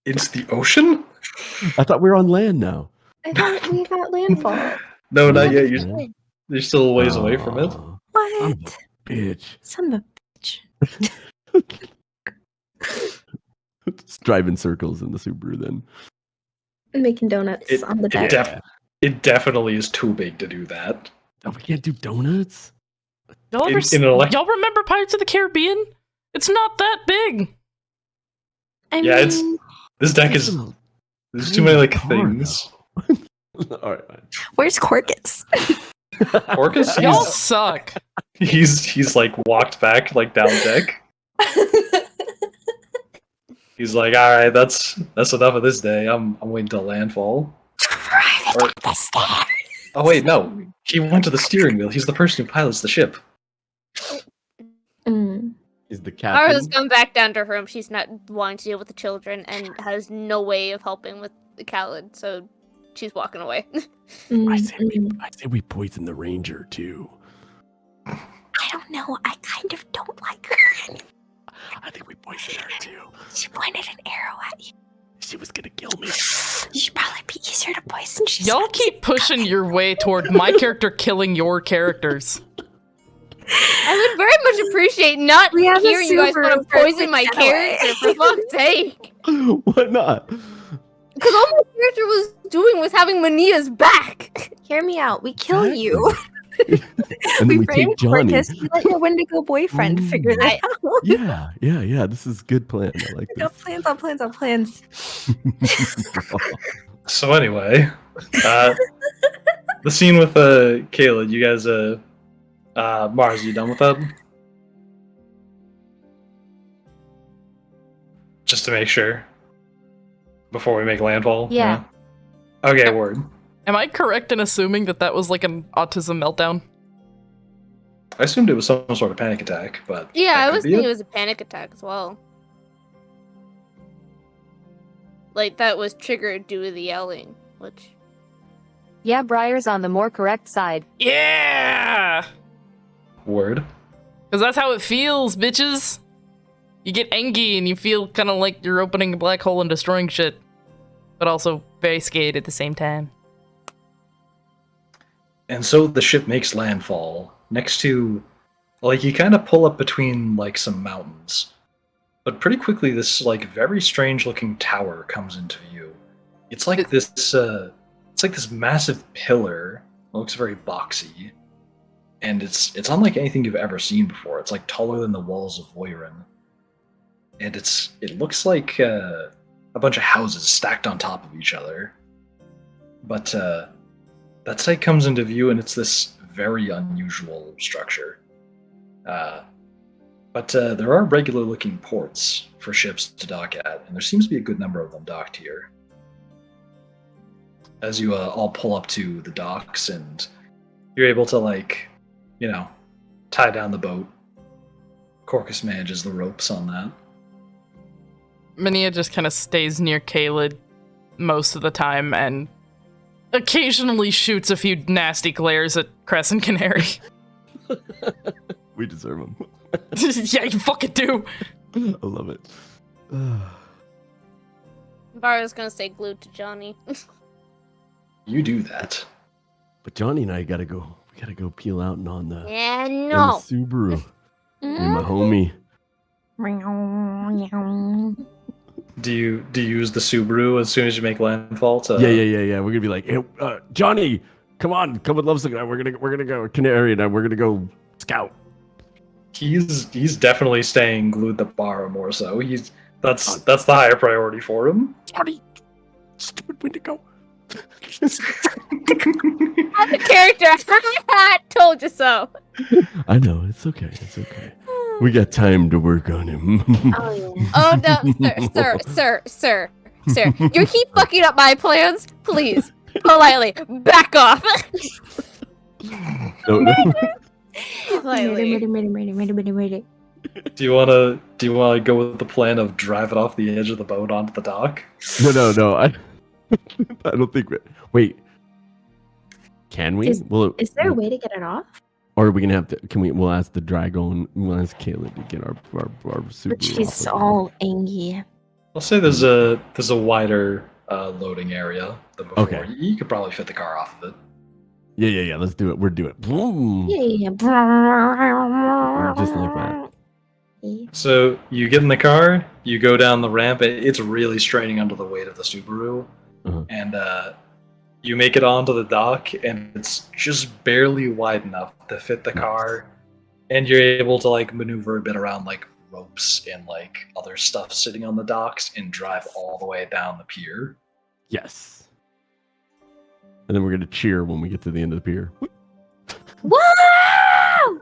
It's the ocean? I thought we were on land now. I thought we got landfall. No, not yet. Wait. You're still a ways away from it. Aw, What? I'm a bitch. Son of a bitch. Just drive in circles in the Subaru then. I'm making donuts on the deck. It definitely is too big to do that. Oh, we can't do donuts? Y'all y'all remember Pirates of the Caribbean? It's not that big. I Yeah, mean, this deck is. There's too many like car, things. All right, fine. where's Corkus? Corkus, Y'all suck. he's like walked back like down deck. He's like, all right, that's enough of this day. I'm waiting till landfall. Or- oh wait, no, he went to the steering wheel. He's the person who pilots the ship. Mm. Is the Ara's captain? come back down to her room. She's not wanting to deal with the children and has no way of helping with the Kaelid, so she's walking away. I say we poison the ranger too. I don't know. I kind of don't like her. I think we poison her too. She pointed an arrow at you. She was gonna kill me. You should probably be easier to poison. She's Y'all not keep pushing your way toward my character killing your characters. I would very much appreciate not We have a hearing you guys Subaru want to for a poison quick my getaway. character, for fuck's sake. What not? Because all my character was doing was having Mania's back. Hear me out. We kill you. And then we frame take Johnny. Corkus. We let your Wendigo boyfriend figure that out. Yeah. This is a good plan. I like We got this. plans on plans on plans. So anyway, the scene with Kaelid. You guys, Mars, you done with that? Just to make sure before we make landfall. Yeah. Okay, word. Am I correct in assuming that that was like an autism meltdown? I assumed it was some sort of panic attack, but Yeah, that I could was be thinking it. it was a panic attack as well. Like, that was triggered due to the yelling, which... Yeah, Briar's on the more correct side. Yeah! Word. Because that's how it feels, bitches. You get angry and you feel kind of like you're opening a black hole and destroying shit. But also very scared at the same time. And so the ship makes landfall next to, like, you kind of pull up between like some mountains, but pretty quickly this like very strange looking tower comes into view. It's like this, it's like this massive pillar. It looks very boxy, and it's unlike anything you've ever seen before. It's like taller than the walls of Zoyarin, and it looks like a bunch of houses stacked on top of each other, but that site comes into view, and it's this very unusual structure. But But there are regular-looking ports for ships to dock at, and there seems to be a good number of them docked here. As you all pull up to the docks, and you're able to, like, you know, tie down the boat. Corkus manages the ropes on that. Minia just kind of stays near Kaelid most of the time and occasionally shoots a few nasty glares at Kres and Canary. We deserve them. Yeah, you fucking do. I love it. Vara's gonna stay glued to Johnny. You do that. But Johnny and I gotta go. We gotta go peel out and on the, Yeah, in the no. Subaru. Me and my homie. Do you use the Subaru as soon as you make landfall to? Yeah. We're gonna be like, hey, Johnny, come with Lovesick. We're gonna go Canary and we're gonna go scout. He's definitely staying glued to Bara more so. That's the higher priority for him. Johnny, stupid Wendigo. As a character, told you so. I know, it's okay. We got time to work on him. Oh no, sir. You keep fucking up my plans. Please, politely, back off. No. Politely. Do you wanna go with the plan of drive it off the edge of the boat onto the dock? No. I don't think. Wait. Can we? Is there a way to get it off? Or are we gonna have to? We'll ask the dragon. We'll ask Kaelid to get our super. But she's all angry. I'll say there's a wider loading area than before. Okay. You could probably fit the car off of it. Yeah. Let's do it. We're doing it. Boom. Yeah. Just like that. So you get in the car, you go down the ramp. It's really straining under the weight of the Subaru, and you make it onto the dock, and it's just barely wide enough to fit the car, and you're able to like maneuver a bit around like ropes and like other stuff sitting on the docks and drive all the way down the pier. Yes. And then we're gonna cheer when we get to the end of the pier. Wow!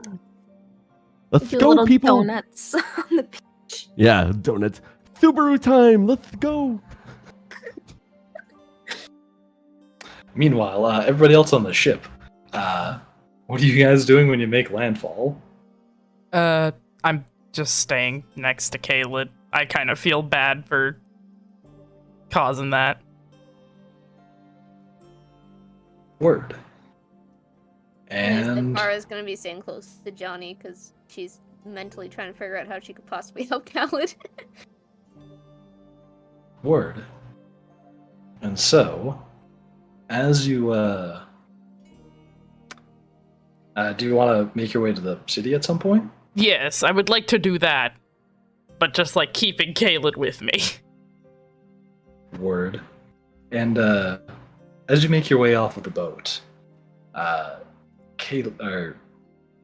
Let's Do go, little people! donuts on the beach. Yeah, donuts. Subaru time! Let's go! Meanwhile, everybody else on the ship, what are you guys doing when you make landfall? I'm just staying next to Kaelid. I kind of feel bad for causing that. Word. And Vara's gonna be staying close to Johnny because she's mentally trying to figure out how she could possibly help Kaelid. word. And so, as you do you want to make your way to the city at some point? Yes, I would like to do that, but just like keeping Kaelid with me. Word. And as you make your way off of the boat,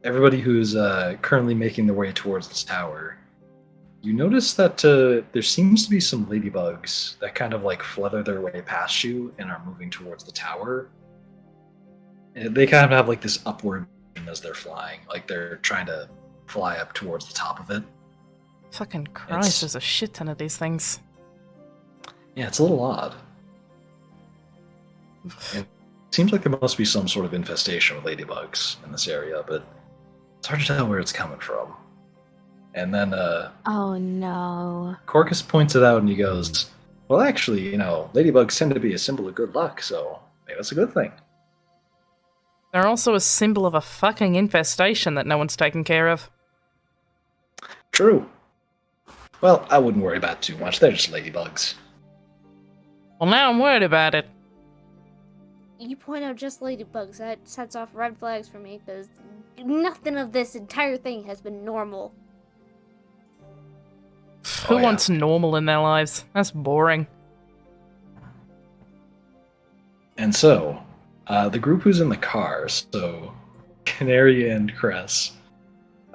everybody who's currently making their way towards this tower, you notice that there seems to be some ladybugs that kind of like flutter their way past you and are moving towards the tower. And they kind of have like this upward as they're flying, like they're trying to fly up towards the top of it. Fucking Christ, there's a shit ton of these things. Yeah, it's a little odd. It seems like there must be some sort of infestation with ladybugs in this area, but it's hard to tell where it's coming from. And then Oh no. Corkus points it out and he goes, well, actually, ladybugs tend to be a symbol of good luck, so maybe that's a good thing. They're also a symbol of a fucking infestation that no one's taken care of. True. Well, I wouldn't worry about it too much. They're just ladybugs. Well, now I'm worried about it. You point out just ladybugs. That sets off red flags for me because nothing of this entire thing has been normal. Who yeah. wants normal in their lives? That's boring. And so, the group who's in the car, so Canary and Kres,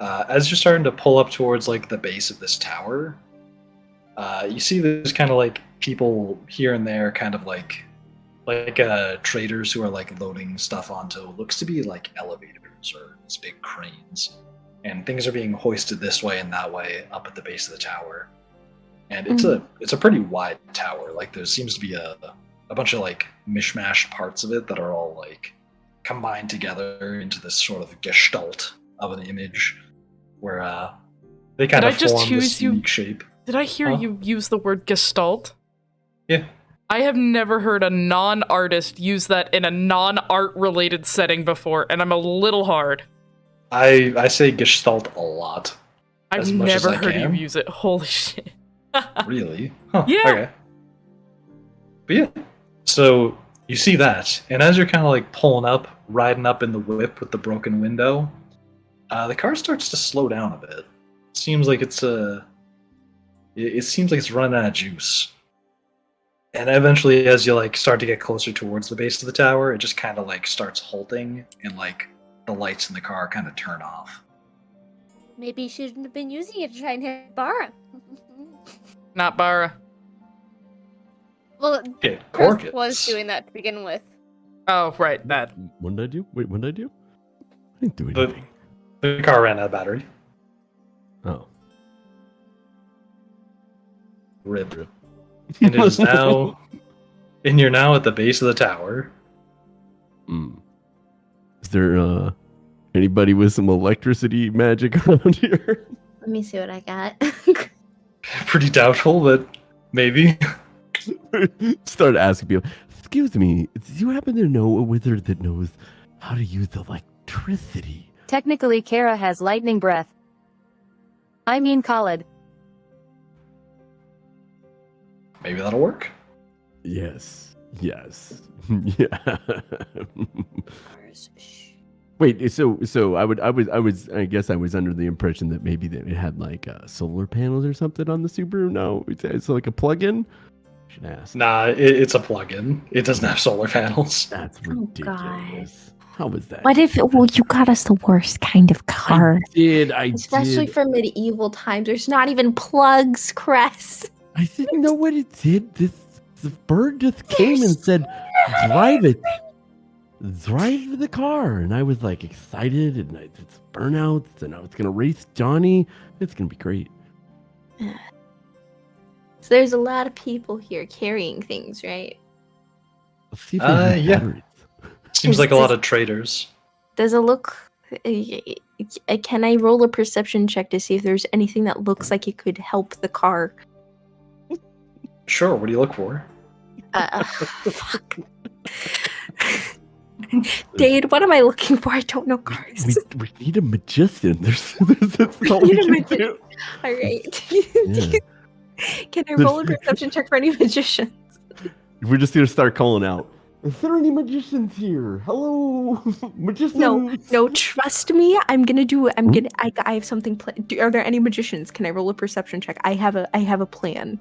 as you're starting to pull up towards like the base of this tower, you see there's kind of like people here and there, kind of like traders who are like loading stuff onto what looks to be like elevators or these big cranes. and things are being hoisted this way and that way up at the base of the tower. And it's a pretty wide tower. Like there seems to be a bunch of like mishmash parts of it that are all like combined together into this sort of gestalt of an image where they kind of form this unique shape. Did I hear you use the word gestalt? Yeah. I have never heard a non-artist use that in a non-art related setting before, and I'm a little hard. I say gestalt a lot. I've never heard you use it. Holy shit. Really? Huh, Yeah. Okay. But yeah, so you see that, and as you're kind of like pulling up, riding up in the whip with the broken window, the car starts to slow down a bit. Seems like it's running out of juice. And eventually, as you like start to get closer towards the base of the tower, it just kind of like starts halting, and like the lights in the car kind of turn off. Maybe you shouldn't have been using it to try and hit Bara. Not Bara. Well, Okay, Kres Corkus was doing that to begin with. Oh, right, that. What did I do? Wait, what did I do? I didn't do The- anything. The car ran out of battery. Oh. Rip. And it is now, and you're now at the base of the tower. Is there anybody with some electricity magic around here? Let me see what I got. Pretty doubtful, but maybe. Start asking people, excuse me, do you happen to know a wizard that knows how to use electricity? Technically, Kara has lightning breath. I mean Kaelid. Maybe that'll work. Yes. Yeah. Wait, so I guess I was under the impression that maybe that it had like solar panels or something on the Subaru. No, it's like a plug-in. Should ask. Nah, it's a plug-in. It doesn't have solar panels. That's Oh, ridiculous. How was that? What if you got us the worst kind of car? I Especially did. for medieval times. There's not even plugs, Kres. I didn't know what it did. This bird just came and said, "Drive it, drive the car," and I was like excited, and it's burnouts, and I was gonna race Johnny. It's gonna be great. So there's a lot of people here carrying things, right? Let's see if they have yeah. batteries. Seems like a lot of traders. Does it look... can I roll a perception check to see if there's anything that looks like it could help the car? Sure, what do you look for? Fuck. Dade, what am I looking for? I don't know cars. We need a magician. That's all we need a can magician. do. All right. Yeah. Can I roll a perception check for any magicians? We're just gonna start calling out. Is there any magicians here? Hello, magicians. No, trust me. I have something are there any magicians? Can I roll a perception check? I have a plan.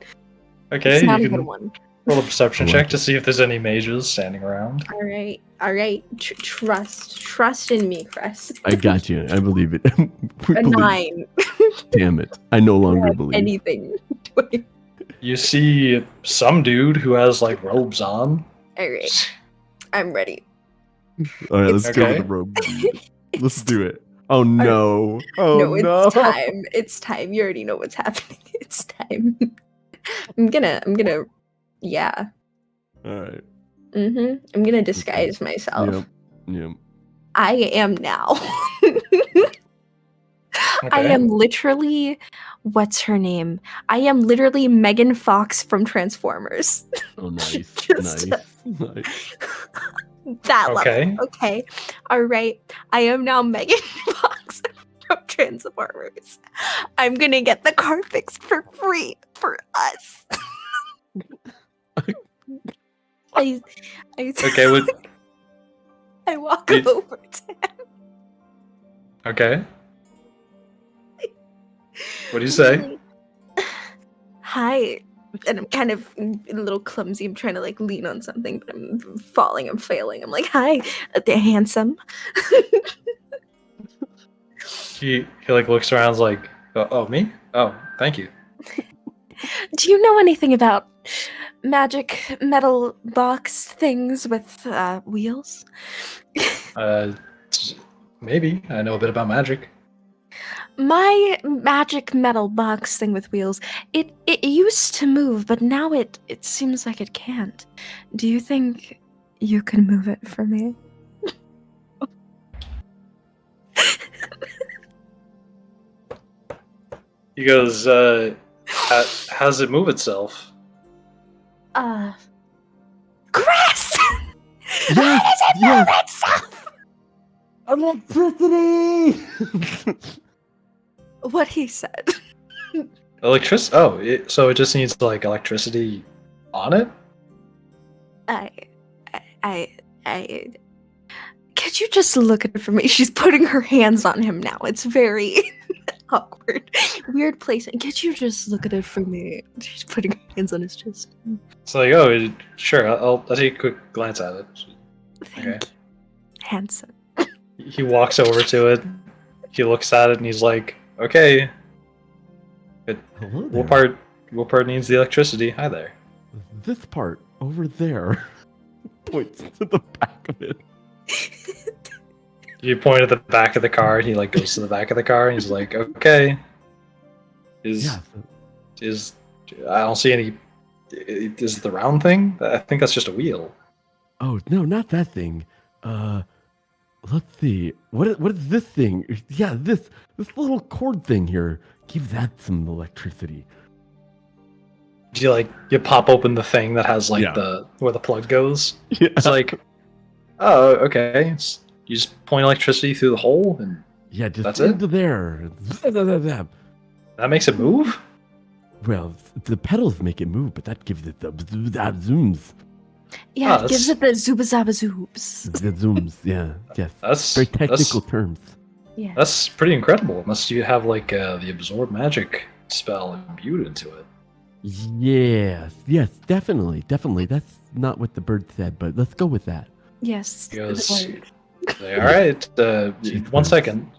Okay, It's not you a good can one. roll a perception check to see if there's any mages standing around. All right. Trust in me, Kres. I got you. I believe it. We A believe. 9. Damn it! I no longer Have believe. anything. You see some dude who has like robes on. All right. I'm ready. All right, let's go Okay. with the robe. Let's do it. Oh no! Oh no, no! it's time. It's time. You already know what's happening. It's time. I'm gonna yeah. All right. I'm gonna disguise myself. Yep. I am now. I Okay. am literally what's her name? I am literally Megan Fox from Transformers. Oh, nice. Just- nice. That Okay. level. Okay. All right. I am now Megan Fox from Transformers. I'm gonna get the car fixed for free for us. I Okay, I walk Wait. over to him. okay. What do you say? Hi. And I'm kind of a little clumsy. I'm trying to like lean on something, but I'm falling. I'm failing. I'm like, hi, they're handsome. He like looks around, is like, oh me? Oh, thank you. Do you know anything about magic metal box things with wheels? Maybe I know a bit about magic. My magic metal box thing with wheels, it used to move, but now it seems like it can't. Do you think you can move it for me? He goes, how does it move itself? Kres! Yes, How does it move yes. itself? Electricity! What he said. Electricity? Oh, so it just needs like electricity on it? I could you just look at it for me? She's putting her hands on him now. It's very awkward. Weird place. Could you just look at it for me? She's putting her hands on his chest. It's like, oh, sure, I'll take a quick glance at it. Thank Okay. you. Handsome. He walks over to it, he looks at it, and he's like, okay, Hello there. what part needs the electricity? Hi there. This part over there points to the back of it. You point at the back of the car, and he like goes to the back of the car, and he's like, okay. Yeah. Is I don't see any. Is it the round thing? I think that's just a wheel. Oh no, not that thing. Let's see. What is this thing? Yeah, this little cord thing here. Give that some electricity. You pop open the thing that has like Yeah. where the plug goes. Yeah. It's like, oh, okay. You just point electricity through the hole, and Yeah, just That's it? into there. that makes it move. Well, the pedals make it move, but that gives it the zooms. Yeah, Oh, it gives it the zooba zaba zoobs. The zooms, yeah, yes. That's Very technical terms. Yeah. That's pretty incredible. Unless you have like the absorb magic spell imbued into it. Yes, definitely. That's not what the bird said, but let's go with that. Yes. He goes, the word. all right. Jeez, One man. second.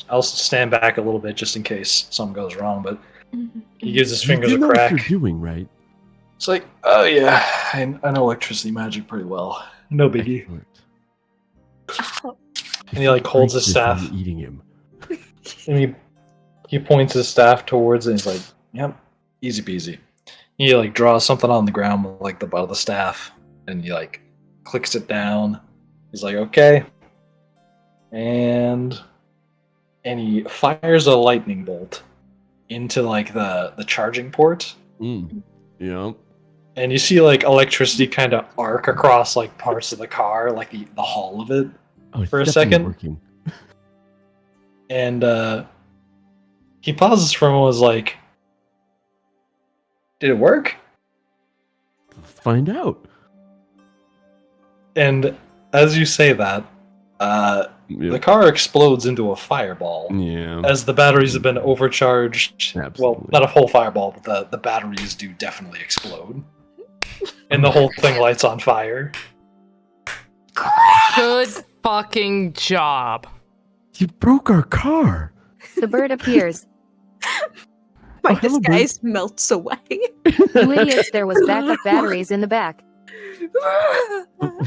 I'll stand back a little bit just in case something goes wrong. But Mhm. he gives his fingers you a know crack. what you're doing, right? It's like, oh yeah, I know electricity magic pretty well. No biggie. Excellent. Oh, And he like holds his Break this and staff, you're eating him. and he points his staff towards it. And he's like, yep, easy peasy. He like draws something on the ground with like the butt of the staff, and he like clicks it down. He's like, okay, and he fires a lightning bolt into like the charging port, Yeah. and you see like electricity kind of arc across like parts of the car, like the hull of it. Oh, it's For a definitely second. working. And he pauses for a moment, was like, did it work? Let's find out. And as you say that, Yeah. the car explodes into a fireball. Yeah. As the batteries have been overcharged. Well, Absolutely. not a whole fireball, but the batteries do definitely explode. And the whole thing lights on fire. Good fucking job. You broke our car. The bird appears. My Oh, hello, disguise melts away. You idiots, there was backup batteries in the back.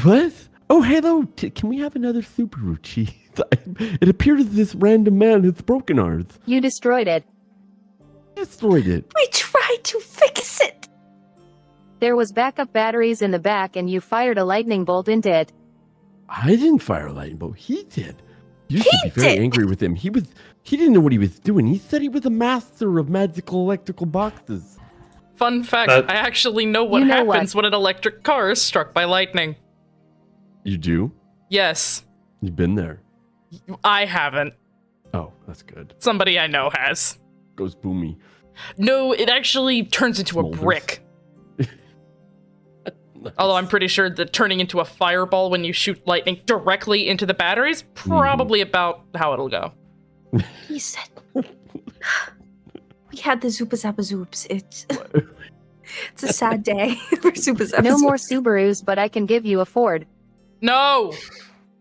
What? Oh, hello. Can we have another Subaru, cheese? It appears this random man has broken ours. You destroyed it. Destroyed it. We tried to fix it. There was backup batteries in the back and you fired a lightning bolt into it. I didn't fire a lightning bolt. He did. You should He be very did. angry with him. He didn't know what he was doing. He said he was a master of magical electrical boxes. Fun fact, That- I actually know what You know happens when an electric car is struck by lightning. You do? Yes, You've been there. I haven't. Oh, that's good. Somebody I know has. Goes boomy. No, it actually turns into a Smolders. brick. Although I'm pretty sure that turning into a fireball when you shoot lightning directly into the batteries, probably about how it'll go. He said. We had the Zoopa Zappa Zoops. It's a sad day for Zoopa Zappa No more Zoops. Subarus, but I can give you a Ford. No!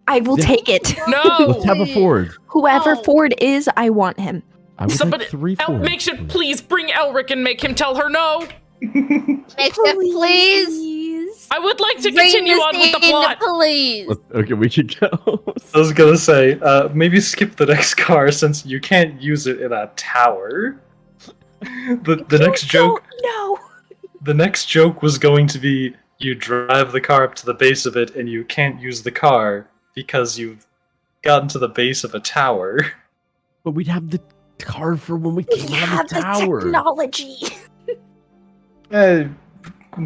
I will Yeah. take it. No! Let's have a Ford. Whoever No. Ford is, I want him. I would Somebody, like 3 Fords. make sure, please bring Elric and make him tell her no! Make it please. I would like to Bring continue this on with the in, plot. please. Okay, we should go. I was gonna say, maybe skip the next car since you can't use it in a tower. The next joke. No. The next joke was going to be you drive the car up to the base of it and you can't use the car because you've gotten to the base of a tower. But we'd have the car for when we We came out have of the the tower. technology.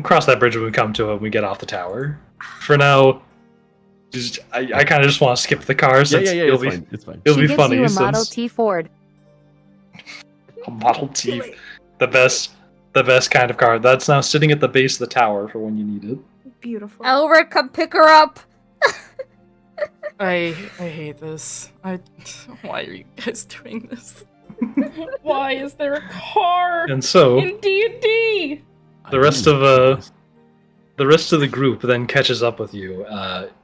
Cross that bridge when we come to it when we get off the tower. For now, I kind of just want to skip the car since Yeah, it'll it's be fine. It's fine. it'll She be gives funny you a Model since T Ford. a Model T, the best kind of car. That's now sitting at the base of the tower for when you need it. Beautiful. Elric, come pick her up. I hate this. Why are you guys doing this? Why is there a car And so in D&D? the rest of the group then catches up with you,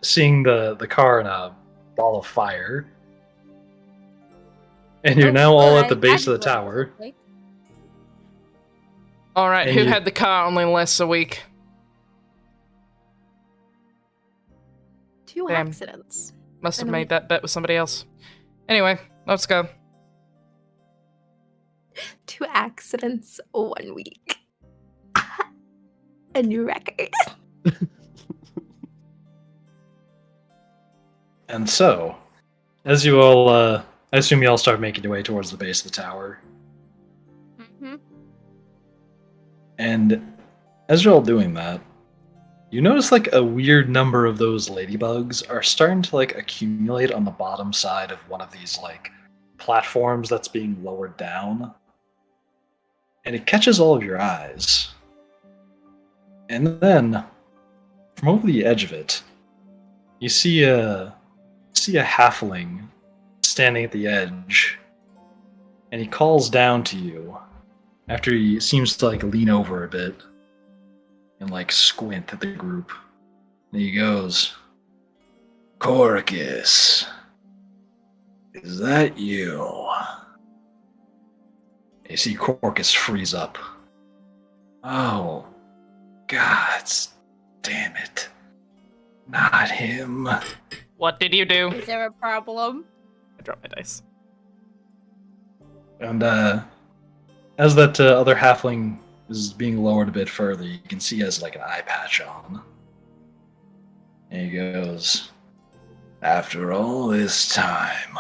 seeing the car in a ball of fire, and you're now all at the base of the tower. All right, And who you- had the car only lasts a week? 2 Damn. accidents. Must have I know. made that bet with somebody else. Anyway, let's go. 2 accidents, 1 week. A new record. And so, as you all, I assume you all start making your way towards the base of the tower. Mm-hmm. And as you're all doing that, you notice like a weird number of those ladybugs are starting to like accumulate on the bottom side of one of these like platforms that's being lowered down. And it catches all of your eyes. And then, from over the edge of it, you see a halfling standing at the edge, and he calls down to you after he seems to like lean over a bit and like squint at the group. And he goes, "Corkus, is that you?" You see Corkus freeze up. Oh, God damn it. Not him. What did you do? Is there a problem? I dropped my dice. And as that other halfling is being lowered a bit further, you can see he has like an eye patch on. And he goes, "After all this time,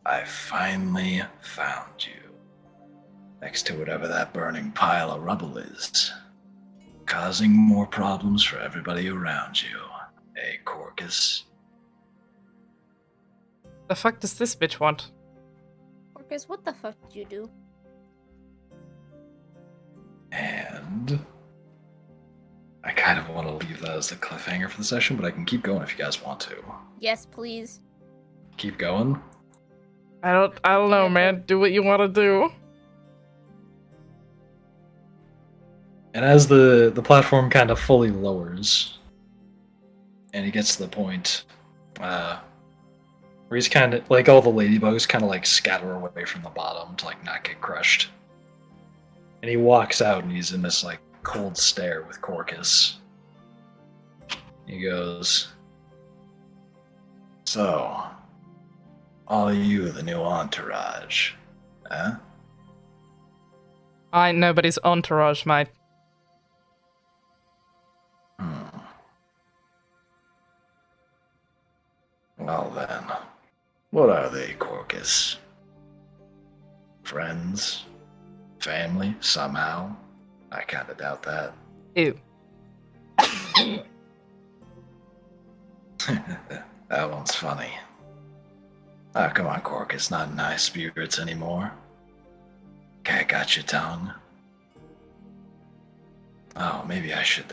I finally found you. Next to whatever that burning pile of rubble is. Causing more problems for everybody around you. Hey, Corkus." The fuck does this bitch want? Corkus, what the fuck did you do? And I kind of want to leave that as the cliffhanger for the session, but I can keep going if you guys want to. Yes, please. Keep going. I don't know, man. Do what you want to do. And as the platform kind of fully lowers, and he gets to the point where he's kind of like all the ladybugs kind of like scatter away from the bottom to like not get crushed. And he walks out and he's in this like cold stare with Corkus. He goes, "So, all you the new entourage, huh?" I ain't nobody's entourage, mate. Well then, what are they, Corkus? Friends? Family, somehow? I kinda doubt that. Ew. That one's funny. Ah, come on, Corkus, not in high spirits anymore. Cat got your tongue. Oh, maybe I should,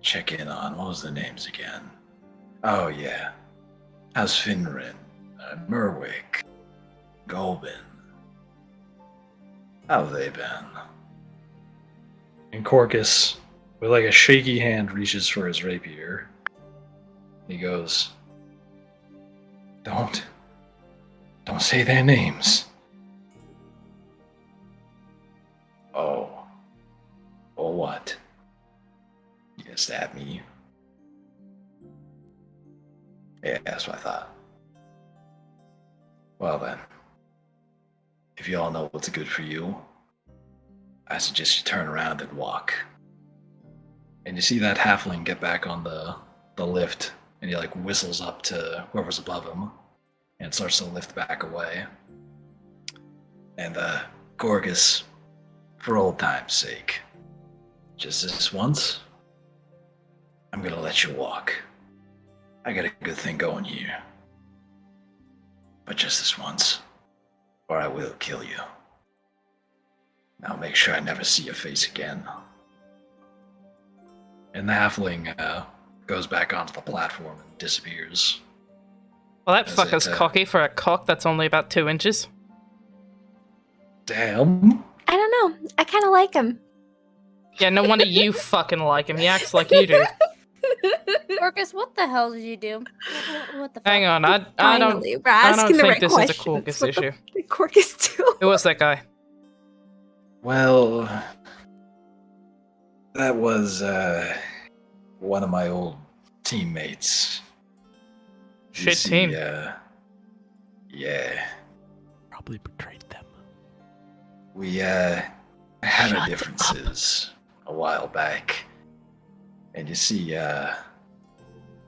check in on, what was the names again? Oh, yeah. How's Finrin? Merwick? Golbin? How have they been? And Corkus, with like a shaky hand, reaches for his rapier. He goes, Don't say their names. Oh. Or what? a stab me. Yeah, that's what I thought. Well then, if you all know what's good for you, I suggest you turn around and walk. And you see that halfling get back on the lift, and he like whistles up to whoever's above him, and starts to lift back away. And Corkus, for old time's sake, just this once, I'm gonna let you walk. I got a good thing going here. But just this once, or I will kill you. I'll make sure I never see your face again. And the halfling goes back onto the platform and disappears. Well, that Is fucker's it, cocky for a cock that's only about 2 inches. Damn. I don't know. I kind of like him. Yeah, no wonder you fucking like him. He acts like you do. Corkus, what the hell did you do? What the fuck? Hang on, I don't Finally, we're I don't asking the think right this is a questions. Corkus What issue. the Corkus do? Who was that guy? Well, that was one of my old teammates. You Shit see, team. Yeah. Probably betrayed them. We had Shut our differences a while back. And you see,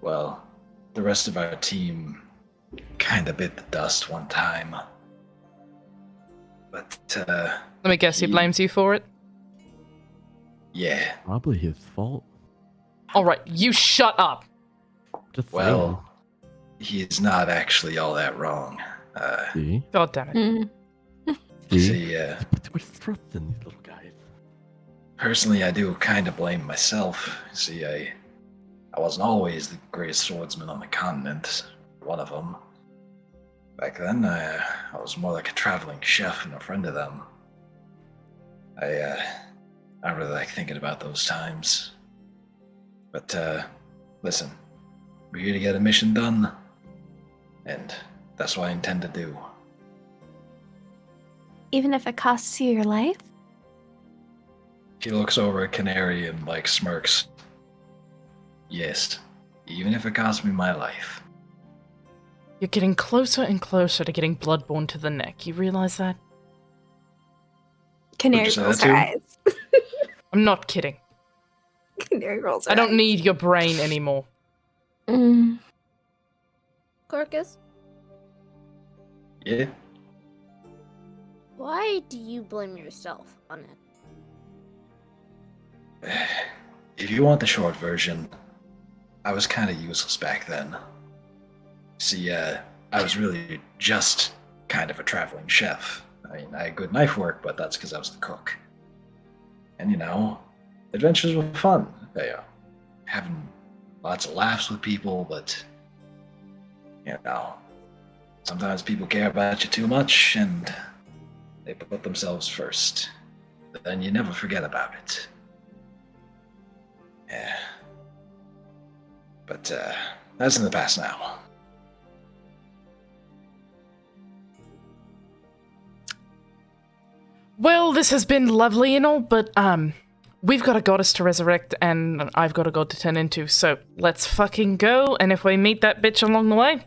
well, the rest of our team kind of bit the dust one time. But, Let me guess, he blames you for it? yeah, Probably his fault. Alright, you shut up! Just well, he's not actually all that wrong. saying. See? God damn it. Mm. See, What's trust in these little guys? personally, I do kind of blame myself. See, I wasn't always the greatest swordsman on the continent, one of them. Back then, I was more like a traveling chef and a friend of them. I really like thinking about those times. But, listen, we're here to get a mission done, and that's what I intend to do. Even if it costs you your life? He looks over at Canary and, like, smirks. Yes, even if it costs me my life. You're getting closer and closer to getting bloodborne to the neck. You realize that? Canary you say rolls that her to? eyes. I'm not kidding. Canary rolls her I don't eyes. need your brain anymore. Mm. Corkus, Yeah? why do you blame yourself on it? If you want the short version, I was kind of useless back then. See, I was really just kind of a traveling chef. I mean, I had good knife work, but that's because I was the cook. And you know, adventures were fun. Having lots of laughs with people, but you know, sometimes people care about you too much and they put themselves first. But then you never forget about it. Yeah. But that's in the past now. Well, this has been lovely and all, but we've got a goddess to resurrect and I've got a god to turn into, so let's fucking go, and if we meet that bitch along the way,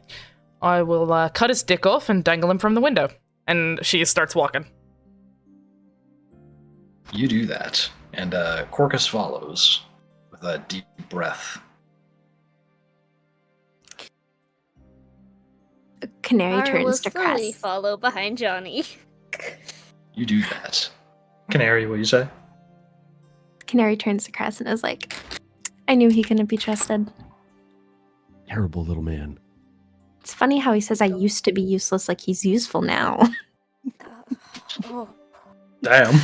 I will cut his dick off and dangle him from the window. And she starts walking. You do that, and Corkus follows with a deep breath. Canary I will turns to slowly Kres. follow behind Johnny. You do that. Canary, what do you say? Canary turns to Kres and is like, I knew he couldn't be trusted. Terrible little man. It's funny how he says I used to be useless, like he's useful now. Oh, Damn.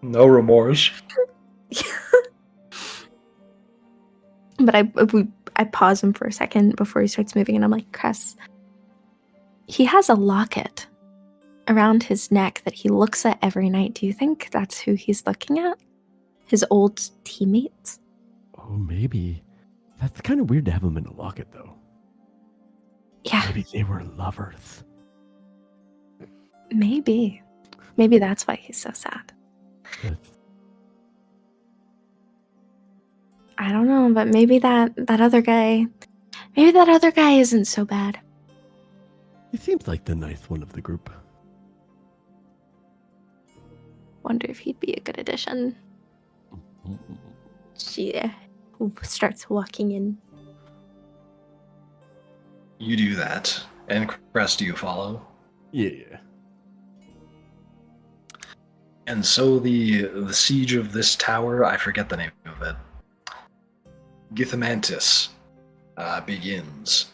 No remorse. But I pause him for a second before he starts moving, and I'm like, Kres, he has a locket around his neck that he looks at every night. Do you think that's who he's looking at? His old teammates? Oh, maybe. That's kind of weird to have him in a locket, though. Yeah, Maybe they were lovers. maybe. Maybe that's why he's so sad. That's- I don't know, but maybe that other guy isn't so bad. He seems like the nice one of the group. Wonder if he'd be a good addition. She starts walking in. You do that. And Kres, do you follow? Yeah. And so the siege of this tower, I forget the name of it, Githamantis, begins.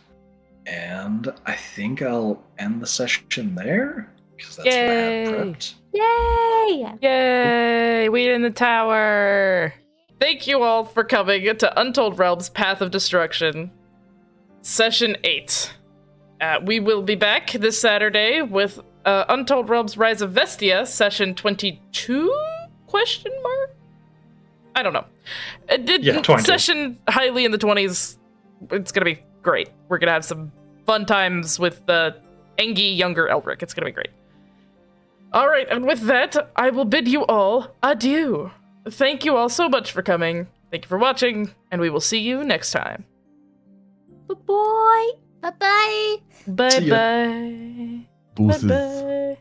And I think I'll end the session there, because that's Yay! where I'm prepped. Yay! Yay! We're in the tower! Thank you all for coming to Untold Realms Path of Destruction, Session 8. We will be back this Saturday with Untold Realms Rise of Vestia, Session 22? Question mark? I don't know. Yeah, 20. Session highly in the 20s. It's gonna be great. We're gonna have some fun times with the Engi younger Elric. It's gonna be great. Alright, and with that, I will bid you all adieu. Thank you all so much for coming. Thank you for watching, and we will see you next time. Bye-bye. Bye bye. Bye-bye. Deuces. Bye-bye.